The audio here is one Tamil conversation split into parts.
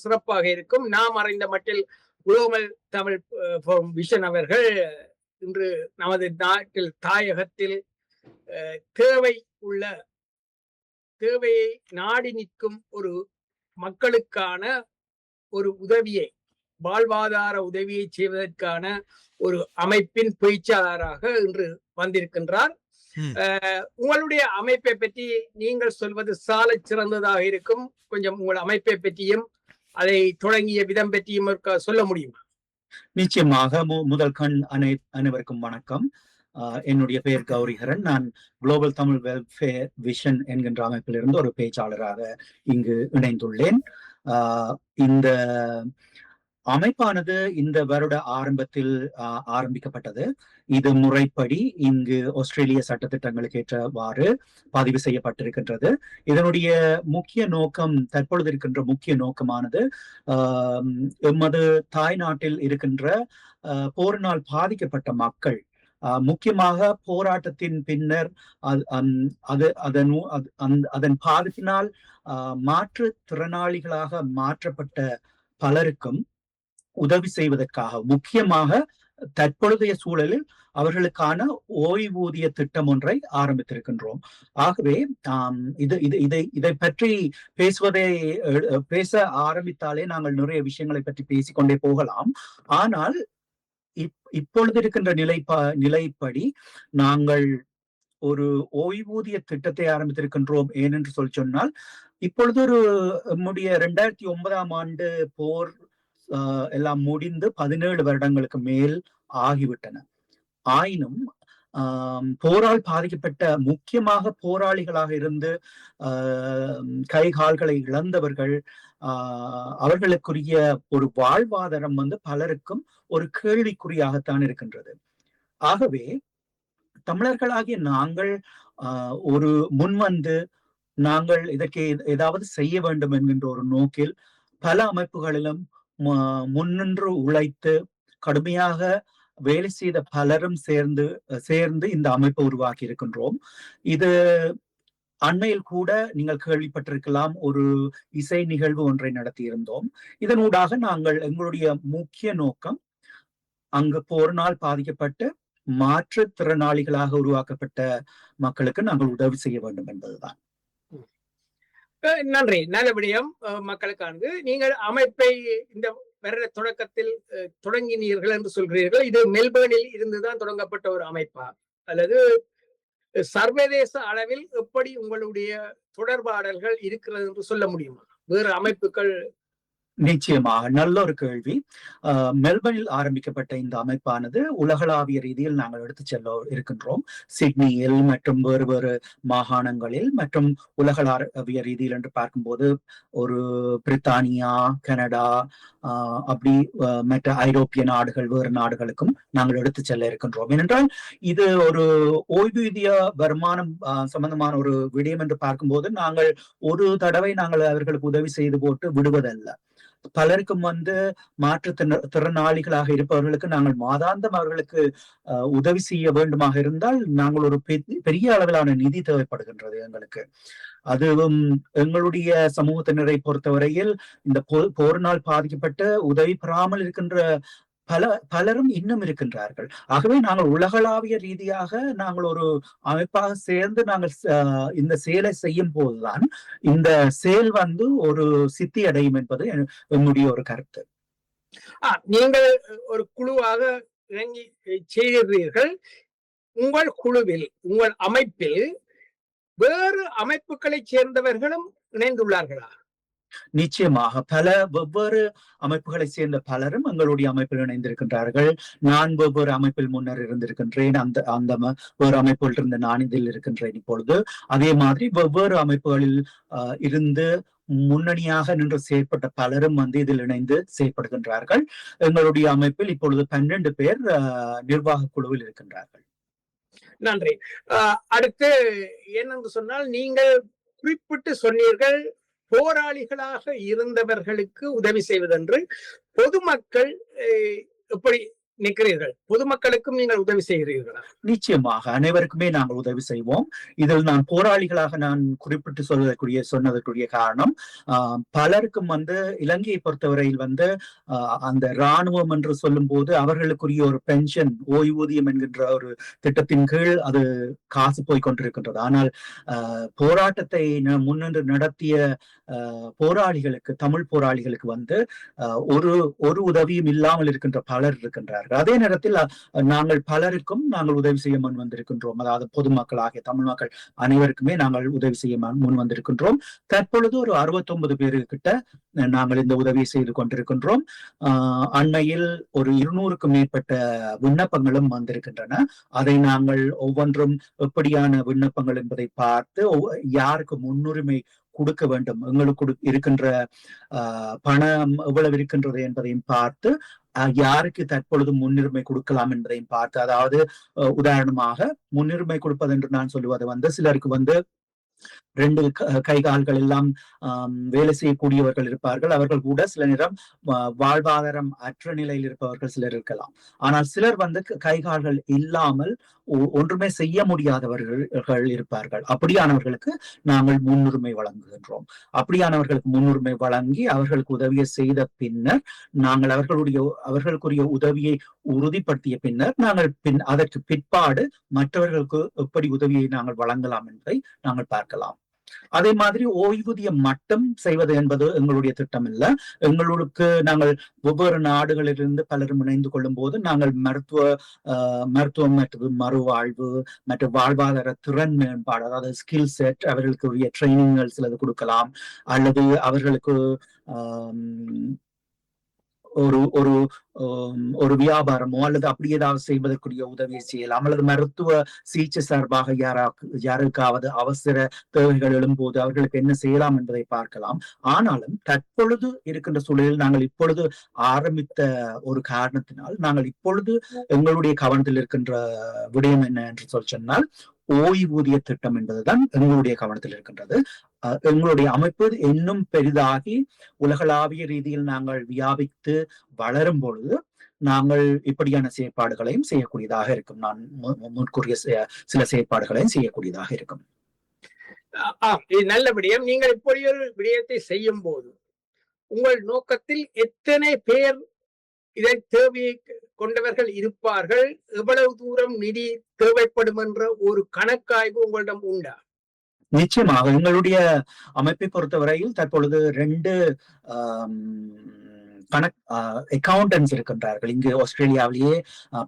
சிறப்பாக இருக்கும். நாம் அறிந்த மட்டில் குளோபல் தமிழ் விஷன் அவர்கள் இன்று நமது நாட்டில் தாயகத்தில் தேவை உள்ள தேவையை நாடி நிற்கும் ஒரு மக்களுக்கான ஒரு உதவியை, வாழ்வாதார உதவியை செய்வதற்கான ஒரு அமைப்பின் பேச்சாளராக இன்று வந்திருக்கின்றார். உங்களுடைய அமைப்பை பற்றி நீங்கள் சொல்வது சால சிறந்ததாக இருக்கும். கொஞ்சம் உங்கள் அமைப்பை பற்றியும் அதை தொடங்கிய விதம் பற்றியும் சொல்ல முடியுமா? நிச்சயமாக. முதல் அனைவருக்கும் வணக்கம். என்னுடைய பெயர் கௌரிஹரன். நான் குளோபல் தமிழ் வெல்ஃபேர் விஷன் என்கின்ற அமைப்பிலிருந்து ஒரு பேச்சாளராக இங்கு இணைந்துள்ளேன். இந்த அமைப்பானது இந்த வருட ஆரம்பத்தில் ஆரம்பிக்கப்பட்டது. இது முறைப்படி இங்கு ஆஸ்திரேலிய சட்டத்திட்டங்களுக்கு ஏற்றவாறு பதிவு செய்யப்பட்டிருக்கின்றது. இதனுடைய முக்கிய நோக்கம், தற்பொழுது இருக்கின்ற முக்கிய நோக்கமானது எமது தாய் நாட்டில் இருக்கின்ற போரினால் பாதிக்கப்பட்ட மக்கள், முக்கியமாக போராட்டத்தின் பின்னர் அதன் பாதிப்பினால் மாற்றுத்திறனாளிகளாக மாற்றப்பட்ட பலருக்கும் உதவி செய்வதற்காக, முக்கியமாக தற்பொழுதைய சூழலில் அவர்களுக்கான ஓய்வூதிய திட்டம் ஒன்றை ஆரம்பித்திருக்கின்றோம். ஆகவே இதை பற்றி பேச ஆரம்பித்தாலே நாங்கள் நிறைய விஷயங்களை பற்றி பேசிக்கொண்டே போகலாம். ஆனால் இப்பொழுது இருக்கின்ற நிலைப்படி நாங்கள் ஒரு ஓய்வூதிய திட்டத்தை ஆரம்பித்திருக்கின்றோம். ஏனென்று சொன்னால், இப்பொழுது நம்முடைய 2009ஆம் ஆண்டு போர் எல்லாம் முடிந்து 17 வருடங்களுக்கு மேல் ஆகிவிட்டன. ஆயினும் போரால் பாதிக்கப்பட்ட, முக்கியமாக போராளிகளாக இருந்து கை கால்களை இழந்தவர்கள், அவர்களுக்குரிய ஒரு வாழ்வாதாரம் பலருக்கும் ஒரு கேள்விக்குறியாகத்தான் இருக்கின்றது. ஆகவே தமிழர்களாகிய நாங்கள் ஒரு முன்வந்து நாங்கள் இதற்கு ஏதாவது செய்ய வேண்டும் என்கின்ற ஒரு நோக்கில் பல அமைப்புகளிலும் முன்னின்று உழைத்து கடுமையாக வேலை செய்த பலரும் சேர்ந்து இந்த அமைப்பை உருவாக்கி இருக்கின்றோம். இது அண்மையில் கூட நீங்கள் கேள்விப்பட்டிருக்கலாம், ஒரு இசை நிகழ்வு ஒன்றை நடத்தியிருந்தோம். இதனூடாக நாங்கள் எங்களுடைய முக்கிய நோக்கம் அங்கு போரினால் பாதிக்கப்பட்டு மாற்றுத்திறனாளிகளாக உருவாக்கப்பட்ட மக்களுக்கு நாங்கள் உதவி செய்ய வேண்டும் என்பதுதான். நன்றி. நல்ல விடயம் மக்களுக்கானது. நீங்கள் அமைப்பை இந்த வருட தொடக்கத்தில் தொடங்கினீர்கள் என்று சொல்கிறீர்கள். இது மெல்பர்னில் இருந்துதான் தொடங்கப்பட்ட ஒரு அமைப்பா, அல்லது சர்வதேச அளவில் எப்படி உங்களுடைய தொடர்பாடல்கள் இருக்கிறது என்று சொல்ல முடியுமா? வேறு அமைப்புகள்? நிச்சயமாக, நல்ல ஒரு கேள்வி. மெல்பர்னில் ஆரம்பிக்கப்பட்ட இந்த அமைப்பானது உலகளாவிய ரீதியில் நாங்கள் எடுத்து செல்ல இருக்கின்றோம். சிட்னியில் மற்றும் வேறு வேறு மாகாணங்களில் மற்றும் உலகளாவிய ரீதியில் என்று பார்க்கும்போது ஒரு பிரித்தானியா, கனடா, அப்படி மற்ற ஐரோப்பிய நாடுகள், வேறு நாடுகளுக்கும் நாங்கள் எடுத்து செல்ல இருக்கின்றோம். ஏனென்றால் இது ஒரு ஓய்வூதிய வருமானம் சம்பந்தமான ஒரு விடயம் என்று பார்க்கும்போது நாங்கள் ஒரு தடவை நாங்கள் அவர்களுக்கு உதவி செய்து போட்டு விடுவதல்ல. பலருக்கும் மாற்றுத்திறனாளிகளாக இருப்பவர்களுக்கு நாங்கள் மாதாந்தம் அவர்களுக்கு உதவி செய்ய வேண்டுமாக இருந்தால் நாங்கள் ஒரு பெரிய அளவிலான நிதி தேவைப்படுகின்றது எங்களுக்கு. அதுவும் எங்களுடைய சமூகத்தினரை பொறுத்தவரையில் இந்த போரினால் பாதிக்கப்பட்டு உதவி பெறாமல் இருக்கின்ற பலரும் இன்னும் இருக்கின்றார்கள். ஆகவே நாங்கள் உலகளாவிய ரீதியாக நாங்கள் ஒரு அமைப்பாக சேர்ந்து நாங்கள் இந்த செயலை செய்யும் போதுதான் இந்த செயல் ஒரு சித்தி அடையும் என்பது என்னுடைய ஒரு கருத்து. நீங்கள் ஒரு குழுவாக இறங்கி செய்கிறீர்கள். உங்கள் குழுவில், உங்கள் அமைப்பில் வேறு அமைப்புகளை சேர்ந்தவர்களும் இணைந்துள்ளார்களா? நிச்சயமாக, பல வெவ்வேறு அமைப்புகளை சேர்ந்த பலரும் எங்களுடைய அமைப்பில் இணைந்திருக்கின்றார்கள். நான் வெவ்வேறு அமைப்பில் முன்னர் இருந்திருக்கின்றேன். அந்த வேறு அமைப்புகள் இருந்து நான் இதில் இருக்கின்றேன் இப்பொழுது. அதே மாதிரி வெவ்வேறு அமைப்புகளில் இருந்து முன்னணியாக நின்று செயற்பட்ட பலரும் இதில் இணைந்து செயற்படுகின்றார்கள். எங்களுடைய அமைப்பில் இப்பொழுது 12 பேர் நிர்வாக குழுவில் இருக்கின்றார்கள். நன்றி. அடுத்து என்னென்று சொன்னால், நீங்கள் குறிப்பிட்டு சொன்னீர்கள் போராளிகளாக இருந்தவர்களுக்கு உதவி செய்வதென்று. பொதுமக்கள் எப்படி நிற்கிறீர்கள்? பொதுமக்களுக்கும் நீங்கள் உதவி செய்கிறீர்களா? நிச்சயமாக அனைவருக்குமே நாங்கள் உதவி செய்வோம். இதில் நான் போராளிகளாக நான் குறிப்பிட்டு சொன்னதற்குரிய காரணம், பலருக்கும் இலங்கையை பொறுத்தவரையில் அந்த இராணுவம் என்று சொல்லும் போது அவர்களுக்குரிய ஒரு பென்ஷன் ஓய்வூதியம் என்கின்ற ஒரு திட்டத்தின் கீழ் அது காசு போய் கொண்டிருக்கின்றது. ஆனால் போராட்டத்தை முன்னின்று நடத்திய போராளிகளுக்கு, தமிழ் போராளிகளுக்கு ஒரு உதவியும் இல்லாமல் இருக்கின்ற பலர் இருக்கின்றார்கள். அதே நேரத்தில் நாங்கள் பலருக்கும் நாங்கள் உதவி செய்ய முன் வந்திருக்கின்றோம். அதாவது பொதுமக்களாகிய தமிழ் மக்கள் அனைவருக்குமே நாங்கள் உதவி செய்ய முன் வந்திருக்கின்றோம். தற்பொழுது ஒரு 69 பேருக்கிட்ட நாங்கள் இந்த உதவியை செய்து கொண்டிருக்கின்றோம். அண்மையில் ஒரு 200க்கும் மேற்பட்ட விண்ணப்பங்களும் வந்திருக்கின்றன. அதை நாங்கள் ஒவ்வொன்றும் எப்படியான விண்ணப்பங்கள் என்பதை பார்த்து யாருக்கு முன்னுரிமை கொடுக்க வேண்டும், எங்களுக்கு இருக்கின்ற பணம் எவ்வளவு இருக்கின்றது என்பதையும் பார்த்து யாருக்கு தற்பொழுது முன்னுரிமை கொடுக்கலாம் என்பதையும் பார்த்து, அதாவது உதாரணமாக முன்னுரிமை கொடுப்பது என்று நான் சொல்லுவது சிலருக்கு 2 கை கால்கள் எல்லாம் வேலை செய்யக்கூடியவர்கள் இருப்பார்கள். அவர்கள் கூட சில நேரம் வாழ்வாதாரம் அற்ற நிலையில் இருப்பவர்கள் சிலர் இருக்கலாம். ஆனால் சிலர் கை கால்கள் இல்லாமல் ஒன்றுமே செய்ய முடியாதவர்கள் இருப்பார்கள். அப்படியானவர்களுக்கு நாங்கள் முன்னுரிமை வழங்குகின்றோம். அப்படியானவர்களுக்கு முன்னுரிமை வழங்கி அவர்களுக்கு உதவியை செய்த பின்னர் நாங்கள் அவர்களுக்குரிய உதவியை உறுதிப்படுத்திய பின்னர் நாங்கள் அதற்கு பிற்பாடு மற்றவர்களுக்கு எப்படி உதவியை நாங்கள் வழங்கலாம் என்பதை நாங்கள் பார்க்கலாம். அதே மாதிரி ஓய்வூதியம் மட்டும் செய்வது என்பது எங்களுடைய திட்டம் இல்ல. எங்களுக்கு நாங்கள் ஒவ்வொரு நாடுகளிலிருந்து பலரும் இணைந்து கொள்ளும் போது நாங்கள் மருத்துவம் மற்றும் மறுவாழ்வு மற்றும் வாழ்வாதார திறன் மேம்பாடு, அதாவது ஸ்கில் செட், அவர்களுக்கு உரிய ட்ரைனிங்கள் சிலது கொடுக்கலாம். அல்லது அவர்களுக்கு ஒரு வியாபாரமோ அல்லது அப்படி ஏதாவது செய்வதற்குரிய உதவியை செய்யலாம். அல்லது மருத்துவ சிகிச்சை சார்பாக யாருக்காவது அவசர தேவைகள் எழும்போது அவர்களுக்கு என்ன செய்யலாம் என்பதை பார்க்கலாம். ஆனாலும் தற்பொழுது இருக்கின்ற சூழலில் நாங்கள் இப்பொழுது ஆரம்பித்த ஒரு காரணத்தினால் நாங்கள் இப்பொழுது எங்களுடைய கவனத்தில் இருக்கின்ற விடயம் என்ன என்று சொன்னால் ஓய்வூதிய திட்டம் என்பதுதான் எங்களுடைய கவனத்தில் இருக்கின்றது. எங்களுடைய அமைப்பு இன்னும் பெரிதாகி உலகளாவிய ரீதியில் நாங்கள் வியாபித்து வளரும் பொழுது நாங்கள் இப்படியான செயற்பாடுகளையும் செய்யக்கூடியதாக இருக்கும். நான் முன்கூறிய சில செயற்பாடுகளையும் செய்யக்கூடியதாக இருக்கும். இது நல்ல விடயம். நீங்கள் இப்படி ஒரு விடயத்தை செய்யும் போது உங்கள் நோக்கத்தில் எத்தனை பேர் இதை தேவையை கொண்டவர்கள் இருப்பார்கள், எவ்வளவு தூரம் நிதி தேவைப்படும் என்ற ஒரு கணக்காய்வு உங்களிடம் உண்டா? நிச்சயமாக எங்களுடைய அமைப்பை பொறுத்தவரையில் தற்பொழுது 2 அக்கவுண்டன்ஸ் இருக்கின்றார்கள். இங்கு ஆஸ்திரேலியாவிலேயே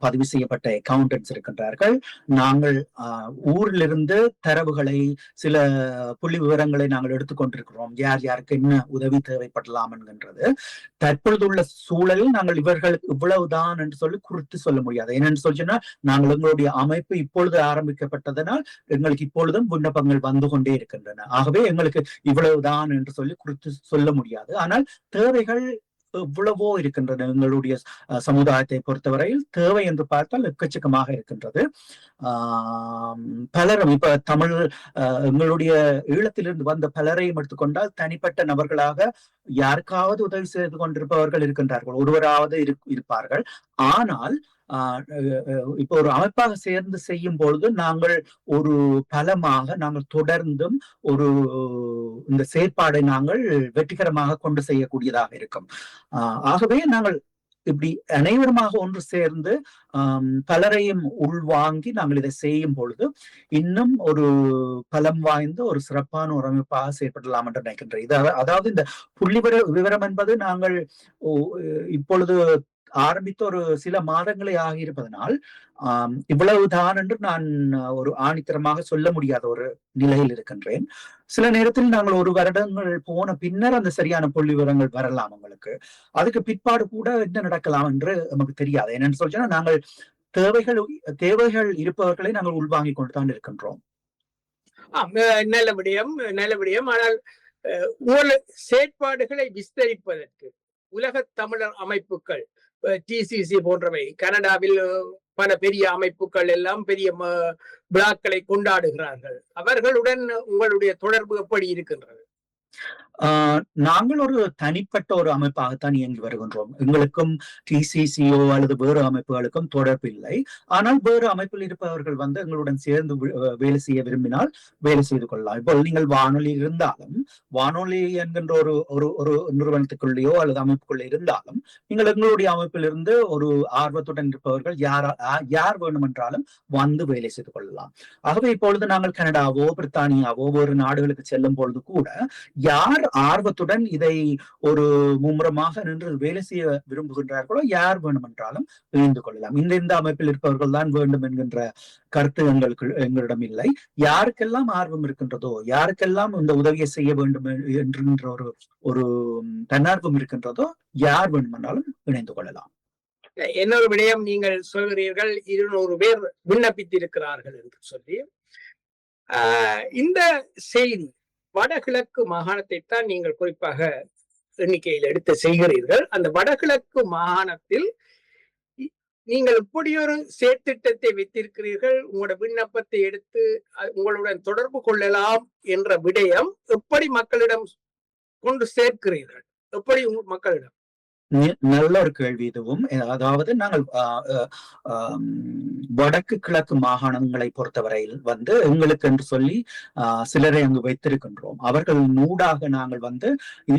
பதிவு செய்யப்பட்ட அக்கவுண்டன்ஸ் இருக்கின்றார்கள். நாங்கள் ஊரிலிருந்து தரவுகளை, சில புள்ளி விவரங்களை நாங்கள் எடுத்துக்கொண்டிருக்கிறோம். யார் யாருக்கு என்ன உதவி தேவைப்படலாம் என்கின்றது. தற்பொழுது உள்ள சூழலில் நாங்கள் இவர்களுக்கு இவ்வளவுதான் என்று சொல்லி குறித்து சொல்ல முடியாது. என்னென்று சொல்லினா நாங்கள் எங்களுடைய அமைப்பு இப்பொழுது ஆரம்பிக்கப்பட்டதனால் எங்களுக்கு இப்பொழுதும் விண்ணப்பங்கள் வந்து கொண்டே இருக்கின்றன. ஆகவே எங்களுக்கு இவ்வளவுதான் என்று சொல்லி குறித்து சொல்ல முடியாது. ஆனால் தேவைகள் எவ்வளவோ இருக்கின்றன. எங்களுடைய சமுதாயத்தை பொறுத்தவரையில் தேவை என்று பார்த்தால் எக்கச்சக்கமாக இருக்கின்றது. பலரும் இப்ப தமிழ் எங்களுடைய ஈழத்திலிருந்து வந்த பலரையும் எடுத்துக்கொண்டால் தனிப்பட்ட நபர்களாக யாருக்காவது உதவி செய்து கொண்டிருப்பவர்கள் இருக்கின்றார்கள், ஒருவராவது இருப்பார்கள். ஆனால் இப்போ ஒரு அமைப்பாக சேர்ந்து செய்யும் பொழுது நாங்கள் ஒரு பலமாக நாங்கள் தொடர்ந்தும் இந்த செயற்பாடை நாங்கள் வெற்றிகரமாக கொண்டு செய்யக்கூடியதாக இருக்கும். ஆகவே நாங்கள் இப்படி அனைவருமாக ஒன்று சேர்ந்து பலரையும் உள்வாங்கி நாங்கள் இதை செய்யும் பொழுது இன்னும் ஒரு பலம் வாய்ந்த ஒரு சிறப்பான ஒரு அமைப்பாக செயற்படலாம் என்று நினைக்கின்றேன். அதாவது இந்த புள்ளி விவரம் என்பது நாங்கள் இப்பொழுது ஆரம்பித்த ஒரு சில மாதங்களே ஆகியிருப்பதனால் இவ்வளவுதான் என்று நான் ஒரு ஆணித்தரமாக சொல்ல முடியாத ஒரு நிலையில் இருக்கின்றேன். சில நேரத்தில் நாங்கள் 1 வருடங்கள் போன பின்னர் அந்த சரியான புள்ளி விவரங்கள் வரலாம் உங்களுக்கு. அதுக்கு பிற்பாடு கூட என்ன நடக்கலாம் என்று நமக்கு தெரியாது. என்னன்னு சொல்லினா நாங்கள் தேவைகள் இருப்பவர்களை நாங்கள் உள்வாங்கிக் கொண்டுதான் இருக்கின்றோம். நல்ல விடயம். ஆனால் செயற்பாடுகளை விஸ்தரிப்பதற்கு உலக தமிழர் அமைப்புகள், டிசிசி போன்றவை, கனடாவில் பல பெரிய அமைப்புகள் எல்லாம் பெரிய விழாக்களை கொண்டாடுகிறார்கள். அவர்களுடன் உங்களுடைய தொடர்பு எப்படி இருக்கின்றது? நாங்கள் ஒரு தனிப்பட்ட ஒரு அமைப்பாகத்தான் இயங்கி வருகின்றோம். எங்களுக்கும் டிசிசிஓ அல்லது வேறு அமைப்புகளுக்கும் தொடர்பில்லை. ஆனால் வேறு அமைப்பில் இருப்பவர்கள் வந்து எங்களுடன் சேர்ந்து வேலை செய்ய விரும்பினால் வேலை செய்து கொள்ளலாம். இப்போ நீங்கள் வானொலி இருந்தாலும், வானொலி என்கின்ற ஒரு ஒரு ஒரு நிறுவனத்துக்குள்ளேயோ அல்லது அமைப்புக்குள்ளே இருந்தாலும், நீங்கள் எங்களுடைய அமைப்பில் இருந்து ஒரு ஆர்வத்துடன் இருப்பவர்கள் யார் வேண்டுமென்றாலும் வந்து வேலை செய்து கொள்ளலாம். ஆகவே இப்பொழுது நாங்கள் கனடாவோ பிரித்தானியாவோ வேறு நாடுகளுக்கு செல்லும் பொழுது கூட யார் ஆர்வத்துடன் இதை ஒரு மும்முரமாக நின்று வேலை செய்ய விரும்புகின்றார்களோ யார் வேண்டுமென்றாலும் இணைந்து கொள்ளலாம். இந்த அமைப்பில் இருப்பவர்கள் தான் வேண்டும் என்கின்ற கருத்து எங்களிடம் இல்லை. யாருக்கெல்லாம் ஆர்வம் இருக்கின்றதோ, யாருக்கெல்லாம் இந்த உதவியை செய்ய வேண்டும் என்கின்ற ஒரு தன்னார்வம் இருக்கின்றதோ யார் வேண்டுமென்றாலும் இணைந்து கொள்ளலாம். இன்னொரு விடயம், நீங்கள் சொல்கிறீர்கள் 200 பேர் விண்ணப்பித்திருக்கிறார்கள் என்று சொல்லி. இந்த செய்தி வடகிழக்கு மாகாணத்தை தான் நீங்கள் குறிப்பாக எண்ணிக்கையில் எடுத்து செய்கிறீர்கள். அந்த வடகிழக்கு மாகாணத்தில் நீங்கள் இப்படி ஒரு செயற்திட்டத்தை வைத்திருக்கிறீர்கள். உங்களோட விண்ணப்பத்தை எடுத்து உங்களுடன் தொடர்பு கொள்ளலாம் என்ற விடயம் எப்படி மக்களிடம் கொண்டு சேர்க்கிறீர்கள்? எப்படி மக்களிடம்? நல்ல ஒரு கேள்வி இதுவும். அதாவது நாங்கள் வடக்கு கிழக்கு மாகாணங்களை பொறுத்தவரையில் வந்து எங்களுக்கு என்று சொல்லி சிலரை அங்கு வைத்திருக்கின்றோம். அவர்கள் நூடாக நாங்கள் வந்து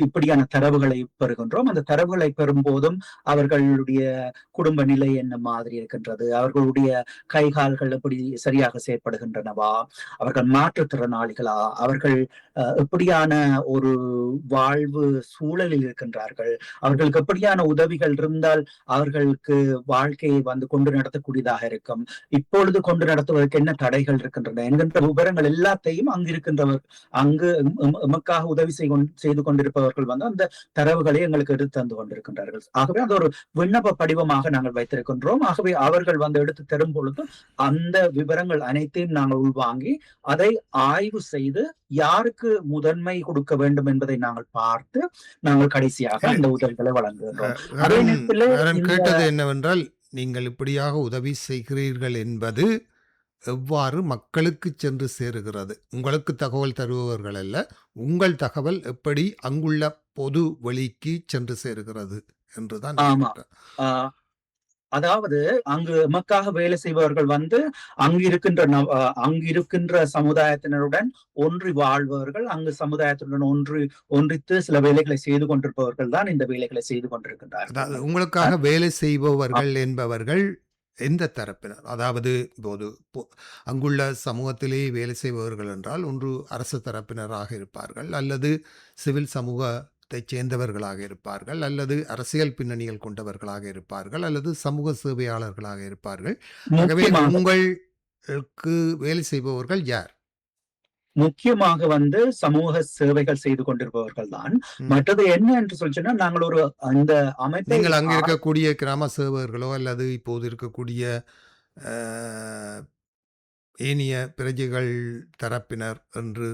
இப்படியான தரவுகளை பெறுகின்றோம். அந்த தரவுகளை பெறும் போதும் அவர்களுடைய குடும்ப நிலை என்ன மாதிரி இருக்கின்றது, அவர்களுடைய கைகால்கள் எப்படி சரியாக செயற்படுகின்றனவா, அவர்கள் மாற்றுத்திறனாளிகளா, அவர்கள் எப்படியான ஒரு வாழ்வு சூழலில் இருக்கின்றார்கள், அவர்களுக்கு எப்படியான உதவிகள் இருந்தால் அவர்களுக்கு வாழ்க்கையை வந்து கொண்டு நடத்தக்கூடியதாக இருக்கும், இப்பொழுது கொண்டு நடத்துவதற்கு என்ன தடைகள் இருக்கின்றன என்கின்ற விவரங்கள் எல்லாத்தையும் அங்கு எமக்காக உதவி செய்து கொண்டிருப்பவர்கள் வந்து அந்த தரவுகளை எங்களுக்கு எடுத்து தந்து கொண்டிருக்கின்றார்கள். ஆகவே அது ஒரு விண்ணப்ப படிவமாக நாங்கள் வைத்திருக்கின்றோம். ஆகவே அவர்கள் வந்து எடுத்து தரும் பொழுது அந்த விவரங்கள் அனைத்தையும் நாங்கள் உள்வாங்கி அதை ஆய்வு செய்து யாருக்கு முதன்மை கொடுக்க வேண்டும் என்பதை நாங்கள் பார்த்து நாங்கள் கடைசியாக அந்த உதவிகளை வழங்குகிறோம். கேட்டது என்னவென்றால், நீங்கள் இப்படியாக உதவி செய்கிறீர்கள் என்பது எவ்வாறு மக்களுக்கு சென்று சேருகிறது? உங்களுக்கு தகவல் தருபவர்கள் அல்ல, உங்கள் தகவல் எப்படி அங்குள்ள பொது வழிக்கு சென்று சேருகிறது என்றுதான். அதாவது அங்கு எமக்காக வேலை செய்பவர்கள் வந்து அங்கிருக்கின்ற சமுதாயத்தினருடன் ஒன்றி வாழ்பவர்கள், அங்கு சமுதாயத்துடன் ஒன்றித்து சில வேலைகளை செய்து கொண்டிருப்பவர்கள் தான் இந்த வேலைகளை செய்து கொண்டிருக்கின்றார்கள். உங்களுக்காக வேலை செய்பவர்கள் என்பவர்கள் எந்த தரப்பினர்? அதாவது இப்போது அங்குள்ள சமூகத்திலே வேலை செய்பவர்கள் என்றால் ஒன்று அரசு தரப்பினராக இருப்பார்கள், அல்லது சிவில் சமூக சேர்ந்தவர்களாக இருப்பார்கள், அல்லது அரசியல் பின்னணிகள் கொண்டவர்களாக இருப்பார்கள், அல்லது சமூக சேவையாளர்களாக இருப்பார்கள். ஆகவே உங்களுக்கு வேலை செய்பவர்கள் யார்? முக்கியமாக வந்து சமூக சேவைகள் செய்து கொண்டிருப்பவர்கள் தான். மற்றது என்ன என்று சொல்லிச்சுன்னா, நாங்கள் ஒரு அந்த அமைப்பை நீங்கள் அங்க இருக்கக்கூடிய கிராம சேவகர்களோ அல்லது இப்போது இருக்கக்கூடிய ஏனைய பிரஜைகள் தரப்பினர் என்று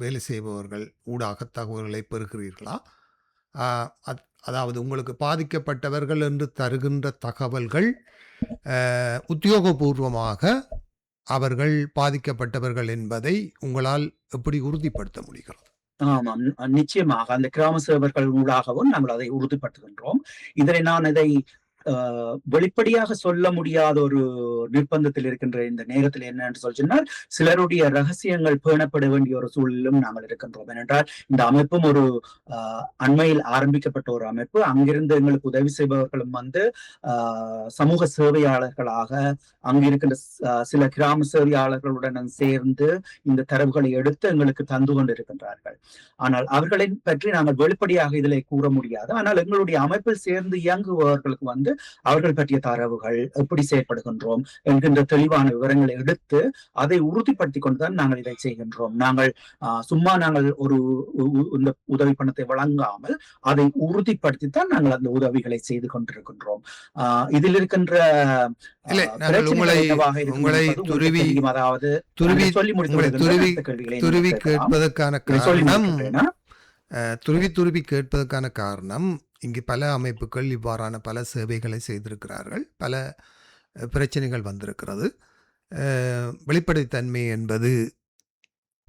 வேலை செய்பவர்கள் ஊடாக தகவல்களை பெறுகிறீர்களா? அதாவது உங்களுக்கு பாதிக்கப்பட்டவர்கள் என்று தருகின்ற தகவல்கள் உத்தியோகபூர்வமாக அவர்கள் பாதிக்கப்பட்டவர்கள் என்பதை உங்களால் எப்படி உறுதிப்படுத்த முடிகிறது? ஆமாம், நிச்சயமாக அந்த கிராம சேவர்கள் ஊடாகவும் நாங்கள் அதை உறுதிப்படுத்துகின்றோம். இதை வெளிப்படையாக சொல்ல முடியாத ஒரு நிர்பந்தத்தில் இருக்கின்ற இந்த நேரத்தில் என்னன்னு சொல்லிச்சுன்னா, சிலருடைய ரகசியங்கள் பேணப்பட வேண்டிய ஒரு சூழலும் நாங்கள் இருக்கின்றோம். ஏனென்றால் இந்த அமைப்பும் ஒரு அண்மையில் ஆரம்பிக்கப்பட்ட ஒரு அமைப்பு. அங்கிருந்து எங்களுக்கு உதவி செய்பவர்களும் வந்து சமூக சேவையாளர்களாக அங்கிருக்கின்ற சில கிராம சேவையாளர்களுடன் சேர்ந்து இந்த தரவுகளை எடுத்து எங்களுக்கு தந்து கொண்டிருக்கின்றார்கள். ஆனால் அவர்களை பற்றி நாங்கள் வெளிப்படையாக இதிலே கூற முடியாது. ஆனால் எங்களுடைய அமைப்பில் சேர்ந்து இயங்குபவர்களுக்கு வந்து அவர்கள் பற்றிய தரவுகள், எப்படி செயற்படுகின்றோம் என்கின்ற தெளிவான விவரங்களை எடுத்து அதை உறுதிப்படுத்தி கொண்டுதான் நாங்கள் இதை செய்கின்றோம். நாங்கள் சும்மா நாங்கள் இந்த உதவி பணத்தை வழங்காமல் அதை உறுதிப்படுத்தித்தான் நாங்கள் அந்த உதவிகளை செய்து கொண்டிருக்கின்றோம். இதில் இருக்கின்ற துருவி கேட்பதற்கான காரணம், இங்கு பல அமைப்புகள் இவ்வாறான பல சேவைகளை செய்திருக்கிறார்கள், பல பிரச்சனைகள் வந்திருக்கிறது. வெளிப்படைத்தன்மை என்பது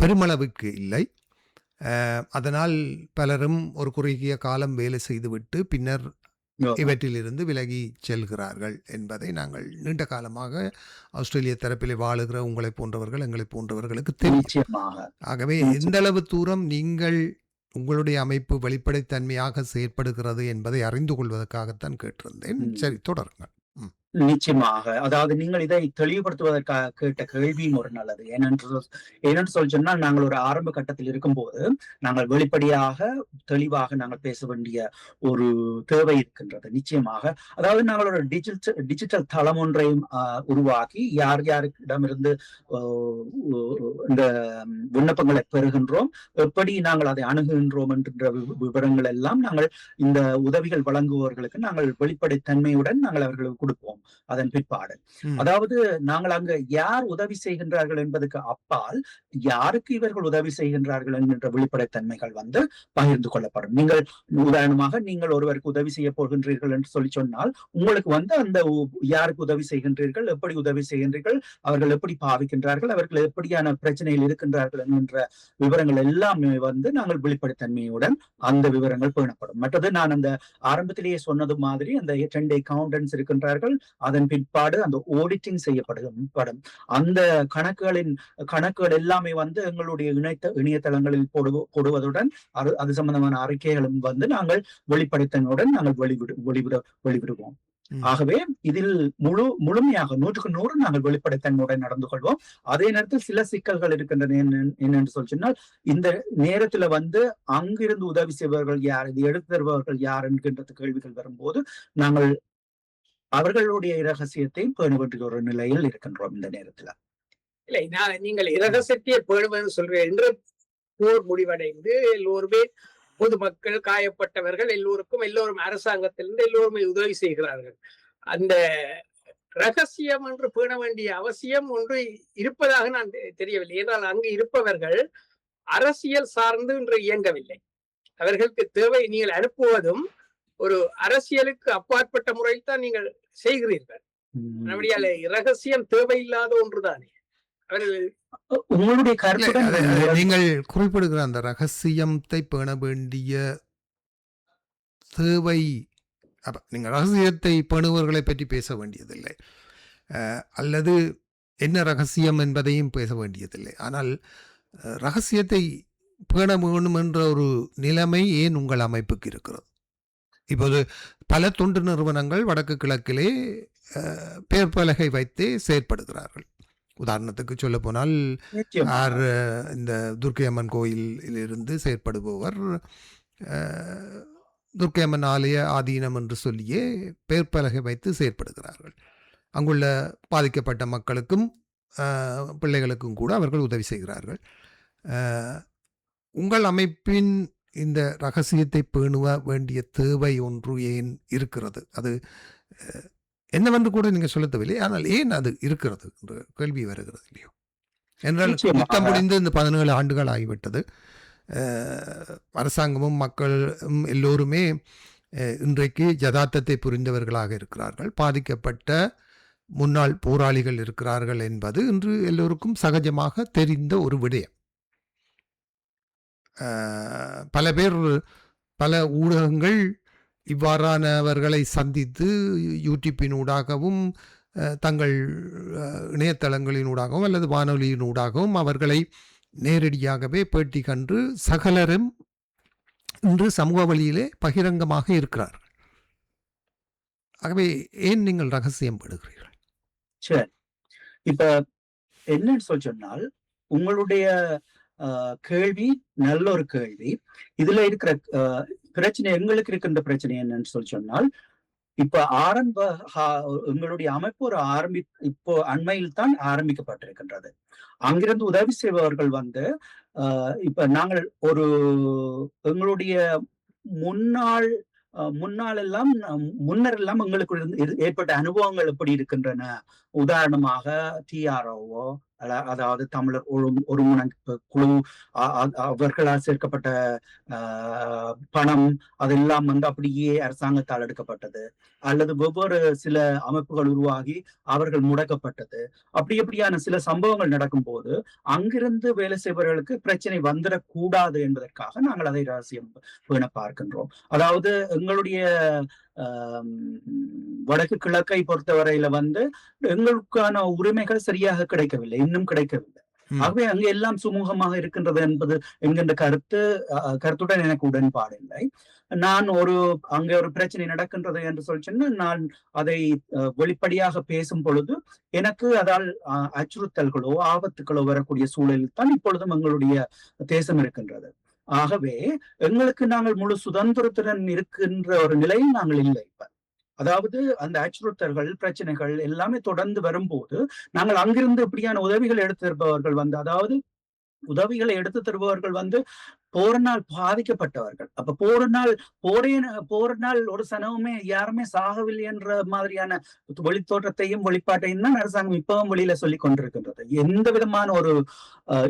பெருமளவுக்கு இல்லை. அதனால் பலரும் ஒரு குறுகிய காலம் வேலை செய்துவிட்டு பின்னர் இவற்றிலிருந்து விலகி செல்கிறார்கள் என்பதை நாங்கள் நீண்ட காலமாக ஆஸ்திரேலிய தரப்பிலே வாழுகிற உங்களை போன்றவர்கள் எங்களை போன்றவர்களுக்கு தெரியும். ஆகவே எந்த அளவு தூரம் நீங்கள் உங்களுடைய அமைப்பு வெளிப்படைத்தன்மையாக செயற்படுகிறது என்பதை அறிந்து கொள்வதற்காகத்தான் கேட்டிருந்தேன். சரி, தொடருங்கள். நிச்சயமாக. அதாவது நீங்கள் இதை தெளிவுபடுத்துவதற்காக கேட்ட கேள்வியும் ஒரு நல்லது. ஏனென்று சொல்லி சொன்னால், நாங்கள் ஒரு ஆரம்ப கட்டத்தில் இருக்கும்போது நாங்கள் வெளிப்படையாக தெளிவாக நாங்கள் பேச வேண்டிய ஒரு தேவை இருக்கின்றது. நிச்சயமாக. அதாவது நாங்கள் ஒரு டிஜிட்டல் தளம் ஒன்றையும் உருவாக்கி யார் யாரிடமிருந்து இந்த விண்ணப்பங்களை பெறுகின்றோம், எப்படி நாங்கள் அதை அணுகுகின்றோம் என்ற விவரங்கள் எல்லாம் நாங்கள் இந்த உதவிகள் வழங்குபவர்களுக்கு நாங்கள் வெளிப்படைத்தன்மையுடன் நாங்கள் அவர்களுக்கு கொடுப்போம். அதன் பிற்பாடு அதாவது நாங்கள் அங்கு யார் உதவி செய்கின்றார்கள் என்பதற்கு அப்பால் யாருக்கு இவர்கள் உதவி செய்கின்றார்கள் என்கின்ற வெளிப்படைத்தன்மைகள் பகிர்ந்து கொள்ளப்படும். நீங்கள் உதாரணமாக நீங்கள் ஒருவருக்கு உதவி செய்ய போகின்றீர்கள் என்று சொல்லி சொன்னால், உங்களுக்கு அந்த யாருக்கு உதவி செய்கின்றீர்கள், எப்படி உதவி செய்கின்றீர்கள், அவர்கள் எப்படி பாவிக்கின்றார்கள், அவர்கள் எப்படியான பிரச்சனையில் இருக்கின்றார்கள் என்கின்ற விவரங்கள் எல்லாமே நாங்கள் வெளிப்படைத்தன்மையுடன் அந்த விவரங்கள் பேணப்படும். மற்றது நான் அந்த ஆரம்பத்திலேயே சொன்னது மாதிரி அந்த 2 அக்கவுண்டன்ஸ் இருக்கின்றார்கள். அதன் பிற்பாடு அந்த ஆடிட்டிங் செய்யப்படும். அந்த கணக்குகள் எல்லாமே எங்களுடைய இணையதளங்களில் போடுவதுடன் அது சம்பந்தமான அறிக்கைகளும் நாங்கள் வெளிப்படைத்தன்மையுடன் நாங்கள் வெளிவிடுவோம். ஆகவே இதில் முழுமையாக 100க்கு 100 நாங்கள் வெளிப்படைத்தன்மையுடன் நடந்து கொள்வோம். அதே நேரத்தில் சில சிக்கல்கள் இருக்கின்றன. என்னென்று சொன்னால், இந்த நேரத்துல அங்கிருந்து உதவி செய்பவர்கள் யார், இது எடுத்து தருபவர்கள் யார் என்கின்ற கேள்விகள் வரும்போது நாங்கள் அவர்களுடைய இரகசியத்தை பேண வேண்டிய ஒரு நிலையில் இருக்கின்றோம் இந்த நேரத்துல. இல்லை, நீங்கள் இரகசியத்தை பேணுவது சொல்றேன் என்று போர் முடிவடைந்து எல்லோருமே பொதுமக்கள், காயப்பட்டவர்கள் எல்லோரும் அரசாங்கத்திலிருந்து எல்லோருமே உதவி செய்கிறார்கள். அந்த ரகசியம் என்று பேண வேண்டிய அவசியம் ஒன்று இருப்பதாக நான் தெரியவில்லை. ஏனால் அங்கு இருப்பவர்கள் அரசியல் சார்ந்து இன்று இயங்கவில்லை. அவர்களுக்கு தேவை நீங்கள் அனுப்புவதும் ஒரு அரசியலுக்கு அப்பாற்பட்ட முறையில் தான் நீங்கள் செய்கிறீர்கள். அப்படியால ரகசியம் தேவையில்லாத ஒன்றுதானே. உங்களுடைய நீங்கள் குறிப்பிடுகிற அந்த ரகசியத்தை பேண வேண்டிய தேவை, நீங்கள் ரகசியத்தை பேணுவர்களை பற்றி பேச வேண்டியதில்லை, அல்லது என்ன ரகசியம் என்பதையும் பேச வேண்டியதில்லை. ஆனால் ரகசியத்தை பேண வேண்டும் என்ற ஒரு நிலைமை ஏன் உங்கள் அமைப்புக்கு இருக்கிறது? இப்போது பல தொண்டு நிறுவனங்கள் வடக்கு கிழக்கிலே பெயர் பலகை வைத்தே செயற்படுகிறார்கள். உதாரணத்துக்கு சொல்ல போனால், இந்த துர்க்கை அம்மன் கோயிலிருந்து செயற்படுபவர் துர்க்கை அம்மன் ஆலய ஆதீனம் என்று சொல்லியே பெயர் பலகை வைத்து செயற்படுகிறார்கள். அங்குள்ள பாதிக்கப்பட்ட மக்களுக்கும் பிள்ளைகளுக்கும் கூட அவர்கள் உதவி செய்கிறார்கள். உங்கள் அமைப்பின் இந்த ரகசியத்தை பேணுவ வேண்டிய தேவை ஒன்று ஏன் இருக்கிறது? அது என்னவென்று கூட நீங்கள் சொல்ல தேவையில்லை, ஆனால் ஏன் அது இருக்கிறது என்ற கேள்வி வருகிறது இல்லையோ? என்றால் யுத்தம் முடிந்து இந்த 17 ஆண்டுகள் ஆகிவிட்டது. அரசாங்கமும் மக்களும் எல்லோருமே இன்றைக்கு யதார்த்தத்தை புரிந்தவர்களாக இருக்கிறார்கள். பாதிக்கப்பட்ட முன்னாள் போராளிகள் இருக்கிறார்கள் என்பது இன்று எல்லோருக்கும் சகஜமாக தெரிந்த ஒரு விடயம். பல பேர், பல ஊடகங்கள் இவ்வாறானவர்களை சந்தித்து யூடியூப்பினூடாகவும் தங்கள் இணையதளங்களினூடாகவும் அல்லது வானொலியினூடாகவும் அவர்களை நேரடியாகவே பேட்டி கண்டு சகலரும் இன்று சமூக வழியிலே பகிரங்கமாக இருக்கிறார்கள். ஆகவே ஏன் நீங்கள் ரகசியம் படுகிறீர்கள்? சரி, இப்ப என்னன்னு சொன்னால், உங்களுடைய கேள்வி நல்ல ஒரு கேள்வி. இதுல இருக்கிற பிரச்சனை, எங்களுக்கு இருக்கின்ற பிரச்சனை என்னன்னு சொன்னால், இப்ப எங்களுடைய அமைப்பு இப்போ அண்மையில் தான் ஆரம்பிக்கப்பட்டிருக்கின்றது. அங்கிருந்து உதவி செய்பவர்கள் இப்ப நாங்கள் எங்களுடைய முன்னர் எல்லாம் எங்களுக்கு ஏற்பட்ட அனுபவங்கள் எப்படி இருக்கின்றன, உதாரணமாக TRO அதாவது தமிழர் ஒருங்கிணைப்பு குழு, அவர்களால் சேர்க்கப்பட்ட பணம் அதெல்லாம் வந்து அப்படியே அரசாங்கத்தால் எடுக்கப்பட்டது, அல்லது வெவ்வேறு சில அமைப்புகள் உருவாகி அவர்கள் முடக்கப்பட்டது. அப்படியான சில சம்பவங்கள் நடக்கும் போது அங்கிருந்து வேலை செய்பவர்களுக்கு பிரச்சனை வந்துடக்கூடாது என்பதற்காக நாங்கள் அதை ரகசியம் பேண பார்க்கின்றோம். அதாவது எங்களுடைய வடக்கு கிழக்கை பொறுத்தவரையில வந்து எங்களுக்கான உரிமைகள் சரியாக கிடைக்கவில்லை, இன்னும் கிடைக்கவில்லை. ஆகவே அங்கே எல்லாம் சுமூகமாக இருக்கின்றது என்கின்ற கருத்துடன் எனக்கு உடன்பாடு இல்லை. நான் அங்கே ஒரு பிரச்சனை நடக்கின்றது என்று சொன்னா நான் அதை வெளிப்படையாக பேசும் பொழுது எனக்கு அதால் அச்சுறுத்தல்களோ ஆபத்துகளோ வரக்கூடிய சூழலில் தான் இப்பொழுதும் எங்களுடைய தேசம் இருக்கின்றது. ஆகவே எங்களுக்கு நாங்கள் முழு சுதந்திரத்துடன் இருக்கின்ற ஒரு நிலையில் நாங்கள் இல்லை. இப்ப அதாவது அந்த அச்சுறுத்தல்கள் பிரச்சனைகள் எல்லாமே தொடர்ந்து வரும்போது நாங்கள் அங்கிருந்து இப்படியான உதவிகள் எடுத்து தருபவர்கள் வந்து, அதாவது உதவிகளை எடுத்து தருபவர்கள் வந்து போரினால் பாதிக்கப்பட்டவர்கள். அப்ப போரினால் ஒரு சனவுமே யாருமே சாகவில்லை என்ற மாதிரியான வெளித்தோற்றத்தையும் வெளிப்பாட்டையும் தான் அரசாங்கம் இப்பவும் வெளியில சொல்லி கொண்டிருக்கின்றது. எந்த விதமான ஒரு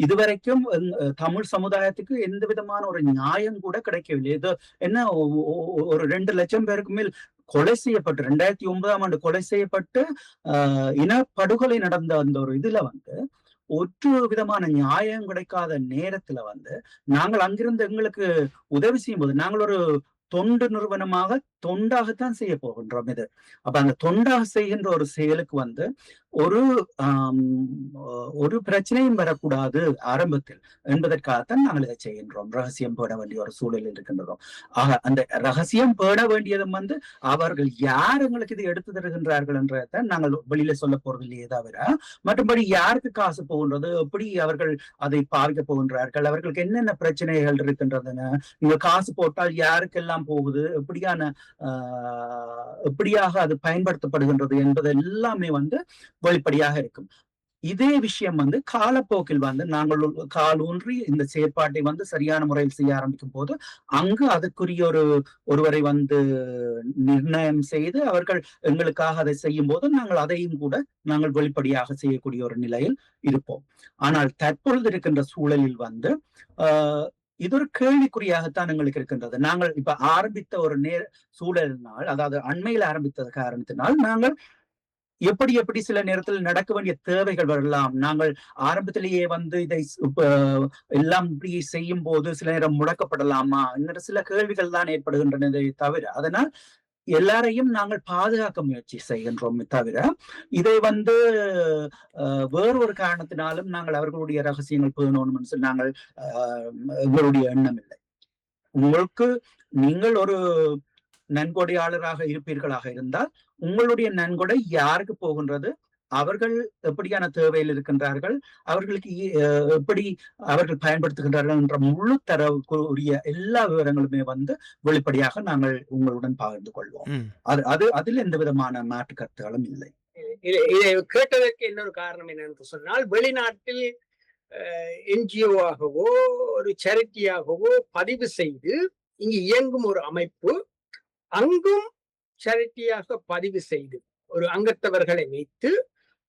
இதுவரைக்கும் தமிழ் சமுதாயத்துக்கு எந்த விதமான ஒரு நியாயம் கூட கிடைக்கவில்லை. இது என்ன, ஒரு 2 லட்சம் பேருக்கு மேல் கொலை செய்யப்பட்டு 2009 கொலை செய்யப்பட்டு இனப்படுகொலை நடந்த அந்த ஒரு இதுல வந்து ஒரு விதமான நியாயம் கிடைக்காத நேரத்துல வந்து நாங்கள் அங்கிருந்து எங்களுக்கு உதவி செய்யும் போது நாங்கள் ஒரு தொண்டு நிறுவனமாக தொண்டாகத்தான் செய்ய போகின்றோம். இது அப்ப அந்த தொண்டாக செய்கின்ற ஒரு செயலுக்கு வந்து ஒரு பிரச்சனையும் வரக்கூடாது ஆரம்பத்தில் என்பதற்காகத்தான் நாங்கள் இதை செய்கின்றோம். ரகசியம் பேண வேண்டிய ஒரு சூழலில் இருக்கின்றோம். ஆக அந்த ரகசியம் பேண வேண்டியதும் வந்து அவர்கள் யார் எங்களுக்கு இது எடுத்து தருகின்றார்கள் என்றதான் நாங்கள் வெளியில சொல்ல போறது இல்லையே தவிர, மற்றபடி யாருக்கு காசு போகின்றது, எப்படி அவர்கள் அதை பாவிக்க போகின்றார்கள், அவர்களுக்கு என்னென்ன பிரச்சனைகள் இருக்கின்றதுன்னு, நீங்க காசு போட்டால் யாருக்கெல்லாம் போகுது, எப்படியாக அது பயன்படுத்தப்படுகின்றது என்பது எல்லாமே வந்து வெளிப்படையாக இருக்கும். இதே விஷயம் வந்து காலப்போக்கில் வந்து நாங்கள் கால் ஊன்றி இந்த செயற்பாட்டை வந்து சரியான முறையில் செய்ய ஆரம்பிக்கும் போது அங்கு அதுக்குரிய ஒருவரை வந்து நிர்ணயம் செய்து அவர்கள் எங்களுக்காக அதை செய்யும் போது நாங்கள் அதையும் கூட நாங்கள் வெளிப்படையாக செய்யக்கூடிய ஒரு நிலையில் இருப்போம். ஆனால் தற்பொழுது இருக்கின்ற சூழலில் வந்து இது ஒரு கேள்விக்குறியாகத்தான் எங்களுக்கு இருக்கின்றது. நாங்கள் இப்ப ஆரம்பித்த ஒரு சூழலினால், அதாவது அண்மையில் ஆரம்பித்த காரணத்தினால் நாங்கள் எப்படி சில நேரத்தில் நடக்க வேண்டிய தேவைகள் வரலாம். நாங்கள் ஆரம்பத்திலேயே வந்து இதை எல்லாம் இப்படி செய்யும் போது சில நேரம் முடக்கப்படலாமா என்கிற சில கேள்விகள் தான் ஏற்படுகின்றனதை தவிர, அதனால் எல்லாரையும் நாங்கள் பாதுகாக்க முயற்சி செய்கின்றோம் தவிர இதை வந்து வேறொரு காரணத்தினாலும் நாங்கள் அவர்களுடைய ரகசியங்கள் பேணணும்னு சொல்லி நாங்கள் எங்களுடைய எண்ணம் இல்லை. நீங்கள் ஒரு நன்கொடையாளராக இருப்பீர்களாக இருந்தால் உங்களுடைய நன்கொடை யாருக்கு போகின்றது, அவர்கள் எப்படியான தேவையில் இருக்கின்றார்கள், அவர்களுக்கு எப்படி அவர்கள் பயன்படுத்துகின்றார்கள் என்ற முழு தரவுக்குரிய எல்லா விவரங்களுமே வந்து வெளிப்படையாக நாங்கள் உங்களுடன் பகிர்ந்து கொள்வோம். அதில் எந்த விதமான மாற்று கருத்துகளும் இல்லை. இதை கேட்டதற்கு இன்னொரு காரணம் என்னன்னு சொன்னால், வெளிநாட்டில் NGO ஆகவோ ஒரு சேரிட்டியாகவோ பதிவு செய்து இங்கு இயங்கும் ஒரு அமைப்பு அங்கும் சேரிட்டியாக பதிவு செய்து ஒரு அங்கத்தவர்களை வைத்து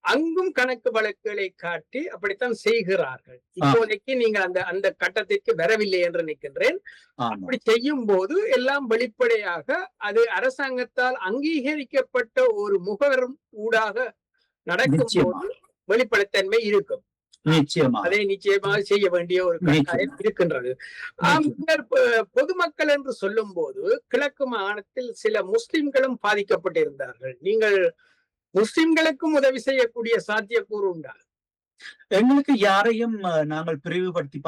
அங்கும் கணக்கு வழக்குகளை காட்டி அப்படித்தான் செய்கிறார்கள். இப்போதைக்கு நீங்கள் அந்த கட்டத்திற்கு வரவில்லை என்று நினைக்கின்றேன். அப்படி செய்யும் போது எல்லாம் வெளிப்படையாக அது அரசாங்கத்தால் அங்கீகரிக்கப்பட்ட ஒரு முகவரும் ஊடாக நடக்கும் போது வெளிப்படைத்தன்மை இருக்கும். அதை நிச்சயமாக செய்ய வேண்டிய ஒரு கட்டாயம் இருக்கின்றது. பொதுமக்கள் என்று சொல்லும் போது கிழக்கு மாகாணத்தில் சில முஸ்லிம்களும் பாதிக்கப்பட்டிருந்தார்கள். நீங்கள் முஸ்லிம்களுக்கும் உதவி செய்யக்கூடிய சாத்தியக்கூறு உண்டா? எங்களுக்கு யாரையும் நாங்கள் பிரிவுபடுத்தி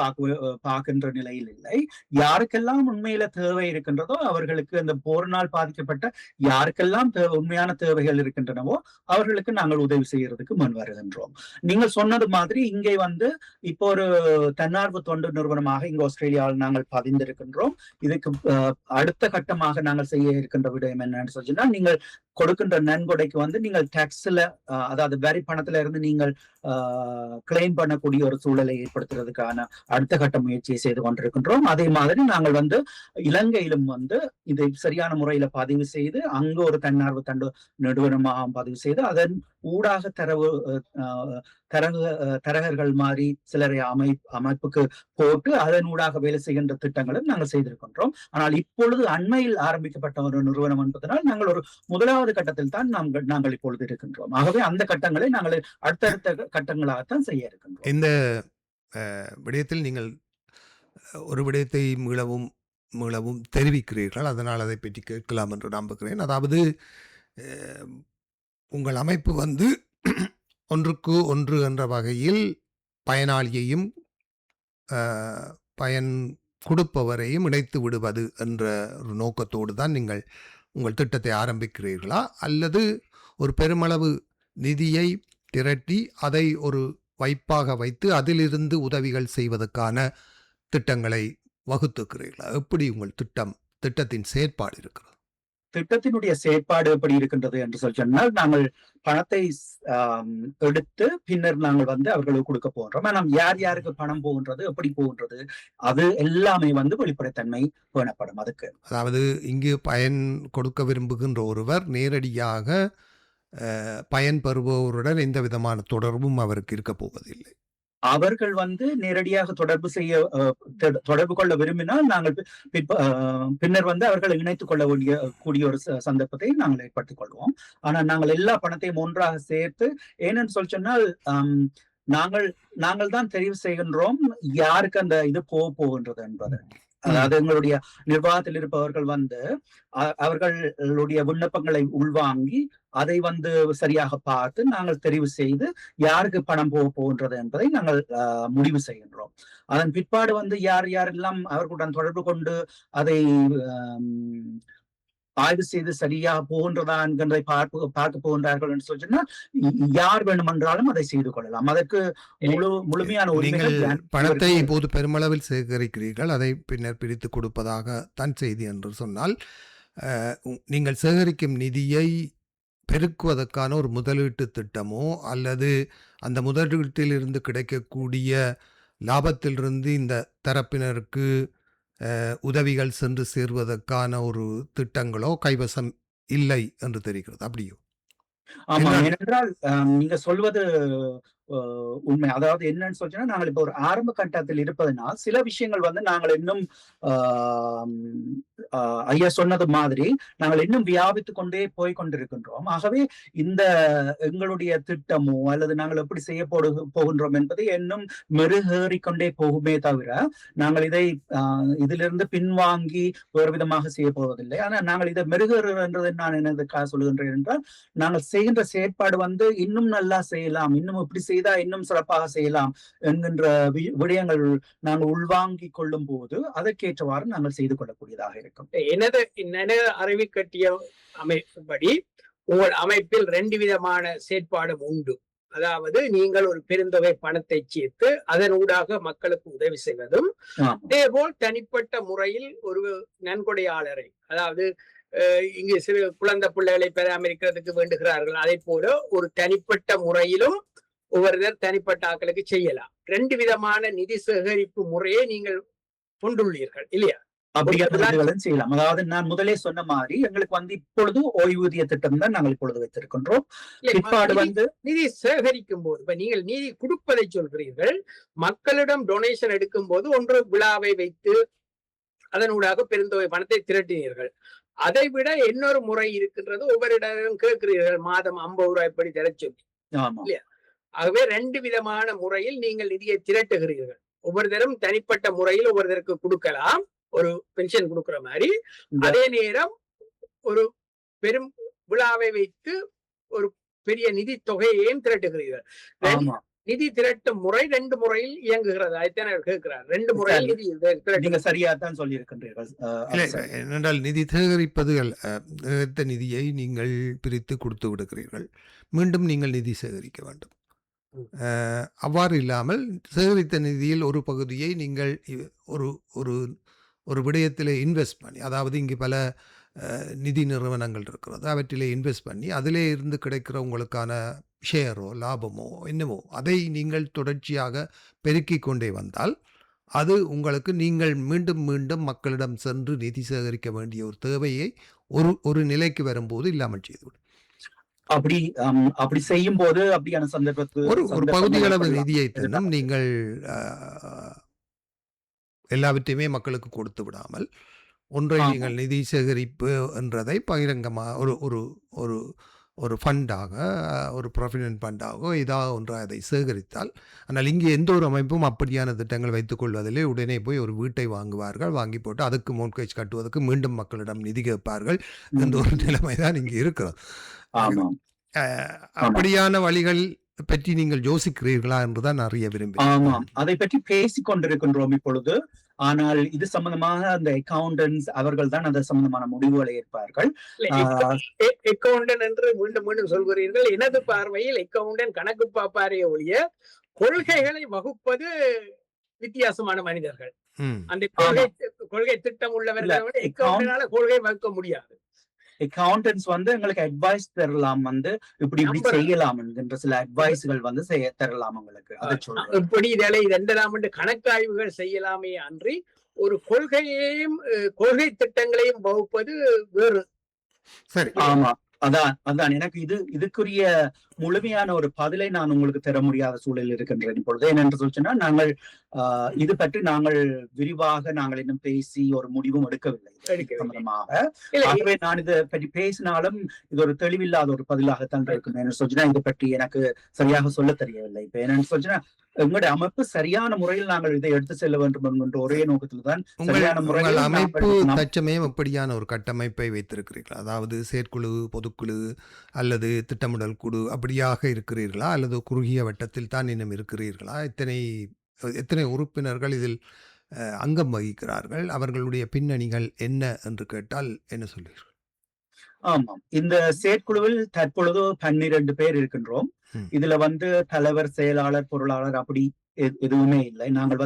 பார்க்கின்ற நிலையில் இல்லை. யாருக்கெல்லாம் உண்மையில தேவை இருக்கின்றதோ அவர்களுக்கு, அந்த போரினால் பாதிக்கப்பட்ட யாருக்கெல்லாம் உண்மையான தேவைகள் இருக்கின்றனவோ அவர்களுக்கு நாங்கள் உதவி செய்யறதுக்கு முன் வருகின்றோம். நீங்கள் சொன்னது மாதிரி இங்கே வந்து இப்போ ஒரு தன்னார்வ தொண்டு நிறுவனமாக இங்க ஆஸ்திரேலியாவில் நாங்கள் பதிந்திருக்கின்றோம். இதுக்கு அடுத்த கட்டமாக நாங்கள் செய்ய இருக்கின்ற விடயம் என்னன்னு சொன்னா, நீங்கள் கொடுக்கின்ற நன்கொடைக்கு வந்து நீங்கள் டாக்ஸ்ல அதாவது வரி பணத்துல இருந்து நீங்கள் கிளைம் பண்ணக்கூடிய ஒரு சூழலை ஏற்படுத்துறதுக்கான அடுத்த கட்ட முயற்சியை செய்து கொண்டிருக்கின்றோம். அதே மாதிரி நாங்கள் வந்து இலங்கையிலும் வந்து இதை சரியான முறையில பதிவு செய்து அங்கு ஒரு தன்னார்வ நிறுவனமாக பதிவு செய்து அதன் ஊடாக தரகர்கள் மாதிரி சிலரை அமைப்புக்கு போட்டு அதன் ஊடாக வேலை செய்கின்ற திட்டங்களும் நாங்கள் செய்திருக்கின்றோம். ஆனால் இப்பொழுது அண்மையில் ஆரம்பிக்கப்பட்ட ஒரு நிறுவனம் என்பதனால் நாங்கள் ஒரு முதலாவது கட்டத்தில் தான் நாங்கள் இப்பொழுது இருக்கின்றோம். ஆகவே அந்த கட்டங்களை நாங்கள் அடுத்தடுத்த கட்டங்களாகத்தான் செய்ய இருக்கின்றோம். இந்த விடயத்தில் நீங்கள் ஒரு விடயத்தை மீளவும் தெரிவிக்கிறீர்கள். அதனால் அதை பற்றி கேட்கலாம் என்று நம்புகிறேன். அதாவது உங்கள் அமைப்பு வந்து ஒன்றுக்கு ஒன்று என்ற வகையில் பயனாளியையும் பயன் கொடுப்பவரையும் இணைத்து விடுவது என்ற ஒரு நோக்கத்தோடு தான் நீங்கள் உங்கள் திட்டத்தை ஆரம்பிக்கிறீர்களா, அல்லது ஒரு பெருமளவு நிதியை திரட்டி அதை ஒரு வைப்பாக வைத்து அதிலிருந்து உதவிகள் செய்வதற்கான திட்டங்களை வகுத்துக்கிறீர்களா? எப்படி உங்கள் திட்டத்தின் செயற்பாடு இருக்கிறது? திட்டத்தினுடைய செயற்பாடு எப்படி இருக்கின்றது என்று சொன்னால், நாங்கள் பணத்தை எடுத்து பின்னர் நாங்கள் வந்து அவர்களுக்கு கொடுக்க போகின்றோம். ஆனால் யார் யாருக்கு பணம் போகின்றது, எப்படி போகின்றது, அது எல்லாமே வந்து வெளிப்படைத்தன்மை பேணப்படும். அதுக்கு அதாவது இங்கு பயன் கொடுக்க விரும்புகின்ற ஒருவர் நேரடியாக பயன் பெறுபவருடன் எந்த விதமான தொடர்பும் அவருக்கு இருக்க போவதில்லை. அவர்கள் வந்து நேரடியாக தொடர்பு கொள்ள விரும்பினால் நாங்கள் பின்னர் வந்து அவர்கள் இணைத்துக் கொள்ள கூடிய ஒரு சந்தர்ப்பத்தை நாங்கள் ஏற்படுத்திக் கொள்வோம். ஆனால் நாங்கள் எல்லா பணத்தையும் ஒன்றாக சேர்த்து, ஏனென்று சொன்னால் நாங்கள் தான் தெரிவு செய்கின்றோம் யாருக்கு அந்த இது போகின்றது என்பது. அதாவது எங்களுடைய நிர்வாகத்தில் இருப்பவர்கள் வந்து அவர்களுடைய விண்ணப்பங்களை உள்வாங்கி அதை வந்து சரியாக பார்த்து நாங்கள் தெரிவு செய்து யாருக்கு பணம் போகின்றது என்பதை நாங்கள் முடிவு செய்கின்றோம். அதன் பிற்பாடு வந்து யாரெல்லாம் அவர்களுடன் தொடர்பு கொண்டு அதை ஆய்வு செய்து சரியா போகின்றதா என்கிறதை பார்க்க போகின்றார்கள் என்று சொன்னா யார் வேண்டுமென்றாலும் அதை செய்து கொள்ளலாம். அதற்கு முழுமையான நீங்கள் பணத்தை இப்போது பெருமளவில் சேகரிக்கிறீர்கள், அதை பின்னர் பிரித்து கொடுப்பதாக தான் செய்தி என்று சொன்னால், நீங்கள் சேகரிக்கும் நிதியை பெருக்குவதற்கான ஒரு முதலீட்டு திட்டமோ அல்லது அந்த முதலீட்டிலிருந்து கிடைக்கக்கூடிய லாபத்திலிருந்து இந்த தரப்பினருக்கு உதவிகள் சென்று சேர்வதற்கான ஒரு திட்டங்களோ கைவசம் இல்லை என்று தெரிகிறது. அப்படியோ? ஆமா, ஏனென்றால் நீங்க சொல்வது உண்மை. அதாவது என்னன்னு சொன்னா, நாங்கள் இப்ப ஒரு ஆரம்ப கட்டத்தில் இருப்பதனால் சில விஷயங்கள் வந்து நாங்கள் இன்னும் ஐயா சொன்னது மாதிரி நாங்கள் இன்னும் வியாபித்து கொண்டே போய் கொண்டிருக்கின்றோம். ஆகவே இந்த எங்களுடைய திட்டமோ அல்லது நாங்கள் எப்படி செய்ய போகின்றோம் என்பதை இன்னும் மெருகேறிக்கொண்டே போகுமே தவிர நாங்கள் இதை இதிலிருந்து பின்வாங்கி வேறு விதமாக செய்ய போவதில்லை. ஆனால் நாங்கள் இதை மெருகேறுகின்றது நான் என்னதுக்காக சொல்லுகின்றேன் என்றால், நாங்கள் செய்கின்ற செயற்பாடு வந்து இன்னும் நல்லா செய்யலாம், இன்னும் இப்படி செய்தா இன்னும் சிறப்பாக செய்யலாம் என்கின்ற விடயங்கள் நாங்கள் உள்வாங்கிக் கொள்ளும் போது அதற்கேற்றவாறு நாங்கள் செய்து கொள்ளக்கூடியதாக இருக்கும். எனது அறிவு கட்டிய அமைப்புப்படி உங்கள் அமைப்பில் 2 விதமான செயற்பாடும் உண்டு. அதாவது நீங்கள் ஒரு பெருந்தொகை பணத்தை சேர்த்து அதன் ஊடாக மக்களுக்கு உதவி செய்வதும், அதேபோல் தனிப்பட்ட முறையில் ஒரு நன்கொடையாளரை, அதாவது இங்கு சிறு குழந்தை பிள்ளைகளை பராமரிக்கிறதுக்கு வேண்டுகிறார்கள், அதே போல ஒரு தனிப்பட்ட முறையிலும் ஒவ்வொருவர் தனிப்பட்ட ஆட்களுக்கு செய்யலாம். 2 விதமான நிதி சேகரிப்பு முறையை நீங்கள் கொண்டுள்ளீர்கள் இல்லையா? அப்படிங்கிறதுகளும் செய்யலாம். அதாவது நான் முதலே சொன்ன மாதிரி எங்களுக்கு வந்து இப்பொழுது ஓய்வூதிய திட்டம் தான் நாங்கள் இப்பொழுது வைத்திருக்கின்றோம். பிற்பாடு வந்து நிதி சேகரிக்கும் போது, இப்ப நீங்கள் நிதி கொடுப்பதை சொல்கிறீர்கள், மக்களிடம் டொனேஷன் எடுக்கும் போது ஒன்று விழாவை வைத்து அதனூடாக பெருந்தொகை பணத்தை திரட்டினீர்கள். அதை விட இன்னொரு முறை இருக்கின்றது, ஒவ்வொருடம் கேட்கிறீர்கள் மாதம் 50 ரூபாய் படி தர சொல்லி இல்லையா? ஆகவே 2 விதமான முறையில் நீங்கள் நிதியை திரட்டுகிறீர்கள். ஒவ்வொருத்தரும் தனிப்பட்ட முறையில் ஒவ்வொருத்தருக்கு கொடுக்கலாம், ஒரு பென்ஷன் கொடுக்கிற மாதிரி. அதே நேரம் ஒரு பெரும் விழாவை வைத்து ஒரு பெரிய நிதி தொகையையும் திரட்டுகிறீர்கள். நிதி திரட்டும் முறை 2 முறையில் இயங்குகிறது. அதைத்தான் கேட்கிறார். 2 முறையில் நிதி நீங்க சரியா தான் சொல்லி இருக்கின்றீர்கள். என்னென்றால் நிதி சேகரிப்பதுகள் நிதியை நீங்கள் பிரித்து கொடுத்து விடுகிறீர்கள், மீண்டும் நீங்கள் நிதி சேகரிக்க வேண்டும். அவ்வாறு இல்லாமல் சேகரித்த நிதியில் ஒரு பகுதியை நீங்கள் ஒரு ஒரு ஒரு விடயத்தில் இன்வெஸ்ட் பண்ணி, அதாவது இங்கு பல நிதி நிறுவனங்கள் இருக்கிறது. அவற்றிலே இன்வெஸ்ட் பண்ணி அதிலே இருந்து கிடைக்கிற உங்களுக்கான ஷேரோ லாபமோ என்னவோ அதை நீங்கள் தொடர்ச்சியாக பெருக்கிக் கொண்டே வந்தால் அது உங்களுக்கு நீங்கள் மீண்டும் மீண்டும் மக்களிடம் சென்று நிதி சேகரிக்க வேண்டிய ஒரு தேவையை ஒரு நிலைக்கு வரும்போது இல்லாமல் செய்துவிடும். அப்படி செய்யும் போது அப்படியான சந்தர்ப்பத்தில் ஒரு பகுதியளவு நிதியை தன்னும் நீங்கள் எல்லாவற்றையுமே மக்களுக்கு கொடுத்து விடாமல் ஒன்றை நீங்கள் நிதி சேகரிப்பு என்றதை பகிரங்கமாக ஒரு ஃபண்டாக ஒரு ப்ராவிடென்ட் ஃபண்டாக ஏதாவது ஒன்று அதை சேகரித்தால், ஆனால் இங்கே எந்த ஒரு அமைப்பும் அப்படியான திட்டங்கள் வைத்துக் கொள்வதிலே உடனே போய் ஒரு வீட்டை வாங்குவார்கள், வாங்கி போட்டு அதுக்கு மோட்கேஜ் கட்டுவதற்கு மீண்டும் மக்களிடம் நிதி கேட்பார்கள் என்ற ஒரு நிலைமை தான் இங்கே இருக்கிறது. அப்படியான வழிகள் பற்றி நீங்கள் யோசிக்கிறீர்களா என்றுதான் அறிய விரும்புகிறேன். அதை பற்றி பேசிக் கொண்டிருக்கின்றோம் இப்பொழுது. ஆனால் இது சம்பந்தமாக அந்த அக்கவுண்டன்ஸ் அவர்கள் தான் அது சம்பந்தமான முடிவுகளை ஏற்பார்கள். அக்கவுண்டன் என்று மீண்டும் மீண்டும் சொல்கிறீர்கள். எனது பார்வையில் அக்கவுண்டன் கணக்கு பார்ப்பாரே ஒழிய கொள்கைகளை வகுப்பது வித்தியாசமான மனிதர்கள். அந்த கொள்கை திட்டம் உள்ளவர்கள் அக்கவுண்டனால கொள்கை வகுக்க முடியாது. அக்கவுண்டன்ஸ் எங்களுக்கு அட்வைஸ் தரலாம், இப்படி செய்யலாம் என்கின்ற சில அட்வைஸ்கள் தரலாம் உங்களுக்கு. இப்படி இதனை இதெல்லாம் கணக்காய்வுகள் செய்யலாமே அன்றி ஒரு கொள்கையையும் கொள்கை திட்டங்களையும் வகுப்பது வேறு. சரி, ஆமா, அதான் எனக்கு இதுக்குரிய முழுமையான ஒரு பதிலை நான் உங்களுக்கு தர முடியாத சூழலில் இருக்கின்றேன் இப்பொழுது. என்னென்று சொல்லிச்சுன்னா, நாங்கள் இது பற்றி நாங்கள் விரிவாக நாங்கள் இன்னும் பேசி ஒரு முடிவும் எடுக்கவில்லை சம்பந்தமாக. ஆகவே நான் இதை பற்றி பேசினாலும் இது ஒரு தெளிவில்லாத ஒரு பதிலாகத்தான் இருக்கும். என்ன சொல்லிச்சுன்னா, இதை பற்றி எனக்கு சரியாக சொல்ல தெரியவில்லை. இப்ப என்னன்னு சொல்லிச்சுன்னா, எங்களுடைய அமைப்பு சரியான முறையில் நாங்கள் இதை எடுத்து செல்ல வேண்டும் என்கின்ற ஒரே நோக்கத்தில் தான் சரியான முறையில் அமைப்பு தச்சமயம் எப்படியான ஒரு கட்டமைப்பை வைத்திருக்கிறீர்களா? அதாவது செயற்குழு, பொதுக்குழு அல்லது திட்டமிடல் குழு அப்படியாக இருக்கிறீர்களா, அல்லது குறுகிய வட்டத்தில் தான் இன்னும் இருக்கிறீர்களா? எத்தனை உறுப்பினர்கள் இதில் அங்கம் வகிக்கிறார்கள்? அவர்களுடைய பின்னணிகள் என்ன என்று கேட்டால் என்ன சொல்வீர்கள்? ஆமாம், இந்த செயற்குழுவில் தற்பொழுது 12 பேர் இருக்கின்றோம். இதுல தலைவர், செயலாளர், பொருளாளர் அப்படி எதுவுமே இல்லை. நாங்கள்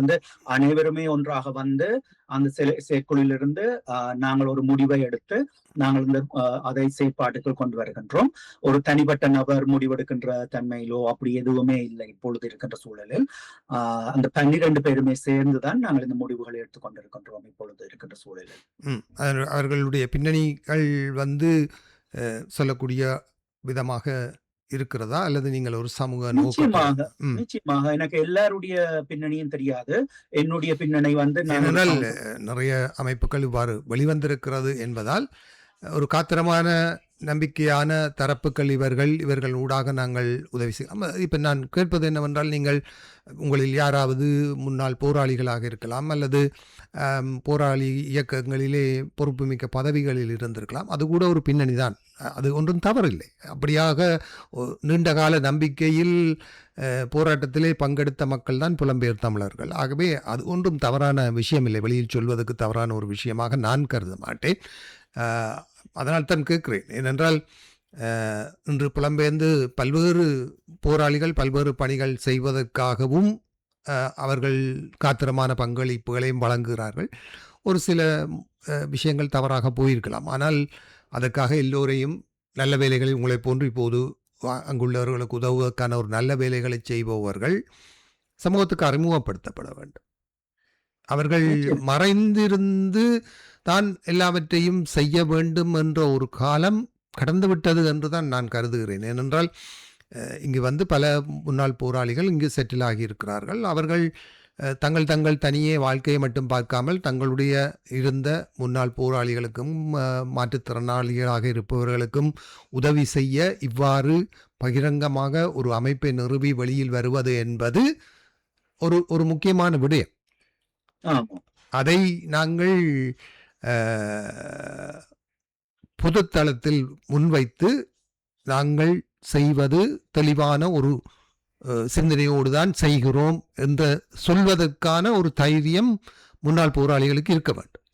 அனைவருமே ஒன்றாக அந்த செயற்குழுவிலிருந்து நாங்கள் ஒரு முடிவை எடுத்து நாங்கள் அதை செயற்பாட்டுக்குள் கொண்டு வருகின்றோம். ஒரு தனிப்பட்ட நபர் முடிவெடுக்கின்ற தன்மையிலோ அப்படி எதுவுமே இல்லை இப்பொழுது இருக்கின்ற சூழலில். அந்த 12 பேருமே சேர்ந்துதான் நாங்கள் இந்த முடிவுகளை எடுத்துக்கொண்டிருக்கின்றோம் இப்பொழுது இருக்கின்ற சூழலில். அவர்களுடைய பின்னணிகள் சொல்லக்கூடிய விதமாக இருக்கிறதா, அல்லது நீங்கள் ஒரு சமூக நிச்சயமாக எனக்கு எல்லாருடைய பின்னணியும் தெரியாது. என்னுடைய பின்னணி நிறைய அமைப்புகள் இவ்வாறு வெளிவந்திருக்கிறது என்பதால் ஒரு காத்திரமான நம்பிக்கையான தரப்புகள் இவர்கள் ஊடாக நாங்கள் உதவி செய்யலாம். இப்போ நான் கேட்பது என்னவென்றால், நீங்கள் உங்களில் யாராவது முன்னாள் போராளிகளாக இருக்கலாம், அல்லது போராளி இயக்கங்களிலே பொறுப்புமிக்க பதவிகளில் இருந்திருக்கலாம். அது கூட ஒரு பின்னணி தான், அது ஒன்றும் தவறில்லை. அப்படியாக நீண்டகால நம்பிக்கையில் போராட்டத்திலே பங்கெடுத்த மக்கள் தான் புலம்பெயர் தமிழர்கள். ஆகவே அது ஒன்றும் தவறான விஷயமில்லை, வெளியில் சொல்வதற்கு தவறான ஒரு விஷயமாக நான் கருத மாட்டேன். அதனால் தான் கேட்கிறேன். ஏனென்றால் இன்று புலம்பெயர்ந்து பல்வேறு போராளிகள் பல்வேறு பணிகள் செய்வதற்காகவும் அவர்கள் காத்திரமான பங்களிப்புகளையும் வழங்குகிறார்கள். ஒரு சில விஷயங்கள் தவறாக போயிருக்கலாம், ஆனால் அதற்காக எல்லோரையும் நல்ல வேலைகளில் உங்களை போன்று இப்போது அங்குள்ளவர்களுக்கு உதவுவதற்கான ஒரு நல்ல வேலைகளை செய்பவர்கள் சமூகத்துக்கு அறிமுகப்படுத்தப்பட வேண்டும். அவர்கள் மறைந்திருந்து தான் எல்லாவற்றையும் செய்ய வேண்டும் என்ற ஒரு காலம் கடந்துவிட்டது என்று தான் நான் கருதுகிறேன். ஏனென்றால் இங்கு பல முன்னாள் போராளிகள் இங்கு செட்டில் ஆகியிருக்கிறார்கள். அவர்கள் தங்கள் தனியே வாழ்க்கையை மட்டும் பார்க்காமல் தங்களுடைய இருந்த முன்னாள் போராளிகளுக்கும் மாற்றுத்திறனாளிகளாக இருப்பவர்களுக்கும் உதவி செய்ய இவ்வாறு பகிரங்கமாக ஒரு அமைப்பை நிறுவி வெளியில் வருவது என்பது ஒரு முக்கியமான விடயம். அதை நாங்கள் பொதுத்தளத்தில் முன்வைத்து நாங்கள் செய்வது தெளிவான ஒரு சிந்தனையோடு தான் செய்கிறோம் என்று சொல்வதற்கான ஒரு தைரியம் முன்னாள் போராளிகளுக்கு இருக்க வேண்டும்.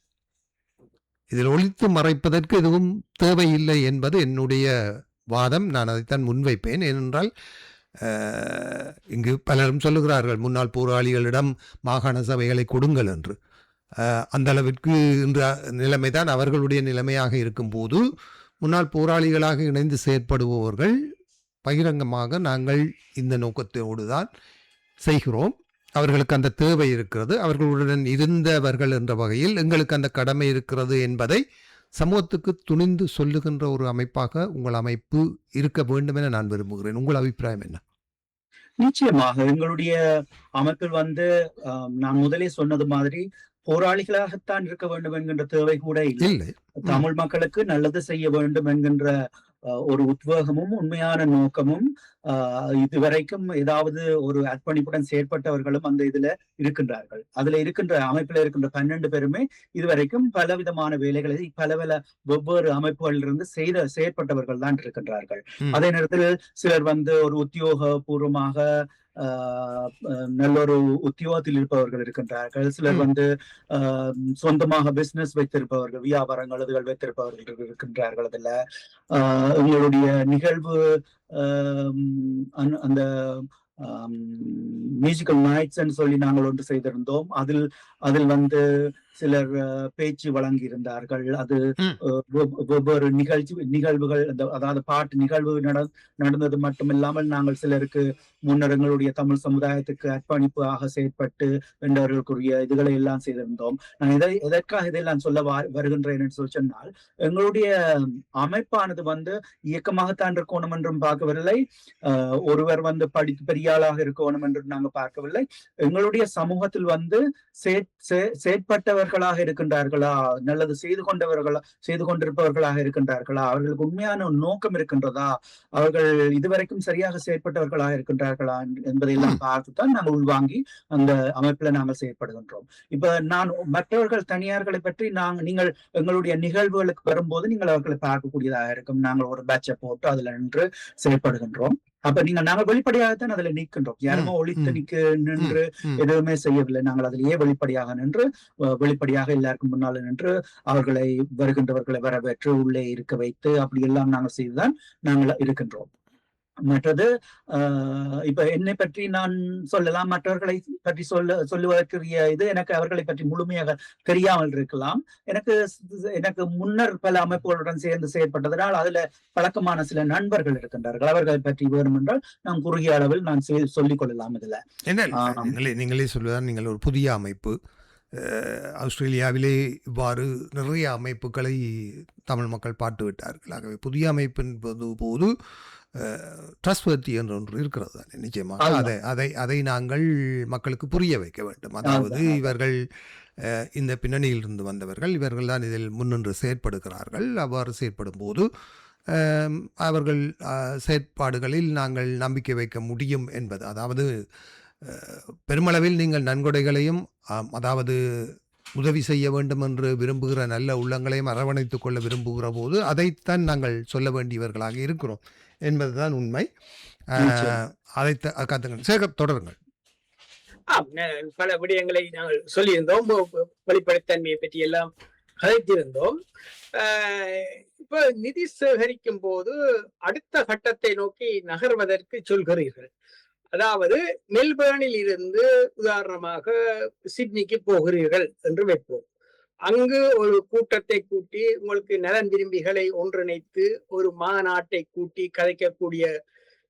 இதில் ஒளித்து மறைப்பதற்கு எதுவும் தேவையில்லை என்பது என்னுடைய வாதம். நான் அதைத்தான் முன்வைப்பேன். ஏனென்றால் இங்கு பலரும் சொல்லுகிறார்கள், முன்னாள் போராளிகளிடம் மாகாண சபைகளை கொடுங்கள் என்று. அந்த அளவிற்கு இன்ற நிலைமைதான் அவர்களுடைய நிலைமையாக இருக்கும்போது முன்னாள் போராளிகளாக இணைந்து செயற்படுபவர்கள் பகிரங்கமாக நாங்கள் இந்த நோக்கத்தோடு தான் செய்கிறோம். அவர்களுக்கு அந்த தேவை இருக்கிறது, அவர்களுடன் இருந்தவர்கள் என்ற வகையில் எங்களுக்கு அந்த கடமை இருக்கிறது என்பதை சமூகத்துக்கு துணிந்து சொல்லுகின்ற ஒரு அமைப்பாக உங்கள் அமைப்பு இருக்க வேண்டும் என நான் விரும்புகிறேன். உங்கள் அபிப்பிராயம் என்ன? நிச்சயமாக எங்களுடைய அமைப்பில் நான் முதலே சொன்னது மாதிரி போராளிகளாகத்தான் இருக்க வேண்டும் என்கின்ற தேவை கூட இல்லை. தமிழ் மக்களுக்கு நல்லது செய்ய வேண்டும் என்கின்ற ஒரு உத்வேகமும் உண்மையான நோக்கமும் இதுவரைக்கும் ஏதாவது ஒரு அர்ப்பணிப்புடன் செயற்பட்டவர்களும் அந்த இதுல இருக்கின்றார்கள். அதுல இருக்கின்ற அமைப்புல இருக்கின்ற 12 பேருமே இதுவரைக்கும் பலவிதமான வேலைகளை பல வெவ்வேறு அமைப்புகளிலிருந்து செயற்பட்டவர்கள் தான் இருக்கின்றார்கள். அதே நேரத்தில் சிலர் ஒரு உத்தியோகபூர்வமாக நல்லொரு உத்தியோகத்தில் இருப்பவர்கள் இருக்கின்றார்கள். சிலர் சொந்தமாக பிசினஸ் வைத்திருப்பவர்கள், வியாபாரங்கள் அதுகள் வைத்திருப்பவர்கள் இருக்கின்றார்கள். அதுல உங்களுடைய நிகழ்வு அந்த மியூசிக்கல் நைட்ஸ் சொல்லி நாங்கள் ஒன்று செய்திருந்தோம். அதில் சிலர் பேச்சு வழங்கி இருந்தார்கள். அது ஒவ்வொரு நிகழ்வுகள் அதாவது பாட்டு நிகழ்வு நடந்தது மட்டுமில்லாமல் நாங்கள் சிலருக்கு முன்னர் எங்களுடைய தமிழ் சமுதாயத்துக்கு அர்ப்பணிப்பாக செயற்பட்டு வென்றவர்களுக்குரிய இதுகளை எல்லாம் செய்திருந்தோம். நான் எதற்காக இதெல்லாம் சொல்ல வருகின்றேன் சொல்லி சொன்னால், எங்களுடைய அமைப்பானது இயக்கமாகத்தான் இருக்கணும் என்றும் பார்க்கவில்லை, ஒருவர் படித்து பெரிய ஆளாக இருக்கணும் என்றும் நாங்கள் பார்க்கவில்லை. எங்களுடைய சமூகத்தில் செயற்பட்டவர்களாக இருக்கின்றார்களா, நல்லது செய்து கொண்டிருப்பவர்களாக இருக்கின்றார்களா, அவர்களுக்கு உண்மையான நோக்கம் இருக்கின்றதா, அவர்கள் இதுவரைக்கும் சரியாக செயற்பட்டவர்களாக இருக்கின்றார்களா என்பதையெல்லாம் பார்த்துத்தான் நாங்கள் உள்வாங்கி அந்த அமைப்புல நாங்கள் செயற்படுகின்றோம். இப்ப நான் மற்றவர்கள் தனியார்களை பற்றி நீங்கள் எங்களுடைய நிகழ்வுகளுக்கு வரும்போது நீங்கள் அவர்களை பார்க்கக்கூடியதாக இருக்கும். நாங்கள் ஒரு பேட்சை போட்டு அதுல நின்று செயற்படுகின்றோம். அப்ப நாங்கள் வெளிப்படையாகத்தான் அதுல நிற்கின்றோம். யாருமோ ஒழித்து நின்று எதுவுமே செய்யவில்லை. நாங்கள் அதிலேயே வெளிப்படையாக நின்று வெளிப்படையாக எல்லாருக்கும் முன்னால நின்று வருகின்றவர்களை வரவேற்று உள்ளே இருக்க வைத்து அப்படி எல்லாம் நாங்கள் செய்துதான் நாங்கள் இருக்கின்றோம். மற்றது இப்ப என்னை பற்றி நான் சொல்லலாம், மற்றவர்களை பற்றி சொல்லுவதற்குரிய இது எனக்கு அவர்களை பற்றி முழுமையாக தெரியாமல் இருக்கலாம். எனக்கு முன்னர் பல அமைப்புகளுடன் சேர்ந்து செயற்பட்டதனால் அதுல பழக்கமான சில நண்பர்கள் இருக்கின்றார்கள். அவர்களை பற்றி வேணும் என்றால் நாம் குறுகிய அளவில் நான் சொல்லிக் கொள்ளலாம். இதுல நீங்களே சொல்வதால் நீங்கள் ஒரு புதிய அமைப்பு, ஆஸ்திரேலியாவிலே இவ்வாறு நிறைய அமைப்புகளை தமிழ் மக்கள் பார்த்து விட்டார்கள். ஆகவே புதிய அமைப்பின் போது ட்ரஸ்ட்வர்த்தி என்ற ஒன்று இருக்கிறது தானே. நிச்சயமாக அதை நாங்கள் மக்களுக்கு புரிய வைக்க வேண்டும். அதாவது இவர்கள் இந்த பின்னணியில் இருந்து வந்தவர்கள், இவர்கள் தான் இதில் முன்னின்று செயற்படுகிறார்கள். அவ்வாறு செயற்படும் போது அவர்கள் செயற்பாடுகளில் நாங்கள் நம்பிக்கை வைக்க முடியும் என்பது, அதாவது பெருமளவில் நீங்கள் நன்கொடைகளையும் அதாவது உதவி செய்ய வேண்டும் என்று விரும்புகிற நல்ல உள்ளங்களையும் அரவணைத்துக் கொள்ள விரும்புகிற போது அதைத்தான் நாங்கள் சொல்ல வேண்டியவர்களாக இருக்கிறோம் என்பதுதான் உண்மை. அதை சேகர் தொடருங்கள். பல விடயங்களை நாங்கள் சொல்லியிருந்தோம், வெளிப்படைத்தன்மையை பற்றி எல்லாம் கதைத்திருந்தோம். இப்ப நிதி சேகரிக்கும் போது அடுத்த கட்டத்தை நோக்கி நகர்வதற்கு சொல்கிறீர்கள். அதாவது மெல்பேர்னில் இருந்து உதாரணமாக சிட்னிக்கு போகிறீர்கள் என்று வைப்போம். அங்கு ஒரு கூட்டத்தை கூட்டி உங்களுக்கு நலன் விரும்பிகளை ஒன்றிணைத்து ஒரு மாநாட்டை கூட்டி கதைக்கக்கூடிய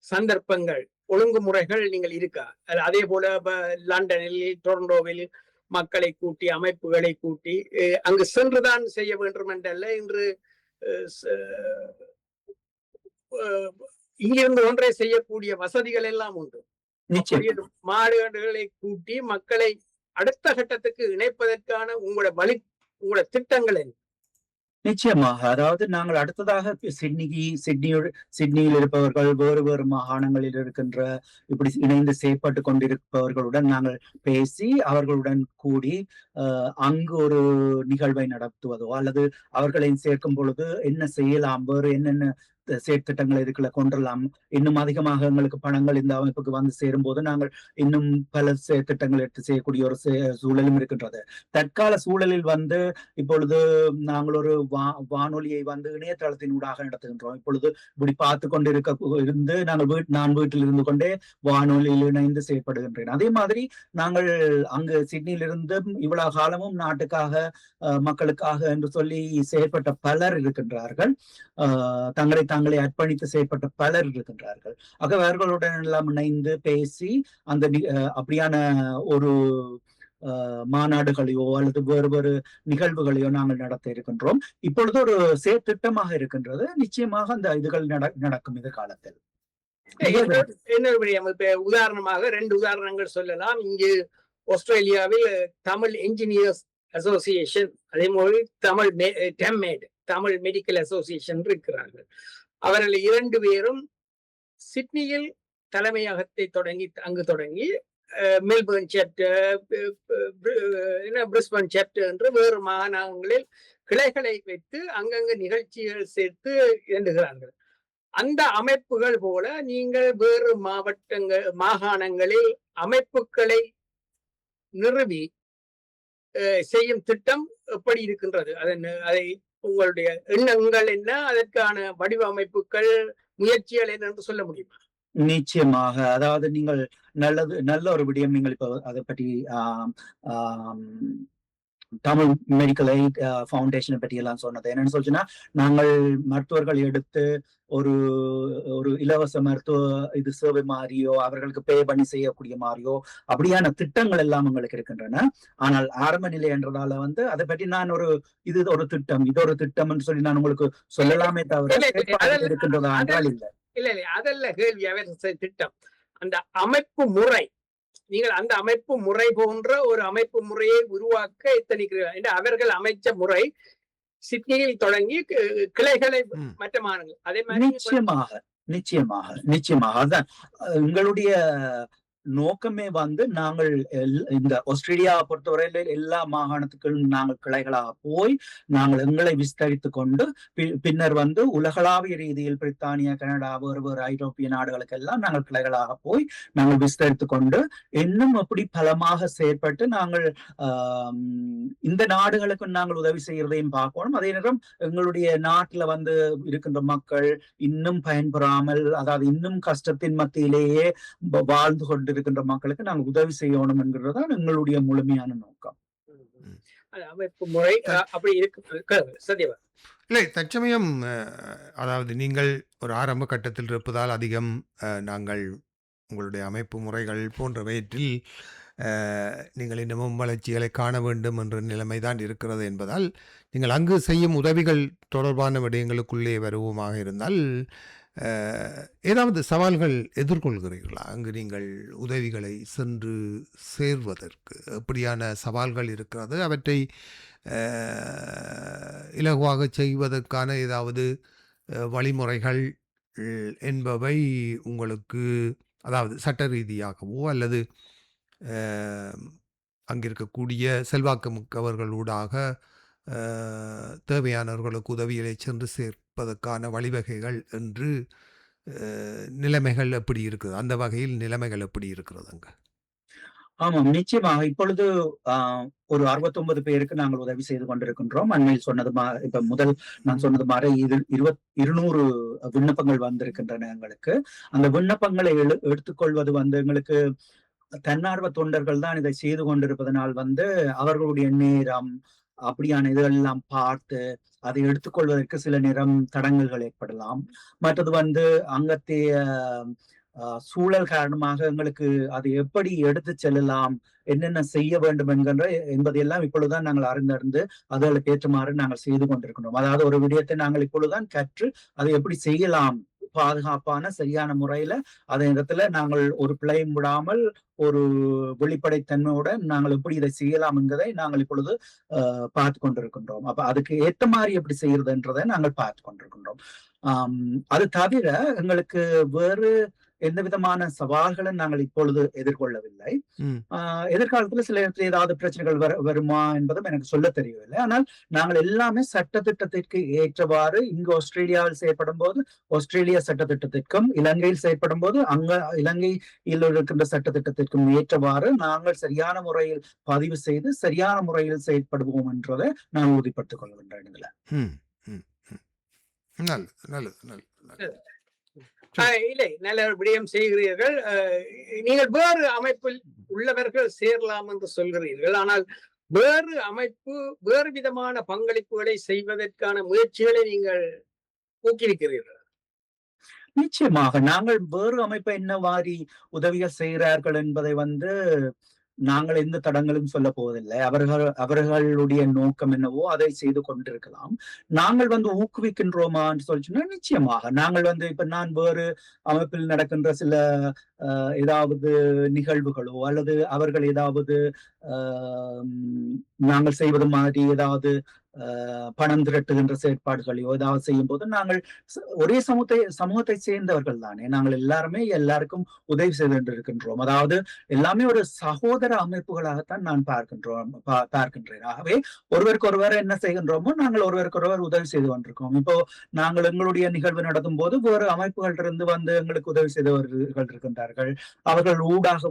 சந்தர்ப்பங்கள், ஒழுங்குமுறைகள் நீங்கள் இருக்கா? அதே போல லண்டனில், டொரண்டோவில் மக்களை கூட்டி அமைப்புகளை கூட்டி அங்கு சென்றுதான் செய்ய வேண்டும் என்றல்ல. இன்று இங்கிருந்து ஒன்றை செய்யக்கூடிய வசதிகள் எல்லாம் உண்டு. மாநாடுகளை கூட்டி மக்களை அடுத்த கட்டத்துக்கு இணைப்பதற்கான உங்களோட திட்டங்கள் என்ன? நிச்சயமாக, அதாவது நாங்கள் அடுத்ததாக சிட்னியில் இருப்பவர்கள், வேறு மாகாணங்களில் இருக்கின்ற இப்படி இணைந்து செயற்பட்டு கொண்டிருப்பவர்களுடன் நாங்கள் பேசி அவர்களுடன் கூடி அங்கு ஒரு நிகழ்வை நடத்துவதோ அல்லது அவர்களை சேர்க்கும் பொழுது என்ன செய்யலாம், வேறு என்னென்ன செயற்திட்டங்களை இதுக்குள்ள கொண்டுலாம் இன்னும் அதிகமாக எங்களுக்கு பணங்கள் இந்த அமைப்புக்கு வந்து சேரும் போது நாங்கள் இன்னும் பல செயற்திட்டங்கள் எடுத்து செய்யக்கூடிய ஒரு சூழலும் இருக்கின்றது. தற்கால சூழலில் வந்து இப்பொழுது நாங்கள் ஒரு வானொலியை வந்து இணையதளத்தின் ஊடாக நடத்துகின்றோம். இப்பொழுது இப்படி பார்த்து கொண்டு இருந்து நான் வீட்டில் இருந்து கொண்டே வானொலியில் இணைந்து செயற்படுகின்றேன். அதே மாதிரி நாங்கள் அங்கு சிட்னியிலிருந்து இவ்வளவு காலமும் நாட்டுக்காக மக்களுக்காக என்று சொல்லி செயற்பட்ட பலர் இருக்கின்றார்கள். தாங்களே அர்ப்பணித்து செயற்பட்ட பலர் இருக்கின்றார்கள். ஆக அவர்களுடன் எல்லாம் இணைந்து பேசி அந்த அப்படியான ஒரு மாநாடுகளையோ அல்லது வேறு நிகழ்வுகளையோ நாங்கள் நடத்த இருக்கின்றோம். இப்பொழுது ஒரு செயற்திட்டமாக இருக்கின்றது. நிச்சயமாக அந்த இதுகள் நடக்கும் எதிர்காலத்தில். உதாரணமாக 2 உதாரணங்கள் சொல்லலாம். இங்கு ஆஸ்திரேலியாவில் தமிழ் என்ஜினியர்ஸ் அசோசியேஷன், அதே மாதிரி தமிழ் மெடிக்கல் அசோசியேஷன் இருக்கிறார்கள். அவர்கள் 2 பேரும் சிட்னியில் தலைமையகத்தை அங்கு தொடங்கி மெல்பர்ன் சாப்டர், பிரிஸ்பன் சாப்டர் என்று வேறு மாகாணங்களில் கிளைகளை வைத்து அங்கங்கு நிகழ்ச்சிகள் சேர்த்து இயங்குகிறார்கள். அந்த அமைப்புகள் போல நீங்கள் வேறு மாகாணங்களில் அமைப்புகளை நிறுவி செய்யும் திட்டம் எப்படி இருக்கின்றது? அதை உங்களுடைய எண்ணங்கள் என்ன, அதற்கான வடிவமைப்புகள், முயற்சிகள் என்ன என்று சொல்ல முடியுமா? நிச்சயமாக. அதாவது நீங்கள் நல்ல ஒரு விடயம் நீங்கள் இப்ப அதை பற்றி தமிழ் மெடிக்கல் எய்ட் ஃபவுண்டேஷனை பற்றி எல்லாம் சொன்னது என்னன்னு சொல்லுச்சுன்னா, நாங்கள் மருத்துவர்கள் எடுத்து ஒரு இலவச மருத்துவ சேவை மாதிரியோ அவர்களுக்கு பே பண்ணி செய்யக்கூடிய மாதிரியோ அப்படியான திட்டங்கள் எல்லாம் உங்களுக்கு இருக்கின்றன. ஆனால் ஆரம்ப நிலை என்றதால வந்து அதை பற்றி நான் இது ஒரு திட்டம் என்று சொல்லி நான் உங்களுக்கு சொல்லலாமே தவிர இருக்கின்றதா என்றால் இல்லை. இல்ல அதல்ல கேள்வி. திட்டம் அந்த அமைப்பு முறை, நீங்கள் அந்த அமைப்பு முறை போன்ற ஒரு அமைப்பு முறையை உருவாக்க எத்தனைக்கிறீர்கள்? அவர்கள் அமைச்ச முறை சிட்னியில் தொடங்கி கிளைகளை மற்ற மாநிலங்கள் அதே மாதிரி நிச்சயமாக அதான் எங்களுடைய நோக்கமே வந்து நாங்கள் இந்த ஆஸ்திரேலியாவை பொறுத்தவரையில எல்லா மாகாணத்துக்கும் நாங்கள் கிளைகளாக போய் நாங்கள் எங்களை விஸ்தரித்து கொண்டு பின்னர் வந்து உலகளாவிய ரீதியில் பிரித்தானியா, கனடா, வேறு ஐரோப்பிய நாடுகளுக்கு எல்லாம் நாங்கள் கிளைகளாக போய் நாங்கள் விஸ்தரித்து கொண்டு இன்னும் அப்படி பலமாக செயற்பட்டு நாங்கள் இந்த நாடுகளுக்கு நாங்கள் உதவி செய்யறதையும் பார்க்கணும். அதே நேரம் எங்களுடைய நாட்டுல வந்து இருக்கின்ற மக்கள் இன்னும் பயன்பெறாமல், அதாவது இன்னும் கஷ்டத்தின் மத்தியிலேயே வாழ்ந்து கொண்டு இருக்கின்ற மக்களுக்கு நாங்கள் உதவி செய்யணும் என்கிறதுதான் எங்களுடைய முழுமையான நோக்கம். அமைப்பு முறை அப்படி இருக்கு. சத்யவா, இல்லை, தற்சமயம் அதாவது நீங்கள் ஒரு ஆரம்ப கட்டத்தில் இருப்பதால் அதிகம் நாங்கள் உங்களுடைய அமைப்பு முறைகள் போன்றவற்றில் நீங்கள் இன்னமும் வளர்ச்சிகளை காண வேண்டும் என்ற நிலைமைதான் இருக்கிறது என்பதால் நீங்கள் அங்கு செய்யும் உதவிகள் தொடர்பான விடயங்களுக்குள்ளே வருவோமாக இருந்தால் ஏதாவது சவால்கள் எதிர்கொள்கிறீர்களா? அங்கு நீங்கள் உதவிகளை சென்று சேர்வதற்கு எப்படியான சவால்கள் இருக்கிறது? அவற்றை இலகுவாக செய்வதற்கான ஏதாவது வழிமுறைகள் என்பவை உங்களுக்கு, அதாவது சட்ட ரீதியாகவோ அல்லது அங்கிருக்கக்கூடிய செல்வாக்கு மிக்கவர்களூடாக தேவையானவர்களுக்கு உதவிகளை சென்று சேர்ப்பதற்கான வழிவகைகள் என்று நிலைமைகள் எப்படி இருக்குது? அந்த வகையில் நிலைமைகள் எப்படி இருக்கிறதுங்க? ஆமாம், நிச்சயமாக. இப்பொழுது ஒரு 69 பேருக்கு நாங்கள் உதவி செய்து கொண்டிருக்கின்றோம். அண்மையில் சொன்னது இப்ப முதல் நான் சொன்னது மாதிரி 200 விண்ணப்பங்கள் வந்திருக்கின்றன எங்களுக்கு. அந்த விண்ணப்பங்களை எடுத்துக்கொள்வது வந்து எங்களுக்கு தன்னார்வ தொண்டர்கள் தான் இதை செய்து கொண்டிருப்பதனால் வந்து அவர்களுடைய நேரம் அப்படியான இதெல்லாம் பார்த்து அதை எடுத்துக்கொள்வதற்கு சில நேரம் தடங்கல்கள் ஏற்படலாம். மற்றது வந்து அங்கத்தைய சூழல் காரணமாக எங்களுக்கு அதை எப்படி எடுத்து செல்லலாம், என்னென்ன செய்ய வேண்டும் என்பதையெல்லாம் இப்பொழுதுதான் நாங்கள் அறிந்தறிந்து அதுகளுக்கு ஏற்றமாறு நாங்கள் செய்து கொண்டிருக்கிறோம். அதாவது ஒரு விடயத்தை நாங்கள் இப்பொழுதுதான் கற்று அதை எப்படி செய்யலாம் பாதுகாப்பான சரியான முறையில அதே இடத்துல நாங்கள் ஒரு பிழையும் விடாமல் ஒரு வெளிப்படைத்தன்மையோட நாங்கள் எப்படி இதை செய்யலாம் என்பதை நாங்கள் இப்பொழுது பார்த்து கொண்டிருக்கின்றோம். அப்ப அதுக்கு ஏற்ற மாதிரி எப்படி செய்யறதுன்றதை நாங்கள் பார்த்து கொண்டிருக்கின்றோம். அது தவிர எங்களுக்கு வேறு எந்த விதமான சவால்களும் நாங்கள் இப்பொழுது எதிர்கொள்ளவில்லை. எதிர்காலத்துல சில இடத்துல ஏதாவது பிரச்சனைகள் வருமா என்பதும் எனக்கு சொல்ல தெரியவில்லை. ஆனால் நாங்கள் எல்லாமே சட்டத்திட்டத்திற்கு ஏற்றவாறு இங்கு ஆஸ்திரேலியாவில் செயற்படும் போது ஆஸ்திரேலிய சட்டத்திட்டத்திற்கும், இலங்கையில் செயற்படும் போது அங்க இலங்கையில் இருக்கின்ற சட்டத்திட்டத்திற்கும் ஏற்றவாறு நாங்கள் சரியான முறையில் பதிவு செய்து சரியான முறையில் செயற்படுவோம் என்றதை நான் உறுதிப்படுத்திக் கொள்கின்றேன். இதுல இல்லை, நல்ல விடயம் செய்கிறீர்கள். நீங்கள் வேறு அமைப்பில் உள்ளவர்கள் சேரலாம் என்று சொல்கிறீர்கள். ஆனால் வேறு அமைப்பு வேறு விதமான பங்களிப்புகளை செய்வதற்கான முயற்சிகளை நீங்கள் ஊக்குவிக்கிறீர்கள். நிச்சயமாக நாங்கள் வேறு அமைப்பை என்ன மாதிரி உதவிகள் செய்கிறார்கள் என்பதை நாங்கள் எந்த தடங்களும் சொல்ல போவதில்லை. அவர்களுடைய நோக்கம் என்னவோ அதை செய்து கொண்டிருக்கலாம். நாங்கள் ஊக்குவிக்கின்றோமான்னு சொல்லிச்சுன்னா நிச்சயமாக நாங்கள் இப்ப நான் வேறு அமைப்பில் நடக்கின்ற சில ஏதாவது நிகழ்வுகளோ அல்லது அவர்கள் ஏதாவது நாங்கள் செய்வது மாதிரி ஏதாவது பணம் திரட்டுகின்ற செயற்பாடுகளையோ ஏதாவது செய்யும் போது நாங்கள் ஒரே சமூகத்தை சேர்ந்தவர்கள் தானே. நாங்கள் எல்லாருக்கும் உதவி செய்து கொண்டிருக்கின்றோம். அதாவது எல்லாமே ஒரு சகோதர அமைப்புகளாகத்தான் நான் பார்க்கின்றேன். ஆகவே ஒருவருக்கொருவர் என்ன செய்கின்றோமோ நாங்கள் ஒருவருக்கொருவர் உதவி செய்து கொண்டிருக்கோம். இப்போ நாங்கள் எங்களுடைய நிகழ்வு நடத்தும் போது வேறு அமைப்புகள் இருந்து எங்களுக்கு உதவி செய்தவர்கள் இருக்கின்றார்கள். அவர்கள் ஊடாக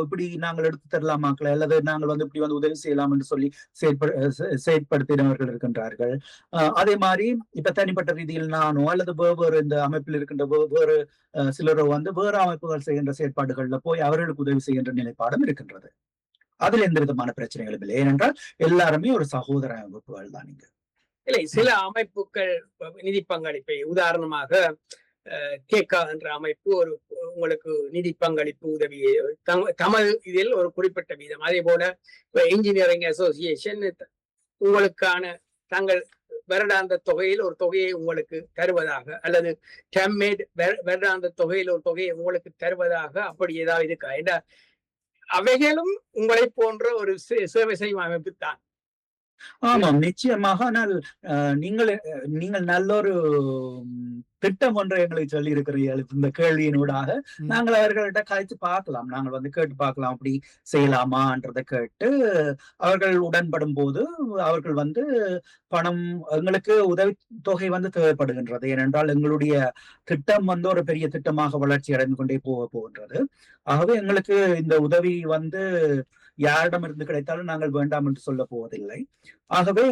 இப்படி நாங்கள் எடுத்து தரலாமாக்களை அல்லது நாங்கள் இப்படி உதவி செய்யலாம் என்று சொல்லி செயற்படுத்தினவர்கள் இருக்கின்றார்கள். அதே மாதிரி இப்ப தனிப்பட்ட ரீதியில் நானோ அல்லது வேறு இந்த அமைப்பில் இருக்கின்ற வேறு சிலரோ வேறு அமைப்புகள் செய்கின்ற செயற்பாடுகள்ல போய் அவர்களுக்கு உதவி செய்கின்ற நிலைப்பாடும் இருக்கின்றது. அதில் எந்த விதமான பிரச்சனைகளும் இல்லை. ஏனென்றால் எல்லாருமே ஒரு சகோதர அமைப்புகள் தான். இங்க இல்லை, சில அமைப்புகள் நிதி பங்களிப்பை உதாரணமாக கேகா என்ற அமைப்பு உங்களுக்கு நிதி பங்களிப்பு உதவியை தமிழ் இதில் ஒரு குறிப்பிட்ட வீதம், அதே போல இன்ஜினியரிங் அசோசியேஷன் உங்களுக்கான தங்கள் வருடாந்த தொகையில் ஒரு தொகையை உங்களுக்கு தருவதாக அல்லது டெம்மேட் வருடாந்த தொகையில் ஒரு தொகையை உங்களுக்கு தருவதாக அப்படி ஏதாவது இருக்கா? என்ற அவைகளும் உங்களை போன்ற ஒரு சேவை செய்யும் அமைப்பு தான். ஆமாம், நிச்சயமாக. ஆனால் நீங்கள் நல்ல ஒரு திட்டம் ஒன்றை எங்களுக்கு சொல்லி இருக்கிறீர்கள். இந்த கேள்வியினூடாக நாங்கள் அவர்கள்ட்ட கழித்து பார்க்கலாம். நாங்கள் கேட்டு பார்க்கலாம், அப்படி செய்யலாமான்றதை கேட்டு அவர்கள் உடன்படும் போது அவர்கள் பணம் எங்களுக்கு உதவி தொகை தேவைப்படுகின்றது. ஏனென்றால் எங்களுடைய திட்டம் ஒரு பெரிய திட்டமாக வளர்ச்சி அடைந்து கொண்டே போகின்றது. ஆகவே எங்களுக்கு இந்த உதவி யாரிடம் இருந்து கிடைத்தாலும் நாங்கள் வேண்டாம் என்று சொல்ல போவதில்லை. ஆகவே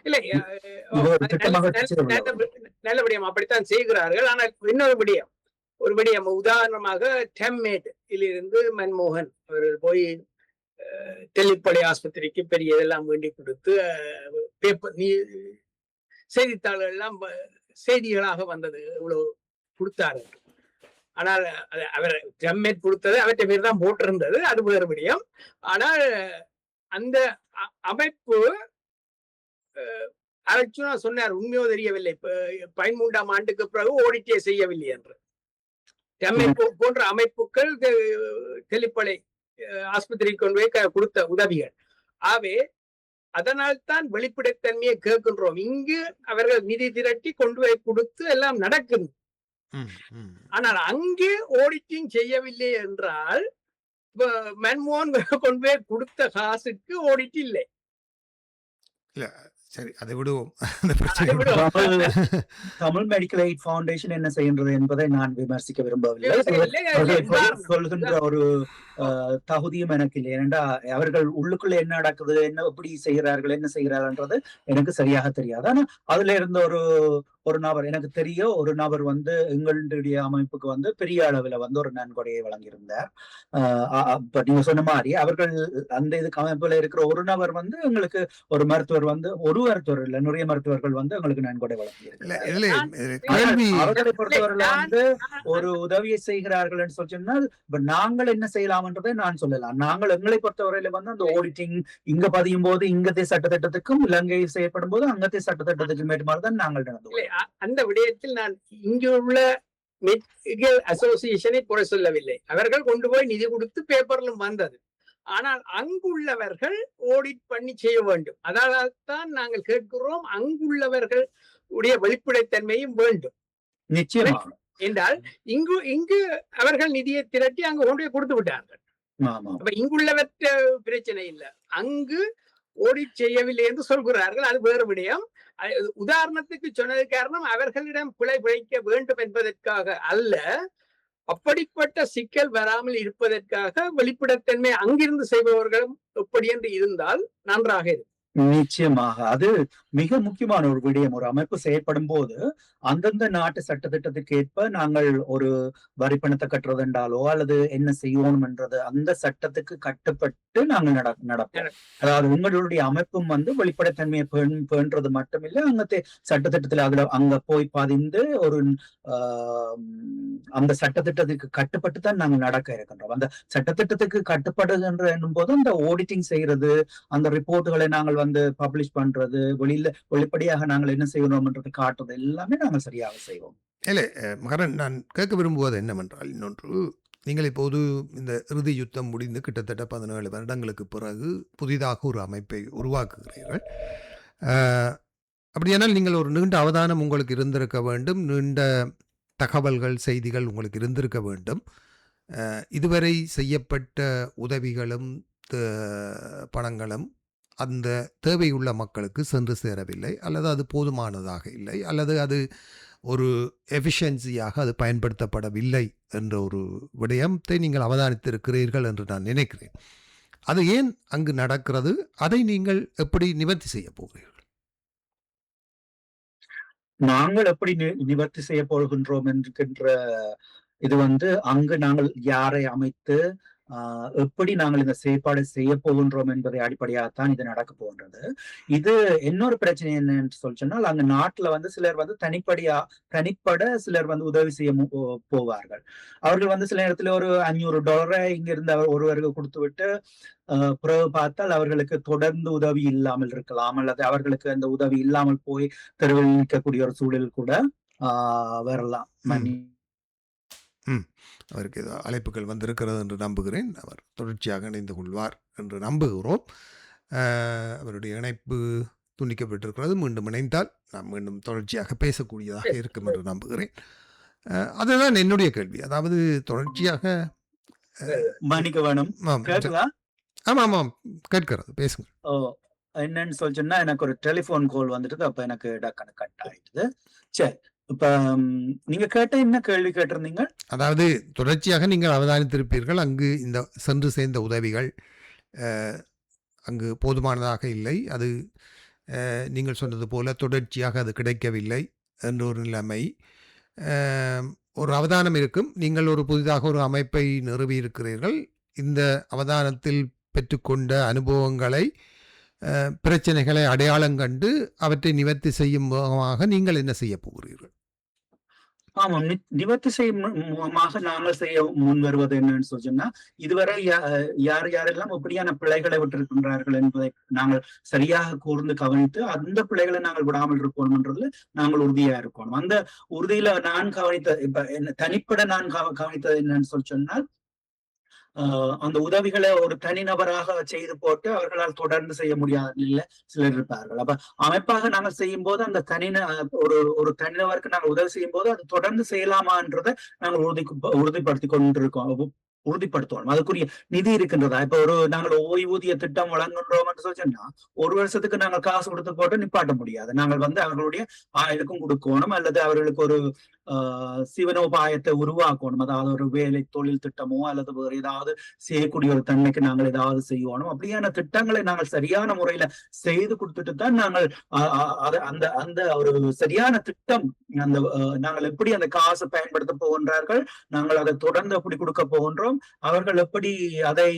இல்லை, நல்ல விடயம், அப்படித்தான் செய்கிறார்கள். ஆனால் இன்னொரு விடயம் உதாரணமாக டெம்மேட் இலிருந்து மன்மோகன் அவர்கள் போய் தெல்லிப்பளை ஆஸ்பத்திரிக்கு பெரிய இதெல்லாம் வேண்டி கொடுத்து பேப்பர் செய்தித்தாள்கள் எல்லாம் செய்திகளாக வந்தது, இவ்வளவு கொடுத்தாரு. ஆனால் அவர் டெம்மேட் கொடுத்தது அவற்றை பேர் தான் போட்டிருந்தது, அது வேறு விடயம். ஆனால் அந்த அமைப்பு அர்ச்சுனா சொன்னார், உண்மையோ தெரியவில்லை, 13ஆம் ஆண்டுக்கு பிறகு ஓடிட்டே செய்யவில்லை என்று. போன்ற அமைப்புகள் தெல்லிப்பளை ஆஸ்பத்திரிக்கு கொண்டு போய் கொடுத்த உதவிகள். ஆகவே அதனால் தான் வெளிப்படைத்தன்மையை கேட்கின்றோம். இங்கு அவர்கள் நிதி திரட்டி கொண்டு போய் கொடுத்து எல்லாம் நடக்குது. ஆனால் அங்கே ஆடிட்டிங் செய்யவில்லை என்றால் மன்மோகன் கொண்டு போய் கொடுத்த காசுக்கு ஆடிட் இல்லை. சரி, அதை விடுவோம். தமிழ் மெடிக்கல் எய்ட் ஃபவுண்டேஷன் என்ன செய்கின்றது என்பதை நான் விமர்சிக்க விரும்பவில்லை. சொல்கின்ற ஒரு தகுதியும் எனக்கு இல்லை. ஏனென்றா அவர்கள் உள்ளுக்குள்ள என்ன நடக்குது, என்ன எப்படி செய்கிறார்கள், என்ன செய்கிறார்கள்ன்றது எனக்கு சரியாக தெரியாது. ஆனா அதுல இருந்த ஒரு நபர் எனக்கு தெரிய, ஒரு நபர் எங்களுடைய அமைப்புக்கு பெரிய அளவுல ஒரு நன்கொடையை வழங்கியிருந்தார். நீங்க சொன்ன மாதிரி அவர்கள் அந்த இதுக்கு அமைப்புல இருக்கிற ஒரு நபர் எங்களுக்கு ஒரு மருத்துவர் ஒரு மருத்துவர் இல்ல, நிறைய மருத்துவர்கள் எங்களுக்கு நன்கொடை வழங்கியிருக்கிறார்கள். அவர்களை பொறுத்தவரை ஒரு உதவியை செய்கிறார்கள் சொன்னால் நாங்கள் என்ன செய்யலாம்ன்றதை நான் சொல்லலாம். நாங்கள் எங்களை பொறுத்தவரையில அந்த ஆடிட்டிங் இங்க பதியும் போது இங்கத்தை சட்டத்திட்டத்துக்கும் இலங்கை செய்யப்படும் போது அங்கத்தை சட்டத்திட்டத்துக்கும் ஏற்றுமாறுதான் நாங்கள் நடந்தோம். அந்த விடயத்தில் நான் இங்குள்ள மெடிக்கல் அசோசியேஷனை குறை சொல்லவில்லை. அவர்கள் கொண்டு போய் நிதி கொடுத்து பேப்பர்லும் வந்தது. ஆனால் அங்குள்ளவர்கள் ஆடிட் பண்ணி செய்ய வேண்டும். அதனால் தான் நாங்கள் கேட்கிறோம், அங்குள்ளவர்கள் உடைய வெளிப்படைத்தன்மையும் வேண்டும். நிச்சயமாக என்றால் இங்கு அவர்கள் நிதியை திரட்டி அங்கு கொண்டு போய் கொடுத்து விட்டார்கள். அப்ப இங்குள்ளவற்ற பிரச்சனை இல்லை, அங்கு ஓடி செய்யவில்லை என்று சொல்கிறார்கள். அது வேறு விடயம். உதாரணத்துக்கு சொன்னது காரணம் அவர்களிடம் பிழைக்க வேண்டும் என்பதற்காக அல்ல, அப்படிப்பட்ட சிக்கல் வராமல் இருப்பதற்காக வெளிப்படைத்தன்மை அங்கிருந்து செய்பவர்களும் எப்படி என்று இருந்தால் நன்றாக இருக்கும். நிச்சயமாக அது மிக முக்கியமான ஒரு விடயம். ஒரு அமைப்பு செயற்படும் போது அந்தந்த நாட்டு சட்டத்திட்டத்துக்கு ஏற்ப நாங்கள் ஒரு வரி பணத்தை கட்டுறது என்றாலோ அல்லது என்ன செய்யணும் என்றது அந்த சட்டத்துக்கு கட்டுப்பட்டு நாங்கள் நடப்போம். அதாவது உங்களுடைய அமைப்பும் வெளிப்படைத்தன்மையை பேணுறது மட்டுமில்லை, அங்க சட்டத்திட்டத்துல அதுல அங்க போய் பதிந்து ஒரு அந்த சட்டத்திட்டத்துக்கு கட்டுப்பட்டு தான் நாங்கள் நடக்க இருக்கின்றோம். அந்த சட்டத்திட்டத்துக்கு கட்டுப்படுகின்ற என்னும் போது அந்த ஆடிட்டிங் செய்யறது, அந்த ரிப்போர்ட்டுகளை நாங்கள் பப்ளிஷ் பண்றது, வெளிப்படையாக நாங்கள் என்ன செய்யணும்ன்றது காட்டுறது எல்லாமே நாங்கள் சரியாக செய்வோம். இல்லை மகரன், நான் கேட்க விரும்புவது என்னவென்றால், இன்னொன்று, நீங்கள் இப்போது இந்த இறுதி யுத்தம் முடிந்து கிட்டத்தட்ட 17 வருடங்களுக்கு பிறகு புதிதாக ஒரு அமைப்பை உருவாக்குகிறீர்கள். அப்படியானால் நீங்கள் ஒரு நீண்ட அவதானம் உங்களுக்கு இருந்திருக்க வேண்டும், நீண்ட தகவல்கள் செய்திகள் உங்களுக்கு இருந்திருக்க வேண்டும். இதுவரை செய்யப்பட்ட உதவிகளும் பணங்களும் அந்த தேவையுள்ள மக்களுக்கு சென்று சேரவில்லை, அல்லது அது போதுமானதாக இல்லை, அல்லது அது ஒரு எஃபிஷியன்சியாக அது பயன்படுத்தப்படவில்லை என்ற ஒரு விடயத்தை நீங்கள் அவதானித்திருக்கிறீர்கள் என்று நான் நினைக்கிறேன். அது ஏன் அங்கு நடக்கிறது? அதை நீங்கள் எப்படி நிவர்த்தி செய்ய போகிறீர்கள்? நாங்கள் எப்படி நிவர்த்தி செய்ய போகின்றோம் என்கின்ற இது அங்கு நாங்கள் யாரை அமைத்து எப்படி நாங்கள் இந்த செயற்பாடு செய்ய போகின்றோம் என்பதை அடிப்படையாகத்தான் இது நடக்க போகின்றது. இது இன்னொரு பிரச்சனை என்னன்னு சொன்னால், அங்க நாட்டுல சிலர் தனிப்பட சிலர் உதவி செய்ய போவார்கள். அவர்கள் சில நேரத்துல ஒரு $500 இங்க இருந்து ஒருவருக்கு கொடுத்து விட்டு பிறகு பார்த்தால் அவர்களுக்கு தொடர்ந்து உதவி இல்லாமல் இருக்கலாம், அல்லது அவர்களுக்கு அந்த உதவி இல்லாமல் போய் தெருவில் நிற்கக்கூடிய ஒரு சூழல் கூட வரலாம். அவருக்கு ஏதோ அழைப்புகள் வந்திருக்கிறது என்று நம்புகிறேன். அவர் தொடர்ச்சியாக இணைந்து கொள்வார் என்று நம்புகிறோம். அவருடைய இணைப்பு துண்டிக்கப்பட்டிருக்கிறது. மீண்டும் இணைந்தால் நாம் மீண்டும் தொடர்ச்சியாக பேசக்கூடியதாக இருக்கும் என்று நம்புகிறேன். அதுதான் என்னுடைய கேள்வி. அதாவது தொடர்ச்சியாக ஆமாம் கேட்கிறது, பேசுங்க. என்னன்னு சொன்னா, எனக்கு ஒரு டெலிபோன் கால் வந்துட்டு அப்ப எனக்கு டக்குனு கட் ஆயிடுது. சரி, இப்ப நீங்க கேட்ட என்ன கேள்வி கேட்டிருந்தீங்க? அதாவது தொடர்ச்சியாக நீங்கள் அவதானித்திருப்பீர்கள், அங்கு இந்த சென்று சேர்ந்த உதவிகள் அங்கு போதுமானதாக இல்லை, அது நீங்கள் சொன்னது போல தொடர்ச்சியாக அது கிடைக்கவில்லை என்ற ஒரு நிலைமை, ஒரு அவதானம் இருக்கும். நீங்கள் ஒரு புதிதாக ஒரு அமைப்பை நிறுவியிருக்கிறீர்கள். இந்த அவதானத்தில் பெற்றுக்கொண்ட அனுபவங்களை, பிரச்சனைகளை அடையாளம் கண்டு அவற்றை நிவர்த்தி செய்யும் முகமாக நீங்கள் என்ன செய்ய போகிறீர்கள்? ஆமாம், நிவர்த்தி செய்யும் மூலமாக நாங்கள் செய்ய முன் வருவது என்னன்னு சொன்னா, இதுவரை யாரெல்லாம் எப்படியான பிழைகளை விட்டிருக்கின்றார்கள் என்பதை நாங்கள் சரியாக கூர்ந்து கவனித்து அந்த பிழைகளை நாங்கள் விடாமல் இருக்கணும்ன்றதுல நாங்கள் உறுதியா இருக்கணும். அந்த உறுதியில நான் கவனித்த தனிப்பட நான் கவனித்தது என்னன்னு சொன்னால், அந்த உதவிகளை ஒரு தனிநபராக செய்து போட்டு அவர்களால் தொடர்ந்து செய்ய முடியாத நிலையில சிலர் இருப்பார்கள். அப்ப அமைப்பாக நாங்கள் செய்யும் போது அந்த ஒரு தனிநபருக்கு நாங்கள் உதவி செய்யும் போது அது தொடர்ந்து செய்யலாமான்றதை நாங்கள் உறுதிப்படுத்திக் கொண்டிருக்கோம், உறுதிப்படுத்தணும். அதுக்குரிய நிதி இருக்கின்றதா? இப்ப நாங்கள் ஓய்வூதிய திட்டம் வழங்குன்றோம் என்று சொன்னா, ஒரு வருஷத்துக்கு நாங்கள் காசு கொடுத்து போட்டு நிப்பாட்ட முடியாது. நாங்கள் அவர்களுடைய ஆயுளுக்கும் கொடுக்கணும், அல்லது அவர்களுக்கு ஒரு சீவனோபாயத்தை உருவாக்கணும். அதாவது ஒரு வேலை தொழில் திட்டமோ அல்லது வேறு ஏதாவது செய்யக்கூடிய ஒரு தன்மைக்கு நாங்கள் ஏதாவது செய்யணும். அப்படியான திட்டங்களை நாங்கள் சரியான முறையில செய்து கொடுத்துட்டு தான் நாங்கள் அந்த அந்த ஒரு சரியான திட்டம், நாங்கள் எப்படி அந்த காசை பயன்படுத்த போகின்றார்கள், நாங்கள் அதை தொடர்ந்து எப்படி கொடுக்க போகின்றோம், அவர்கள் எப்படி அதை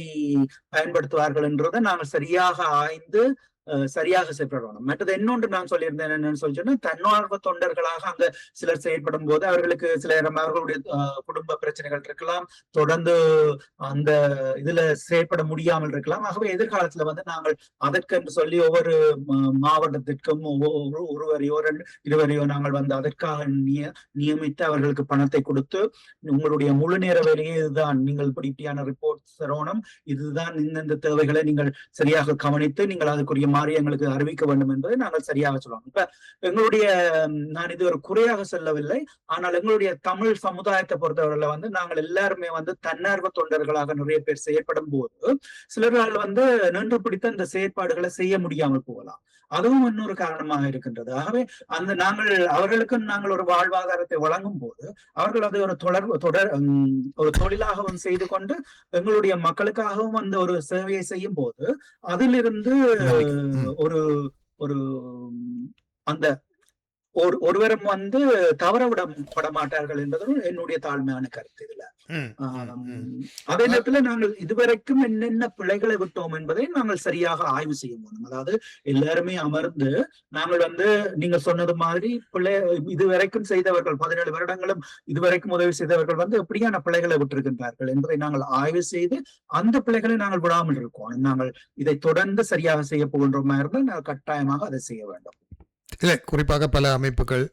பயன்படுத்துவார்கள் என்றதை நாங்கள் சரியாக ஆய்ந்து சரியாக செயல்படணும். மற்றது இன்னொன்று நான் சொல்லியிருந்தேன் என்னன்னு சொன்னா, தன்னார்வ தொண்டர்களாக அங்க சிலர் செயல்படும் போது அவர்களுக்கு சில அவர்களுடைய குடும்ப பிரச்சனைகள் இருக்கலாம், தொடர்ந்து அந்த இதுல செயல்பட முடியாமல் இருக்கலாம். ஆகவே எதிர்காலத்துல நாங்கள் அதற்கென்று சொல்லி ஒவ்வொரு மாவட்டத்திற்கும் ஒருவரையோ இருவரையோ நாங்கள் அதற்காக நியமித்து அவர்களுக்கு பணத்தை கொடுத்து, உங்களுடைய முழு நேர வேலையே இதுதான், நீங்கள் இப்படியான ரிப்போர்ட் தரணும், இதுதான், இந்த தேவைகளை நீங்கள் சரியாக கவனித்து நீங்கள் அதுக்குரிய மாதிரி எங்களுக்கு அறிவிக்க வேண்டும் என்பதை நாங்கள் சரியாக சொல்லுவோம். இப்ப எங்களுடைய நான் இது ஒரு குறையாக சொல்லவில்லை, ஆனால் எங்களுடைய தமிழ் சமுதாயத்தை பொறுத்தவரையில வந்து நாங்கள் எல்லாருமே வந்து தன்னார்வ தொண்டர்களாக நிறைய பேர் செயற்படும் போது சிலரால் வந்து நின்று பிடித்த இந்த செயற்பாடுகளை செய்ய முடியாமல் போகலாம். அதுவும் இன்னொரு காரணமாக இருக்கின்றது. ஆகவே அந்த அவர்களுக்கு நாங்கள் ஒரு வாழ்வாதாரத்தை வழங்கும் போது அவர்கள் அதை ஒரு தொழிலாகவும் செய்து கொண்டு எங்களுடைய மக்களுக்காகவும் அந்த ஒரு சேவையை செய்யும் போது அதிலிருந்து ஒரு ஒரு அந்த ஒருவரும் வந்து தவற விடப்பட மாட்டார்கள் என்பதும் என்னுடைய தாழ்மையான கருத்து. இதுல அதே நேரத்துல நாங்கள் இதுவரைக்கும் என்னென்ன பிழைகளை விட்டோம் என்பதை நாங்கள் சரியாக ஆய்வு செய்ய முடியும். அதாவது எல்லாருமே அமர்ந்து நாங்கள் வந்து நீங்க சொன்னது மாதிரி இதுவரைக்கும் செய்தவர்கள் 17 வருடங்களும் இதுவரைக்கும் உதவி செய்தவர்கள் வந்து எப்படியான பிழைகளை விட்டிருக்கின்றார்கள் என்பதை நாங்கள் ஆய்வு செய்து அந்த பிழைகளை நாங்கள் விடாமல் இருக்கோம். நாங்கள் இதை தொடர்ந்து சரியாக செய்ய போகின்றோமா இருந்தால் நாங்கள் கட்டாயமாக அதை செய்ய வேண்டும். இல்லை, குறிப்பாக பல அமைப்புகள்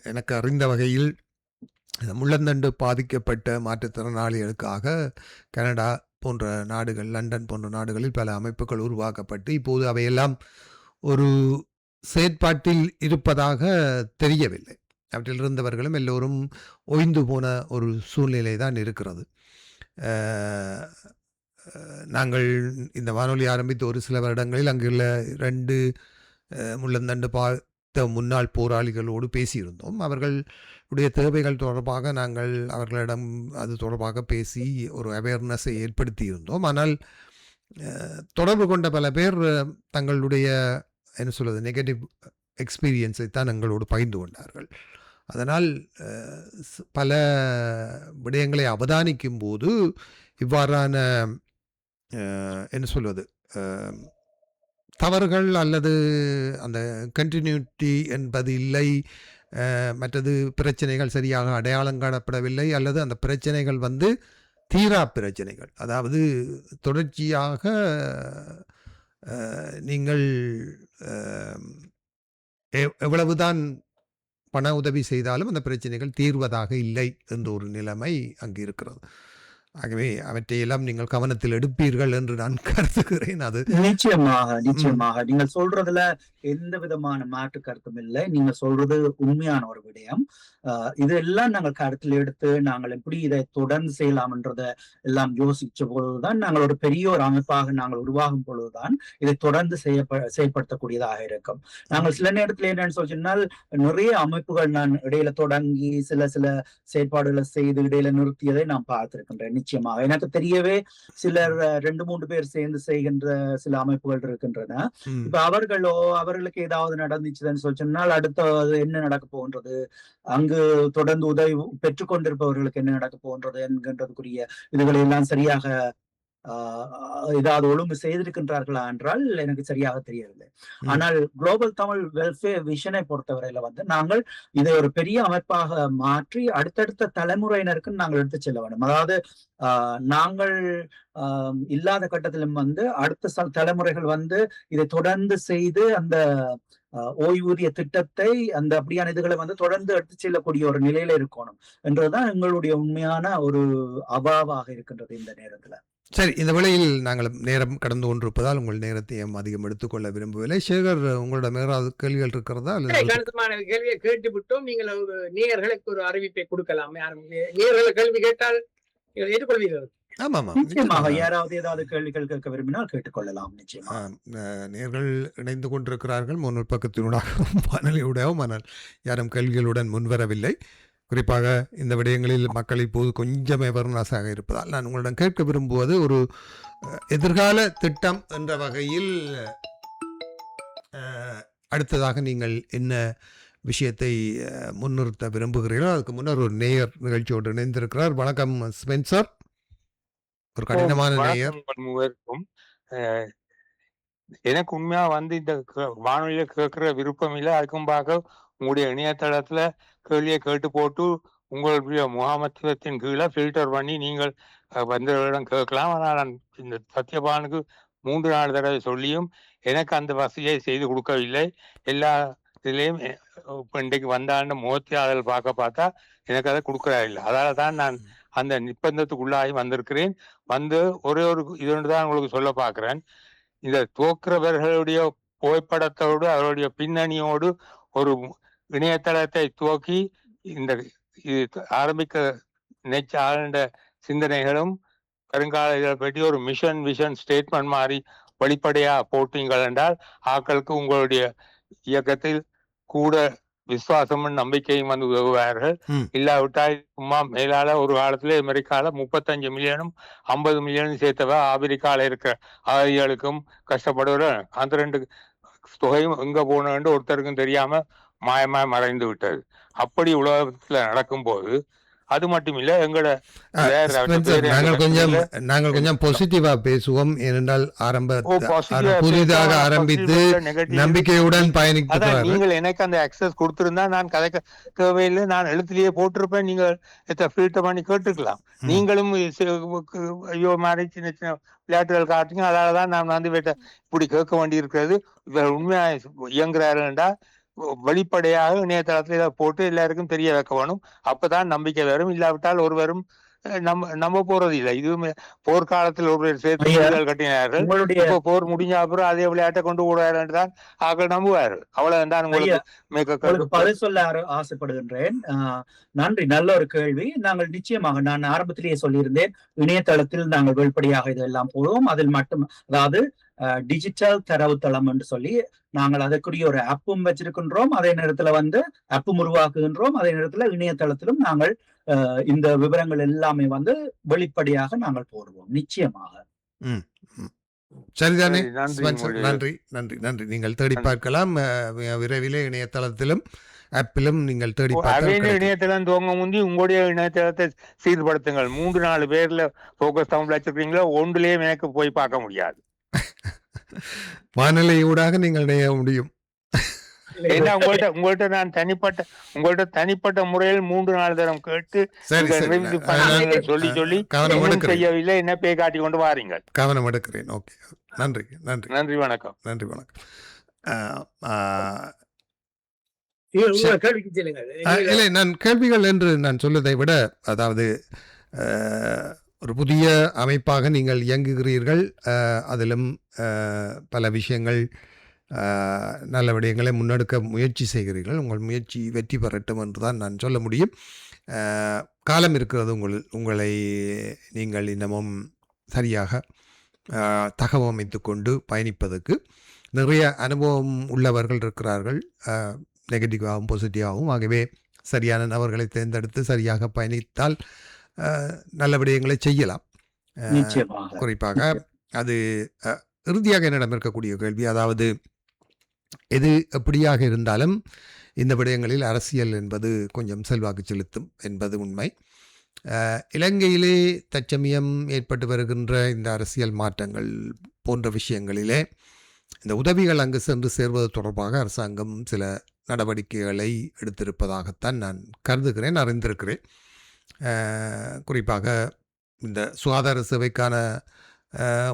எனக்கு அறிந்த வகையில் முள்ளந்தண்டு பாதிக்கப்பட்ட மாற்றுத்திறனாளிகளுக்காக கனடா போன்ற நாடுகள், லண்டன் போன்ற நாடுகளில் பல அமைப்புகள் உருவாக்கப்பட்டு இப்போது அவையெல்லாம் ஒரு செயற்பாட்டில் இருப்பதாக தெரியவில்லை. அவற்றில் இருந்தவர்களும் எல்லோரும் ஓய்ந்து போன ஒரு சூழ்நிலை தான் இருக்கிறது. நாங்கள் இந்த வானொலி ஆரம்பித்த ஒரு சில வருடங்களில் அங்குள்ள 2 முள்ளந்தண்டு பார்த்த முன்னாள் போராளிகளோடு பேசியிருந்தோம். அவர்களுடைய தேவைகள் தொடர்பாக நாங்கள் அவர்களிடம் அது தொடர்பாக பேசி ஒரு அவேர்னஸை ஏற்படுத்தியிருந்தோம். ஆனால் தொடர்பு கொண்ட பல பேர் தங்களுடைய நெகட்டிவ் எக்ஸ்பீரியன்ஸை தான் எங்களோடு பகிர்ந்து கொண்டார்கள். அதனால் பல விடயங்களை அவதானிக்கும் போது இவ்வாறான தவறுகள் அல்லது அந்த கண்டினியூட்டி என்பது இல்லை, மற்றது பிரச்சனைகள் சரியாக அடையாளம் காணப்படவில்லை, அல்லது அந்த பிரச்சனைகள் வந்து தீரா பிரச்சனைகள். அதாவது தொடர்ச்சியாக நீங்கள் எவ்வளவுதான் பண உதவி செய்தாலும் அந்த பிரச்சனைகள் தீர்வதாக இல்லை என்ற ஒரு நிலைமை அங்கு இருக்கிறது. ஆகவே அவற்றையெல்லாம் நீங்கள் கவனத்தில் எடுப்பீர்கள் என்று நான் கருதுகிறேன். அது நிச்சயமாக நீங்கள் சொல்றதுல எந்த விதமான மாற்று கருத்தும் இல்லை. நீங்க சொல்றது உண்மையான ஒரு விடயம். இதெல்லாம் நாங்கள் கருத்தில் எடுத்து நாங்கள் எப்படி இதை தொடர்ந்து செய்யலாம்ன்றத எல்லாம் யோசிச்ச பொழுதுதான் நாங்கள் ஒரு பெரிய ஒரு அமைப்பாக நாங்கள் உருவாகும் பொழுதுதான் இதை தொடர்ந்து செயல்படுத்தக்கூடியதாக இருக்கும். நாங்கள் சில நேரத்தில் என்னன்னு சொன்னால் நிறைய அமைப்புகள் நான் இடையில தொடங்கி சில செயற்பாடுகளை செய்து இடையில நிறுத்தியதை நான் பார்த்திருக்கின்றேன். நிச்சயமாக எனக்கு தெரியவே சிலர் 2-3 பேர் சேர்ந்து செய்கின்ற சில அமைப்புகள் இருக்கின்றன. இப்ப அவர்களுக்கு ஏதாவது நடந்துச்சுன்னு சொன்னால் அடுத்த என்ன நடக்க போகின்றது, அங்கு தொடர்ந்து உதவி பெற்றுக்கொண்டிருப்பவர்களுக்கு என்ன நடக்க போகின்றது என்கின்றதுக்குரிய இதுகளை எல்லாம் சரியாக ஏதாவது ஒழுங்கு செய்திருக்கின்றார்களா என்றால் எனக்கு சரியாக தெரியவில்லை. ஆனால் குளோபல் தமிழ் வெல்ஃபேர் விஷனை பொறுத்தவரையில வந்து நாங்கள் இதை ஒரு பெரிய அமைப்பாக மாற்றி அடுத்தடுத்த தலைமுறையினருக்கு நாங்கள் எடுத்து செல்ல வேண்டும். அதாவது நாங்கள் இல்லாத கட்டத்திலும் வந்து அடுத்த தலைமுறைகள் வந்து இதை தொடர்ந்து செய்து அந்த ஓய்வூதிய திட்டத்தை அந்த அப்படியான இதுகளை வந்து தொடர்ந்து எடுத்து செல்லக்கூடிய ஒரு நிலையில இருக்கணும் என்றதுதான் எங்களுடைய உண்மையான ஒரு அபாவாக இருக்கின்றது இந்த நேரத்துல. சரி, இந்த வேளையில் நாங்கள் நேரம் கடந்து கொண்டிருப்பதால் உங்கள் நேரத்தையும் அதிகம் எடுத்துக்கொள்ள விரும்பவில்லை. சேகர், உங்களிடம் ஏதாவது கேள்விகள் இருக்கிறதா? கணிசமான கேள்வியை கேட்டு விட்டோம். நீங்கள் ஒரு நேயர்களுக்கு ஒரு அறிவிப்பை கொடுக்கலாம். நேயர்கள் கேள்வி கேட்டால் ஏற்றுக்கொள்வீர்கள்? நிச்சயமாக யாராவது ஏதாவது கேள்விகள் கேட்க விரும்பினால் கேட்டுக்கொள்ளலாம். நிச்சயமா நேயர்கள் இணைந்து கொண்டிருக்கிறார்கள் முன்னூறு பக்கத்தினூடாகவும் வானொலியூடாகவும். ஆனால் யாரும் கேள்விகளுடன் முன்வரவில்லை. குறிப்பாக இந்த விடயங்களில் மக்கள் இப்போது கொஞ்சம் அவேர்னஸாக இருப்பதால் நான் உங்களிடம் கேட்க விரும்புவது ஒரு எதிர்கால திட்டம் என்ற வகையில் அடுத்ததாக நீங்கள் என்ன விஷயத்தை முன்னிறுத்த விரும்புகிறீர்களோ அதுக்கு முன்னர் ஒரு நேயர் நிகழ்ச்சியோடு இணைந்திருக்கிறார். வணக்கம் ஸ்பென்சர். ஒரு கடினமான நேயர். எனக்கு உண்மையா வந்து இந்த வானொலியில கேட்கிற விருப்பம் இல்லை. அதுக்கும் பார்க்க உங்களுடைய இணையதளத்துல கேள்வியை கேட்டு போட்டு உங்களுடைய முகாமத்துவத்தின் கீழே ஃபில்டர் பண்ணி நீங்கள் வந்தவர்களிடம் கேட்கலாம். ஆனால் இந்த சத்யபானுக்கு 3-4 தடவை சொல்லியும் எனக்கு அந்த வசதியை செய்து கொடுக்கவில்லை. எல்லா இதுலேயும் இன்றைக்கு வந்தாண்ட முகத்தியாளர்கள் பார்த்தா எனக்கு அதை கொடுக்கறா இல்லை. அதால தான் நான் அந்த நிர்பந்தத்துக்குள்ளாகி வந்திருக்கிறேன். வந்து ஒரே ஒரு இது தான் உங்களுக்கு சொல்ல பார்க்குறேன். இந்த துவக்கிறவர்களுடைய புகைப்படத்தோடு அவருடைய பின்னணியோடு ஒரு இணையதளத்தை துவக்கி இந்த ஆரம்பிக்க நினைச்ச ஆழ்ந்த சிந்தனைகளும் வருங்கால பற்றி ஒரு மிஷன் விஷன் ஸ்டேட்மெண்ட் மாதிரி வெளிப்படையா போட்டீங்கள் என்றால் ஆக்களுக்கு உங்களுடைய இயக்கத்தில் கூட விசுவாசமும் நம்பிக்கையும் வந்து உதவுவார்கள். இல்லாவிட்டால் சும்மா மேலால ஒரு காலத்துல அமெரிக்கால 35 மில்லியனும் 50 மில்லியனும் சேர்த்தவ ஆப்பிரிக்கால இருக்கிற அகதிகளுக்கும் கஷ்டப்படுகிற அந்த 2 தொகையும் எங்க போனோன்னு ஒருத்தருக்கும் தெரியாம மாயமாய் மறைந்து விட்டது. அப்படி உலகத்துல நடக்கும் போது அது மட்டும் இல்ல எங்களோட நாங்கள் கொஞ்சம் பாசிட்டிவா பேசுவோம். ஏனென்றால் புதிதாக ஆரம்பித்து நம்பிக்கையுடன் பயணிக்கிறார்கள். நீங்கள் எனக்கு அந்த அக்சஸ் கொடுத்திருந்தா நான் கதைக்க தேவையில்லை, நான் எழுத்துலயே போட்டிருப்பேன். நீங்கள் ஃபில்டர் பண்ணி கேட்டுக்கலாம். நீங்களும் ஐயோ மாதிரி சின்ன சின்ன விளையாட்டுகள் காட்டுங்க. அதனாலதான் நான் வந்து இப்படி கேட்க வேண்டி இருக்கிறது. இவர் உண்மையா இயங்குறாருன்றா வெளிப்படையாக இணையதளத்துல இதை போட்டு எல்லாருக்கும் தெரிய வைக்க வேணும். அப்பதான் நம்பிக்கை வரும். இல்லாவிட்டால் ஒருவரும் நம்ப போறது இல்லை. இது போர்க்காலத்தில் ஒருவர் சேர்த்து கட்டினார்கள். இப்போ போர் முடிஞ்ச அப்புறம் அதே விளையாட்டை கொண்டு விடுவார்கள் தான் ஆக்கள் நம்புவார்கள். அவ்வளவுதான் உங்களுக்கு பதில் சொல்ல ஆசைப்படுகின்றேன். நன்றி, நல்ல ஒரு கேள்வி. நாங்கள் நிச்சயமாக நான் ஆரம்பத்திலேயே சொல்லியிருந்தேன், இணையதளத்தில் நாங்கள் வெளிப்படையாக இதெல்லாம் போடுவோம். அதில் மட்டும், அதாவது டிஜிட்டல் தரவுத்தளம் என்று சொல்லி நாங்கள் அதற்குரிய ஒரு ஆப்பும் வச்சிருக்கின்றோம். அதே நேரத்துல வந்து ஆப்பும் உருவாக்குகின்றோம். அதே நேரத்துல இணையதளத்திலும் நாங்கள் இந்த விவரங்கள் எல்லாமே வந்து வெளிப்படையாக நாங்கள் போடுவோம் நிச்சயமாக. சரிதானே? நன்றி நன்றி நன்றி. நீங்கள் தேடி பார்க்கலாம். விரைவிலே இணையதளத்திலும் ஆப்பிலும் நீங்கள் தேடி பார்க்கலாம். இணையதளம் துவங்க முந்தி உங்களுடைய இணையதளத்தை சீர்படுத்துங்கள். 3-4 பேர்ல போக்கஸ் தமிழ் வச்சிருக்கீங்களா, ஒன்றுலயே எனக்கு போய் பார்க்க முடியாது. வானிலை ஊடாக நீங்கள் இணைய முடியும். ஏன்னா உங்கள்கிட்ட நான் தனிப்பட்ட முறையில் 3-4 தரம் கேட்டு சொல்லி செய்யவில்லை, என்ன பேய் காட்டி கொண்டு வாரீங்கள். கவனம் எடுக்கிறேன். ஓகே, நன்றி நன்றி நன்றி, வணக்கம். நன்றி, வணக்கம். இல்லை, நான் கேள்விகள் என்று நான் சொல்வதை விட, அதாவது ஒரு புதிய அமைப்பாக நீங்கள் இயங்குகிறீர்கள். அதிலும் பல விஷயங்கள், நல்ல விடயங்களை முன்னெடுக்க முயற்சி செய்கிறீர்கள். உங்கள் முயற்சி வெற்றி பெறட்டும் என்று தான் நான் சொல்ல முடியும். காலம் இருக்கிறது. உங்களை நீங்கள் இன்னமும் சரியாக தகவமைத்து கொண்டு பயணிப்பதற்கு நிறைய அனுபவம் உள்ளவர்கள் இருக்கிறார்கள், நெகட்டிவாகவும் பாசிட்டிவாகவும். ஆகவே சரியான நபர்களை தேர்ந்தெடுத்து சரியாக பயணித்தால் நல்ல விடயங்களை செய்யலாம். குறிப்பாக அது இறுதியாக என்னிடம் இருக்கக்கூடிய கேள்வி, அதாவது எது எப்படியாக இருந்தாலும் இந்த விடயங்களில் அரசியல் என்பது கொஞ்சம் செல்வாக்கு செலுத்தும் என்பது உண்மை. இலங்கையிலே தற்சமயம் ஏற்பட்டு வருகின்ற இந்த அரசியல் மாற்றங்கள் போன்ற விஷயங்களிலே இந்த உதவிகள் அங்கு சென்று சேர்வது தொடர்பாக அரசாங்கம் சில நடவடிக்கைகளை எடுத்திருப்பதாகத்தான் நான் கருதுகிறேன், அறிந்திருக்கிறேன். குறிப்பாக இந்த சுகாதார சேவைக்கான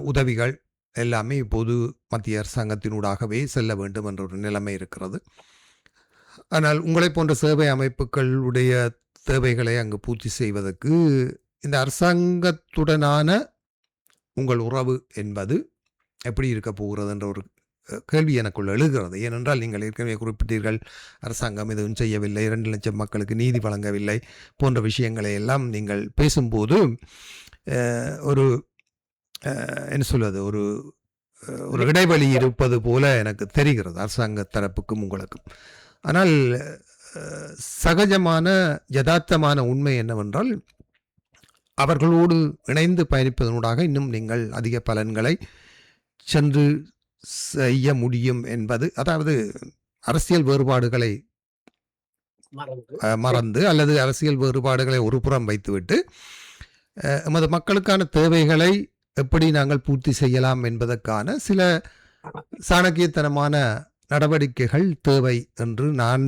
உதவிகள் எல்லாமே இப்போது மத்திய அரசாங்கத்தினூடாகவே செல்ல வேண்டும் என்ற ஒரு நிலைமை இருக்கிறது. ஆனால் உங்களை போன்ற சேவை அமைப்புகளுடைய தேவைகளை அங்கு பூர்த்தி செய்வதற்கு இந்த அரசாங்கத்துடனான உங்கள் உறவு என்பது எப்படி இருக்க போகிறது என்ற ஒரு கேள்வி எனக்குள் எழுகிறது. ஏனென்றால் நீங்கள் ஏற்கனவே குறிப்பிட்டீர்கள், அரசாங்கம் எதுவும் செய்யவில்லை, 2 லட்சம் மக்களுக்கு நீதி வழங்கவில்லை போன்ற விஷயங்களை எல்லாம் நீங்கள் பேசும்போது ஒரு என்ன சொல்வது, ஒரு இடைவெளி இருப்பது போல எனக்கு தெரிகிறது அரசாங்க தரப்புக்கும் உங்களுக்கும். ஆனால் சகஜமான யதார்த்தமான உண்மை என்னவென்றால், அவர்களோடு இணைந்து பயணிப்பதனூடாக இன்னும் நீங்கள் அதிக பலன்களை சென்று செய்ய முடியும் என்பது, அதாவது அரசியல் வேறுபாடுகளை மறந்து அல்லது அரசியல் வேறுபாடுகளை ஒரு புறம் வைத்துவிட்டு எமது மக்களுக்கான தேவைகளை எப்படி நாங்கள் பூர்த்தி செய்யலாம் என்பதற்கான சில சாணக்கியத்தனமான நடவடிக்கைகள் தேவை என்று நான்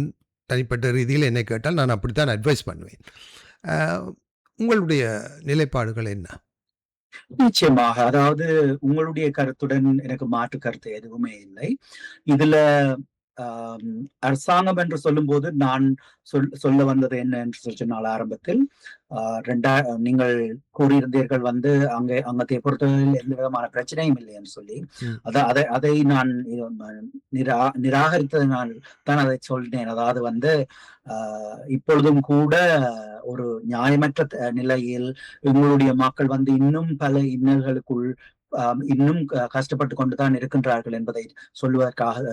தனிப்பட்ட ரீதியில் என்னை கேட்டால் நான் அப்படித்தான் அட்வைஸ் பண்ணுவேன். உங்களுடைய நிலைப்பாடுகள் என்ன? நிச்சயமாக, அதாவது உங்களுடைய கருத்துடன் எனக்கு மாற்று கருத்து எதுவுமே இல்லை. இதுல அரசாங்கம் என்று சொல்லும்போது நான் சொல்ல வந்தது என்ன என்று சொன்னால் ஆரம்பத்தில் நீங்கள் கூறியிருந்தீர்கள் அங்கத்தை பொறுத்தவரையில் எந்த விதமான பிரச்சனையும் இல்லை என்று சொல்லி அதை நான் நிராகரித்ததனால் தான் அதை சொன்னேன். அதாவது இப்பொழுதும் கூட ஒரு நியாயமற்ற நிலையில் எங்களுடைய மக்கள் இன்னும் பல இன்னல்களுக்குள் இன்னும் கஷ்டப்பட்டு கொண்டுதான் இருக்கின்றார்கள் என்பதை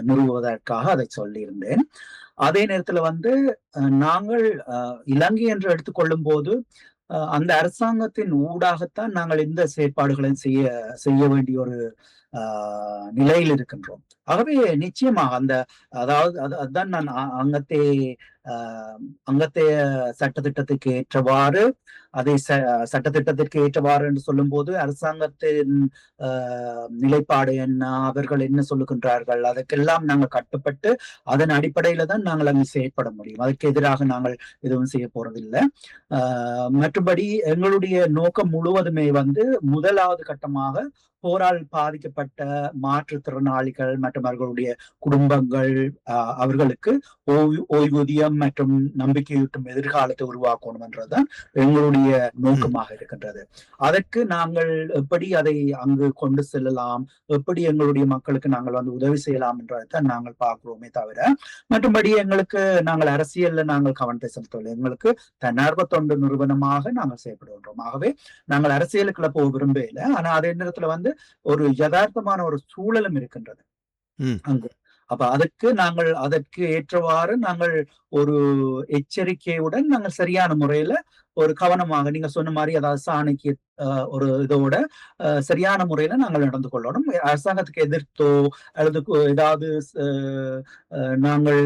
நிறுவுவதற்காக அதை சொல்லியிருந்தேன். அதே நேரத்துல நாங்கள் இலங்கை என்று எடுத்துக்கொள்ளும் போது அந்த அரசாங்கத்தின் ஊடாகத்தான் நாங்கள் இந்த செயற்பாடுகளை செய்ய வேண்டிய ஒரு நிலையில் இருக்கின்றோம். ஆகவே நிச்சயமாக அதுதான் நான் அங்கத்தைய சட்டத்திட்டத்துக்கு ஏற்றவாறு அதை சட்டத்திட்டத்திற்கு ஏற்றவாறு என்று சொல்லும் போது அரசாங்கத்தின் நிலைப்பாடு என்ன, அவர்கள் என்ன சொல்லுகின்றார்கள், அதற்கெல்லாம் நாங்கள் கட்டுப்பட்டு அதன் அடிப்படையில தான் நாங்கள் அங்கு செயற்பட முடியும். அதற்கு எதிராக நாங்கள் எதுவும் செய்ய போறதில்லை. மற்றபடி எங்களுடைய நோக்கம் முழுவதுமே முதலாவது கட்டமாக போரால் பாதிக்கப்பட்ட மாற்றுத்திறனாளிகள் மற்றும் அவர்களுடைய குடும்பங்கள் அவர்களுக்கு ஓய்வூதியம் மற்றும் நம்பிக்கையூட்டும் எதிர்காலத்தை உருவாக்கணும் என்றதுதான் எங்களுடைய நோக்கமாக இருக்கின்றது. அதற்கு நாங்கள் எப்படி அதை அங்கு கொண்டு செல்லலாம், எப்படி எங்களுடைய மக்களுக்கு நாங்கள் உதவி செய்யலாம் என்றதான் நாங்கள் பார்க்கிறோமே தவிர மற்றபடி நாங்கள் அரசியல்ல நாங்கள் கவனத்தை செலுத்தவில்லை. எங்களுக்கு தன்னார்வ தொண்டு நிறுவனமாக நாங்கள் செயல்படுகின்றோம். ஆகவே நாங்கள் அரசியலுக்குள்ள போக விரும்பல. ஆனா அதே நேரத்துல ஒரு யதார்த்தமான ஒரு சூழலும் இருக்கின்றது அங்கு. அப்ப அதற்கு ஏற்றவாறு நாங்கள் ஒரு எச்சரிக்கையுடன் நாங்கள் சரியான முறையில ஒரு கவனமாக நீங்க சொன்ன மாதிரி அதாவது சாணக்கிய ஒரு இதோட சரியான முறையில நாங்கள் நடந்து கொள்ளணும். அரசாங்கத்துக்கு எதிர்த்தோ அல்லது ஏதாவது நாங்கள்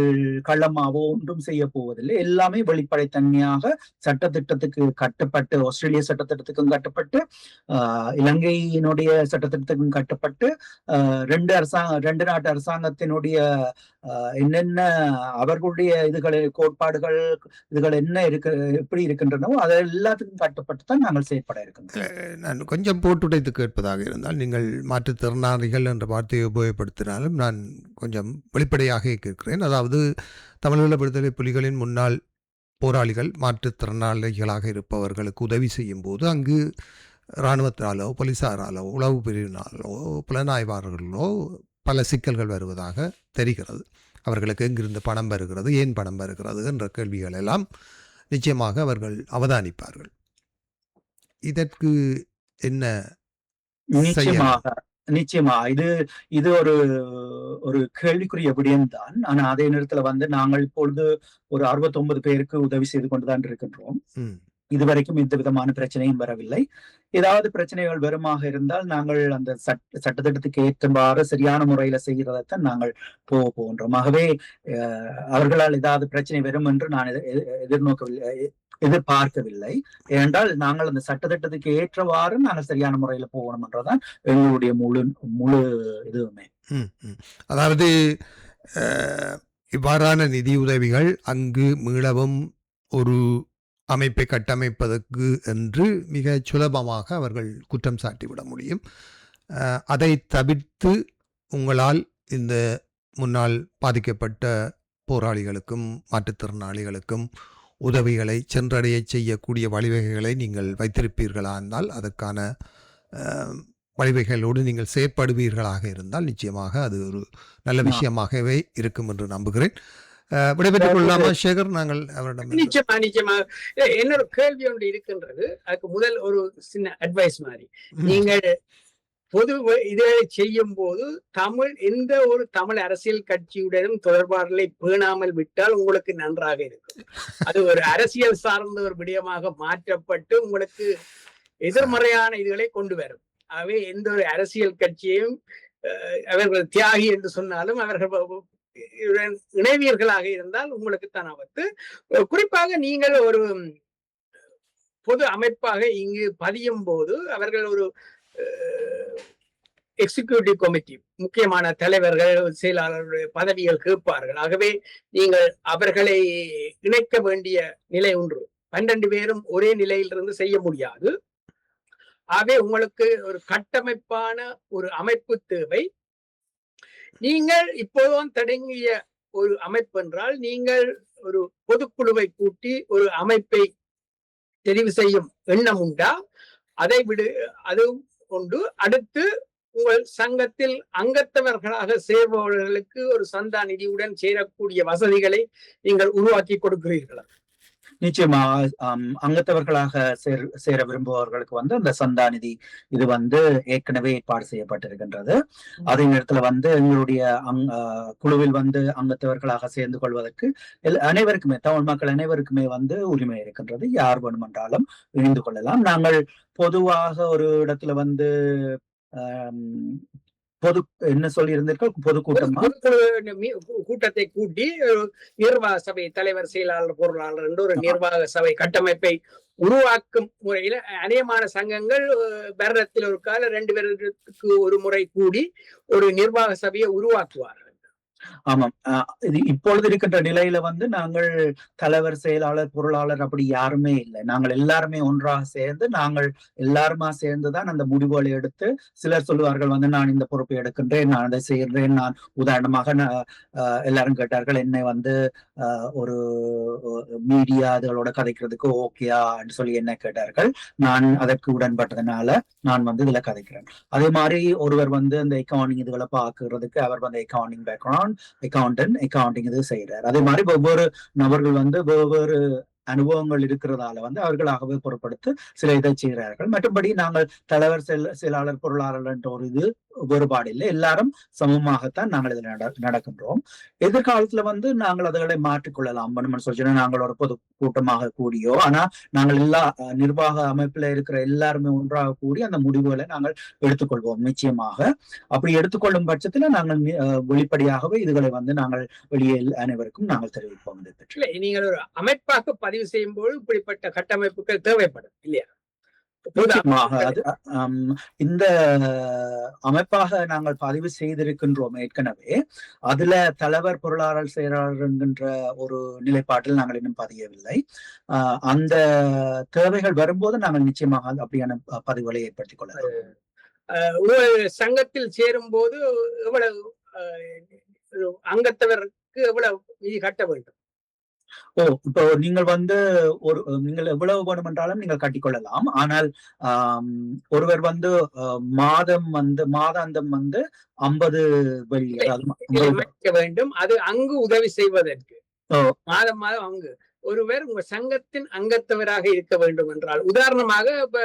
கள்ளமாவோ ஒன்றும் செய்ய போவதில்லை. எல்லாமே வெளிப்படைத்தன்மையாக சட்டத்திட்டத்துக்கு கட்டுப்பட்டு, ஆஸ்திரேலிய சட்டத்திட்டத்துக்கும் கட்டுப்பட்டு, இலங்கையினுடைய சட்டத்திட்டத்துக்கும் கட்டுப்பட்டு, ரெண்டு நாட்டு அரசாங்கத்தினுடைய என்னென்ன அவர்களுடைய கோட்பாடுகள் என்ன எப்படி இருக்கின்றனவோ அதை எல்லாத்துக்கும் கட்டுப்பட்டு தான் நாங்கள் செயற்பட இருக்கின்றோம். நான் கொஞ்சம் போட்டுடைத்து கேட்பதாக இருந்தால், நீங்கள் மாற்றுத்திறனாளிகள் என்ற வார்த்தையை உபயோகப்படுத்தினாலும் நான் கொஞ்சம் வெளிப்படையாக கேட்கிறேன். அதாவது தமிழீழ விடுதலை புலிகளின் முன்னாள் போராளிகள் மாற்றுத்திறனாளிகளாக இருப்பவர்களுக்கு உதவி செய்யும் போது அங்கு இராணுவத்தினாலோ போலீசாராலோ உளவு பிரிவினாலோ புலனாய்வாளர்களோ பல சிக்கல்கள் வருவதாக தெரிகிறது. அவர்களுக்கு எங்கிருந்து பணம் வருகிறது, ஏன் பணம் வருகிறது என்ற கேள்விகள் எல்லாம் நிச்சயமாக அவர்கள் அவதானிப்பார்கள். இதற்கு என்ன? நிச்சயமா இது ஒரு கேள்விக்குரிய விடயம்தான். ஆனா அதே நேரத்துல நாங்கள் இப்பொழுது ஒரு 69 பேருக்கு உதவி செய்து கொண்டுதான் இருக்கின்றோம். இதுவரைக்கும் எந்த விதமான பிரச்சனையும் வரவில்லை. ஏதாவது பிரச்சனைகள் வருமாக இருந்தால் நாங்கள் அந்த சட்டத்திட்டத்துக்கு ஏற்றவாறு சரியான முறையில செய்கிறதைத்தான் நாங்கள் போகின்றோம். ஆகவே அவர்களால் ஏதாவது பிரச்சனை வரும் என்று நான் எதிர்பார்க்கவில்லை. ஏனென்றால் நாங்கள் அந்த சட்டத்திட்டத்துக்கு ஏற்றவாறு நாங்கள் சரியான முறையில போகணும் என்றதான் எங்களுடைய முழு இதுவுமே. அதாவது இவ்வாறான நிதியுதவிகள் அங்கு மீளவும் ஒரு அமைப்பை கட்டமைப்பதற்கு என்று மிக சுலபமாக அவர்கள் குற்றம் சாட்டிவிட முடியும். அதை தவிர்த்து உங்களால் இந்த முன்னால் பாதிக்கப்பட்ட போராளிகளுக்கும் மாற்றுத்திறனாளிகளுக்கும் உதவிகளை சென்றடைய செய்யக்கூடிய வழிவகைகளை நீங்கள் வைத்திருப்பீர்களா இருந்தால், அதற்கான வழிவகைகளோடு நீங்கள் செயற்படுவீர்களாக இருந்தால் நிச்சயமாக அது ஒரு நல்ல விஷயமாகவே இருக்கும் என்று நம்புகிறேன். விடைபெற்றுக் கொள்ளலாமா சேகர்? நாங்கள் அவரிடம் நிச்சயமா என்னொரு கேள்வி ஒன்று இருக்கின்றது. அதுக்கு முதல் ஒரு சின்ன அட்வைஸ் மாதிரி, நீங்கள் பொது இதை செய்யும் போது எந்த ஒரு தமிழ் அரசியல் கட்சியுடனும் தொடர்பாடலை பேணாமல் விட்டால் உங்களுக்கு நன்றாக இருக்கும். அது ஒரு அரசியல் சார்ந்த ஒரு விடயமாக மாற்றப்பட்டு உங்களுக்கு எதிர்மறையான இதுகளை கொண்டு வரும். ஆகவே எந்த ஒரு அரசியல் கட்சியையும் அவர்கள் தியாகி என்று சொன்னாலும் அவர்கள் இணைவியர்களாக இருந்தால் உங்களுக்கு தான் ஆபத்து. குறிப்பாக நீங்கள் ஒரு பொது அமைப்பாக இங்கு பதியும் போது அவர்கள் ஒரு எக்ஸிகியூட்டிவ் கமிட்டி, முக்கியமான தலைவர்கள், செயலாளர்களுடைய பதவிகள் கேட்பார்கள். ஆகவே நீங்கள் அவர்களை இணைக்க வேண்டிய நிலை ஒன்று. 12 பேரும் ஒரே நிலையிலிருந்து செய்ய முடியாது. ஆகவே உங்களுக்கு ஒரு கட்டமைப்பான ஒரு அமைப்பு தேவை. நீங்கள் இப்போதும் தொடங்கிய ஒரு அமைப்பு என்றால் நீங்கள் ஒரு பொதுக்குழுவை கூட்டி ஒரு அமைப்பை தெரிவு செய்யும் எண்ணம் உண்டா? அதை அது கொண்டு அடுத்து உங்கள் சங்கத்தில் அங்கத்தவர்களாக சேர்பவர்களுக்கு ஒரு சந்தா நிதியுடன் சேரக்கூடிய வசதிகளை நீங்கள் உருவாக்கி கொடுக்கிறீர்களா? நிச்சயமா அங்கத்தவர்களாக சேர விரும்புபவர்களுக்கு அந்த சந்தா நிதி இது ஏற்கனவே ஏற்பாடு செய்யப்பட்டிருக்கின்றது. அதே நேரத்துல எங்களுடைய குழுவில் அங்கத்தவர்களாக சேர்ந்து கொள்வதற்கு அனைவருக்குமே, தமிழ் மக்கள் அனைவருக்குமே உரிமை இருக்கின்றது. யார் வேணுமென்றாலும் இணைந்து கொள்ளலாம். நாங்கள் பொதுவாக ஒரு இடத்துல பொது என்ன சொல்லி இருந்திருக்கோம், பொதுக்கூட்டமா கூட்டத்தை கூட்டி நிர்வாக சபை தலைவர், செயலாளர், பொருளாளர் என்று ஒரு நிர்வாக சபை கட்டமைப்பை உருவாக்கும் முறையில அநேகமான சங்கங்கள் வருடத்தில் ஒரு கால 2 வருடத்துக்கு ஒரு முறை கூடி ஒரு நிர்வாக சபையை உருவாக்குவார்கள். ஆமாம். இது இப்பொழுது இருக்கின்ற நிலையில நாங்கள் தலைவர், செயலாளர், பொருளாளர் அப்படி யாருமே இல்லை. நாங்கள் எல்லாருமே ஒன்றாக சேர்ந்து நாங்கள் எல்லாருமா சேர்ந்துதான் அந்த முடிவுகளை எடுத்து, சிலர் சொல்லுவார்கள் நான் இந்த பொறுப்பை எடுக்கின்றேன், நான் அதை செய்கிறேன். நான் உதாரணமாக எல்லாரும் கேட்டார்கள் என்னை ஒரு மீடியா அதுகளோட கதைக்கிறதுக்கு ஓகேயா சொல்லி என்ன கேட்டார்கள். நான் அதற்கு உடன்பட்டதுனால நான் இதுல கதைக்கிறேன். அதே மாதிரி ஒருவர் அந்த அக்கவுண்டிங் இதுகளை பாக்குறதுக்கு அவர் அக்கவுண்டிங் பேக்ரவுண்ட், அக்கவுண்டிங் இது செய்யறாரு. அதே மாதிரி ஒவ்வொரு நபர்கள் வெவ்வேறு அனுபவங்கள் இருக்கிறதால அவர்களாகவே பொருட்படுத்தி சில இதை செய்கிறார்கள். மற்றபடி நாங்கள் தலைவர், செயலாளர், பொருளாளர் என்ற ஒரு இது வேறுபாடு இல்லை. எல்லாரும் சமமாகத்தான் நாங்கள் இதில் நடக்கின்றோம். எதிர்காலத்துல நாங்கள் அதுகளை மாற்றிக்கொள்ளலாம். சொல்லிச்சுன்னா நாங்கள் ஒரு பொது கூட்டமாக கூடியோ, ஆனா நாங்கள் எல்லா நிர்வாக அமைப்புல இருக்கிற எல்லாருமே ஒன்றாக கூடி அந்த முடிவுகளை நாங்கள் எடுத்துக்கொள்வோம். நிச்சயமாக அப்படி எடுத்துக்கொள்ளும் பட்சத்துல நாங்கள் வெளிப்படையாகவே இதுகளை நாங்கள் வெளியே அனைவருக்கும் நாங்கள் தெரிவிப்போம். நீங்கள் ஒரு அமைப்பாக பதிவு செய்யும் போது இப்படிப்பட்ட கட்டமைப்புகள் தேவைப்படும் இல்லையா? இந்த அமைப்பாக நாங்கள் பதிவு செய்திருக்கின்றோம் ஏற்கனவே. அதுல தலைவர், பொருளாளர், செயலாளர் என்கின்ற ஒரு நிலைப்பாட்டில் நாங்கள் இன்னும் பதியவில்லை. அந்த தேவைகள் வரும்போது நாங்கள் நிச்சயமாக அப்படியான பதிவுகளை ஏற்படுத்திக் கொள்ளலாம். சங்கத்தில் சேரும் போது எவ்வளவு அங்கத்தவருக்கு எவ்வளவு நிதி கட்ட வேண்டும்? இப்போ நீங்கள் நீங்கள் எவ்வளவு வேணும் என்றாலும் நீங்கள் கட்டிக்கொள்ளலாம். ஆனால் ஒருவர் மாதாந்தம் 50 வெள்ளி வேண்டும். அது அங்கு உதவி செய்வதற்கு மாதம் அங்கு ஒருவர் உங்க சங்கத்தின் அங்கத்தவராக இருக்க வேண்டும் என்றால், உதாரணமாக இப்ப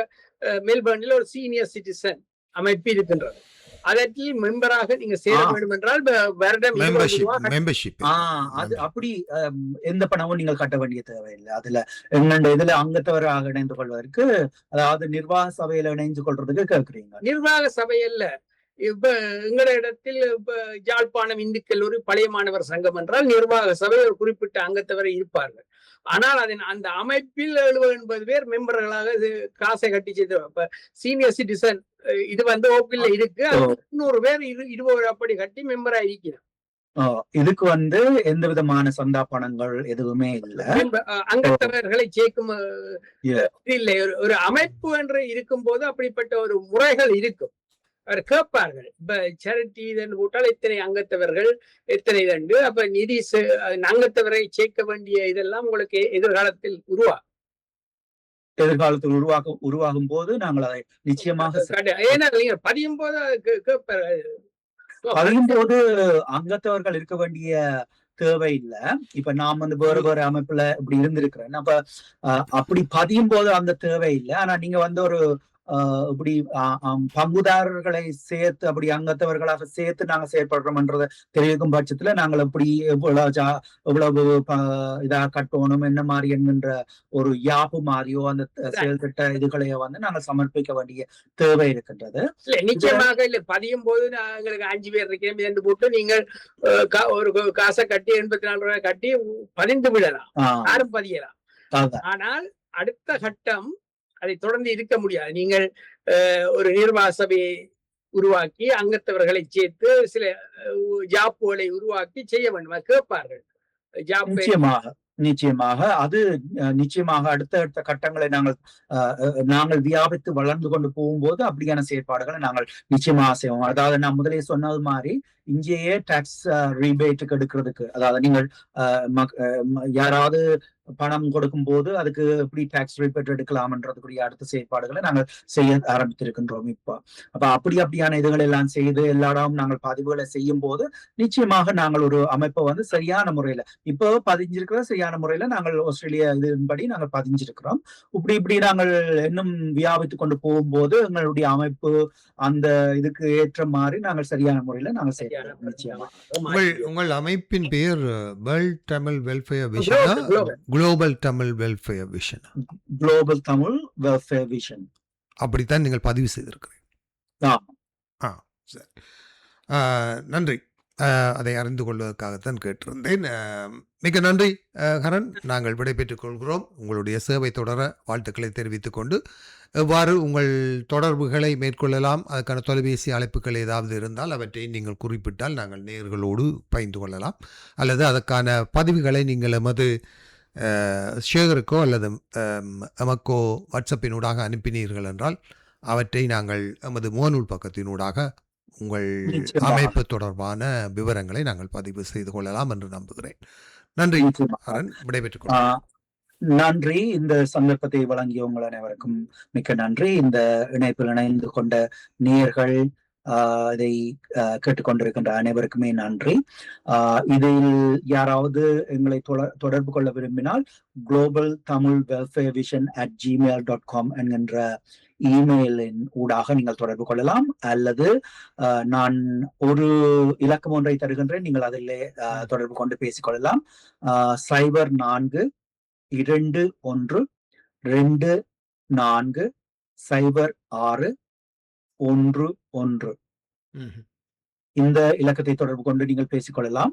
மெல்பர்னில் ஒரு சீனியர் சிட்டிசன் அமைப்பு இருக்கின்றது. அதற்கு மெம்பராக நீங்க சேர வேண்டும் என்றால் வருடம் அது அப்படி எந்த பணமும் நீங்கள் கட்ட வேண்டிய தேவையில்லை. அதுல இதுல அங்கத்தவராக இணைந்து கொள்வதற்கு, அதாவது நிர்வாக சபையில இணைந்து கொள்றதுக்கு கேட்கிறீங்க. நிர்வாக சபையல்ல, இப்ப எங்கள இடத்தில் இப்ப யாழ்ப்பாணம் இந்து கல்லூரி பழைய மாணவர் சங்கம் என்றால் நிர்வாக சபை ஒரு குறிப்பிட்ட அங்கத்தவரை இருப்பார்கள். ஆனால் அந்த அமைப்பில் 70-80 பேர் மெம்பர்களாக காசை கட்டி செய்து, இப்ப சீனியர் சிட்டிசன் இது ஓப்பில் இருக்கு, 300 பேர் 20 அப்படி கட்டி மெம்பரா இருக்கிறார். இதுக்கு எந்த விதமான சந்தா பணங்கள் எதுவுமே இல்லை. அங்கத்தவர்களை சேர்க்கும் இல்லை. ஒரு அமைப்பு என்று இருக்கும் போது அப்படிப்பட்ட ஒரு முறைகள் இருக்கும். அவர் கேட்பார்கள், இப்ப சேரிட்டி இதன் போட்டால் எத்தனை அங்கத்தவர்கள், எத்தனை இதண்டு, அப்ப நிதி அங்கத்தவரை சேர்க்க வேண்டிய இதெல்லாம் உங்களுக்கு எதிர்காலத்தில் உருவாகும் போது நாங்கள் அதை நிச்சயமாக ஏன்னா நீங்க பதியும் போது அங்கத்தவர்கள் இருக்க வேண்டிய தேவை இல்லை. இப்ப நான் வேறு வேறு அமைப்புல இப்படி இருந்திருக்கிறேன். அப்ப அப்படி பதியும் போது அந்த தேவை இல்லை. ஆனா நீங்க ஒரு இப்படி பங்குதாரர்களை சேர்த்து அப்படி அங்கத்தவர்களாக சேர்த்து நாங்க செயற்படுறோம்ன்றத தெரிவிக்கும் பட்சத்துல நாங்கள் எப்படி எவ்வளவு இதா கட்டணும், என்ன மாதிரி என்கின்ற ஒரு யாப்பு மாதிரியோ அந்த செயல் திட்ட இதுகளையோ நாங்கள் சமர்ப்பிக்க வேண்டிய தேவை இருக்கின்றது. நிச்சயமாக இல்லை. பதியும் போது எங்களுக்கு 5 பேர் இருக்கிறேன் என்று போட்டு நீங்கள் ஒரு காசை கட்டி 84 ரூபாய் கட்டி பதிந்து விடலாம், யாரும் பதியலாம். ஆனால் அடுத்த கட்டம் அதை தொடர்ந்து இருக்க முடியாது. நீங்கள் ஒரு நிர்வாக சபையை உருவாக்கி அங்கத்தவர்களை சேர்த்து சில ஜாப்புகளை உருவாக்கி செய்ய வேண்டும். கேட்பார்கள் நிச்சயமாக அது நிச்சயமாக அடுத்த கட்டங்களை நாங்கள் வியாபித்து வளர்ந்து கொண்டு போகும்போது அப்படியான செயற்பாடுகளை நாங்கள் நிச்சயமாக செய்வோம். அதாவது நான் முதலே சொன்னது மாதிரி இங்கேயே டாக்ஸ் ரீபேட்டுக்கு எடுக்கிறதுக்கு, அதாவது நீங்கள் யாராவது பணம் கொடுக்கும் போது அதுக்கு எப்படி டாக்ஸ் ரீபேட் எடுக்கலாம்ன்றதுக்குரிய அடுத்த செயற்பாடுகளை நாங்கள் செய்ய ஆரம்பித்திருக்கின்றோம் இப்போ. அப்ப அப்படியான இதுகள் எல்லாம் செய்து எல்லா இடமும் நாங்கள் பதிவுகளை செய்யும் போது நிச்சயமாக நாங்கள் ஒரு அமைப்பை வந்து சரியான முறையில இப்போ பதிஞ்சிருக்கிற சரியான முறையில நாங்கள் ஆஸ்திரேலியா இதன்படி நாங்கள் பதிஞ்சிருக்கிறோம். இப்படி நாங்கள் இன்னும் வியாபித்து கொண்டு போகும்போது எங்களுடைய அமைப்பு அந்த இதுக்கு ஏற்ற மாதிரி நாங்கள் சரியான முறையில நாங்கள் செய்யறோம். நிச்சயமாக உங்கள் அமைப்பின் பெயர் world Tamil welfare vision, global Tamil welfare vision, global Tamil welfare vision அப்படித்தான் நீங்கள் பதிவு செய்திருக்கிறீர்கள். சரி, நன்றி. அதை அறிந்து கொள்வதற்காகத்தான் கேட்டிருந்தேன். மிக நன்றி ஹரன். நாங்கள் விடைபெற்றுக் கொள்கிறோம். உங்களுடைய சேவை தொடர வாழ்த்துக்களை தெரிவித்துக் கொண்டு எவ்வாறு உங்கள் தொடர்புகளை மேற்கொள்ளலாம், அதுக்கான தொலைபேசி அழைப்புகள் ஏதாவது இருந்தால் அவற்றை நீங்கள் குறிப்பிட்டால் நாங்கள் நேயர்களோடு பகிர்ந்து கொள்ளலாம். அல்லது அதற்கான பதிவுகளை நீங்கள் எமது ஷேகருக்கோ அல்லது எமக்கோ வாட்ஸ்அப்பினூடாக அனுப்பினீர்கள் என்றால் அவற்றை நாங்கள் எமது முகநூல் பக்கத்தினூடாக உங்கள் அமைப்பு தொடர்பான விவரங்களை நாங்கள் பதிவு செய்து கொள்ளலாம் என்று நம்புகிறேன். நன்றி ஹரன், விடைபெற்றுக் கொள்கிறேன். நன்றி. இந்த சந்தர்ப்பத்தை வழங்கிய உங்கள் அனைவருக்கும் மிக்க நன்றி. இந்த இணைப்பில் இணைந்து கொண்ட நேயர்கள், இதை கேட்டுக்கொண்டிருக்கின்ற அனைவருக்குமே நன்றி. இதில் யாராவது எங்களை தொடர்பு கொள்ள விரும்பினால் global Tamil welfare vision @gmail.com என்கின்ற இமெயிலின் ஊடாக நீங்கள் தொடர்பு கொள்ளலாம். அல்லது நான் ஒரு இலக்கம் ஒன்றை தருகின்றேன், நீங்கள் அதில் தொடர்பு கொண்டு பேசிக்கொள்ளலாம். 0421240611 இந்த இலக்கத்தை தொடர்பு கொண்டு நீங்கள் பேசிக்கொள்ளலாம்.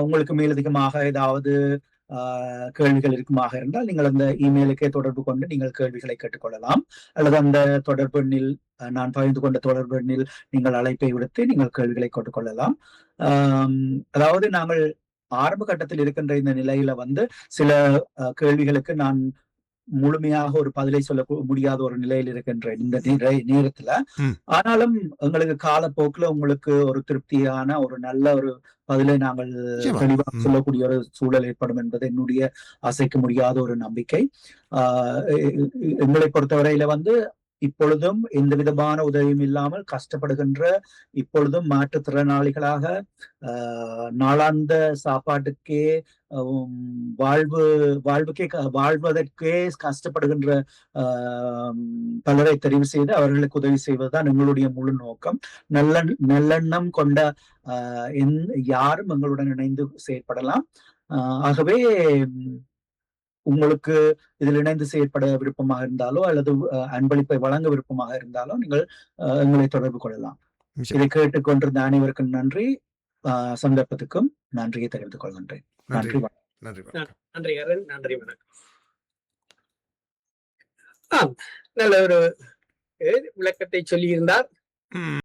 உங்களுக்கு மேலதிகமாக ஏதாவது கேள்விகள் இருக்குமாக இருந்தால் நீங்கள் அந்த இமெயிலுக்கே தொடர்பு கொண்டு நீங்கள் கேள்விகளை கேட்டுக்கொள்ளலாம். அல்லது அந்த தொடர்பு எண்ணில், நான் பகிர்ந்து கொண்ட தொடர்பு எண்ணில் நீங்கள் அழைப்பை விடுத்து நீங்கள் கேள்விகளை கேட்டுக்கொள்ளலாம். அதாவது நாங்கள் ஆரம்ப கட்டத்தில் இருக்கின்ற இந்த நிலையில வந்து சில கேள்விகளுக்கு நான் முழுமையாக ஒரு பதிலை சொல்ல முடியாத ஒரு நிலையில் இருக்கின்ற இந்த நேரத்துல, ஆனாலும் எங்களுக்கு காலப்போக்குல உங்களுக்கு ஒரு திருப்தியான ஒரு நல்ல ஒரு பதிலை நாங்கள் தெளிவாக சொல்லக்கூடிய ஒரு சூழல் ஏற்படும் என்பது என்னுடைய அசைக்க முடியாத ஒரு நம்பிக்கை. எங்களை பொறுத்தவரையில வந்து இப்பொழுதும் எந்த விதமான உதவியும் இல்லாமல் கஷ்டப்படுகின்ற, இப்பொழுதும் மாற்றுத்திறனாளிகளாக நாளாந்த சாப்பாட்டுக்கே வாழ்வதற்கே கஷ்டப்படுகின்ற பலரை தெரிவு செய்து அவர்களுக்கு உதவி செய்வதுதான் எங்களுடைய முழு நோக்கம். நல்லெண்ணம் கொண்ட யாரும் எங்களுடன் இணைந்து செயற்படலாம். ஆகவே உங்களுக்கு இதில் இணைந்து செயற்பட விருப்பமாக இருந்தாலோ அல்லது அன்பளிப்பை வழங்க விருப்பமாக இருந்தாலோ நீங்கள் எங்களை தொடர்பு கொள்ளலாம். இதை கேட்டுக்கொண்டிருந்த அனைவருக்கும் நன்றி. சந்தர்ப்பத்துக்கும் நன்றியை தெரிவித்துக் கொள்கின்றேன். நன்றி. நன்றி அருண். நன்றி, வணக்கம். நல்ல ஒரு விளக்கத்தை சொல்லியிருந்தார்.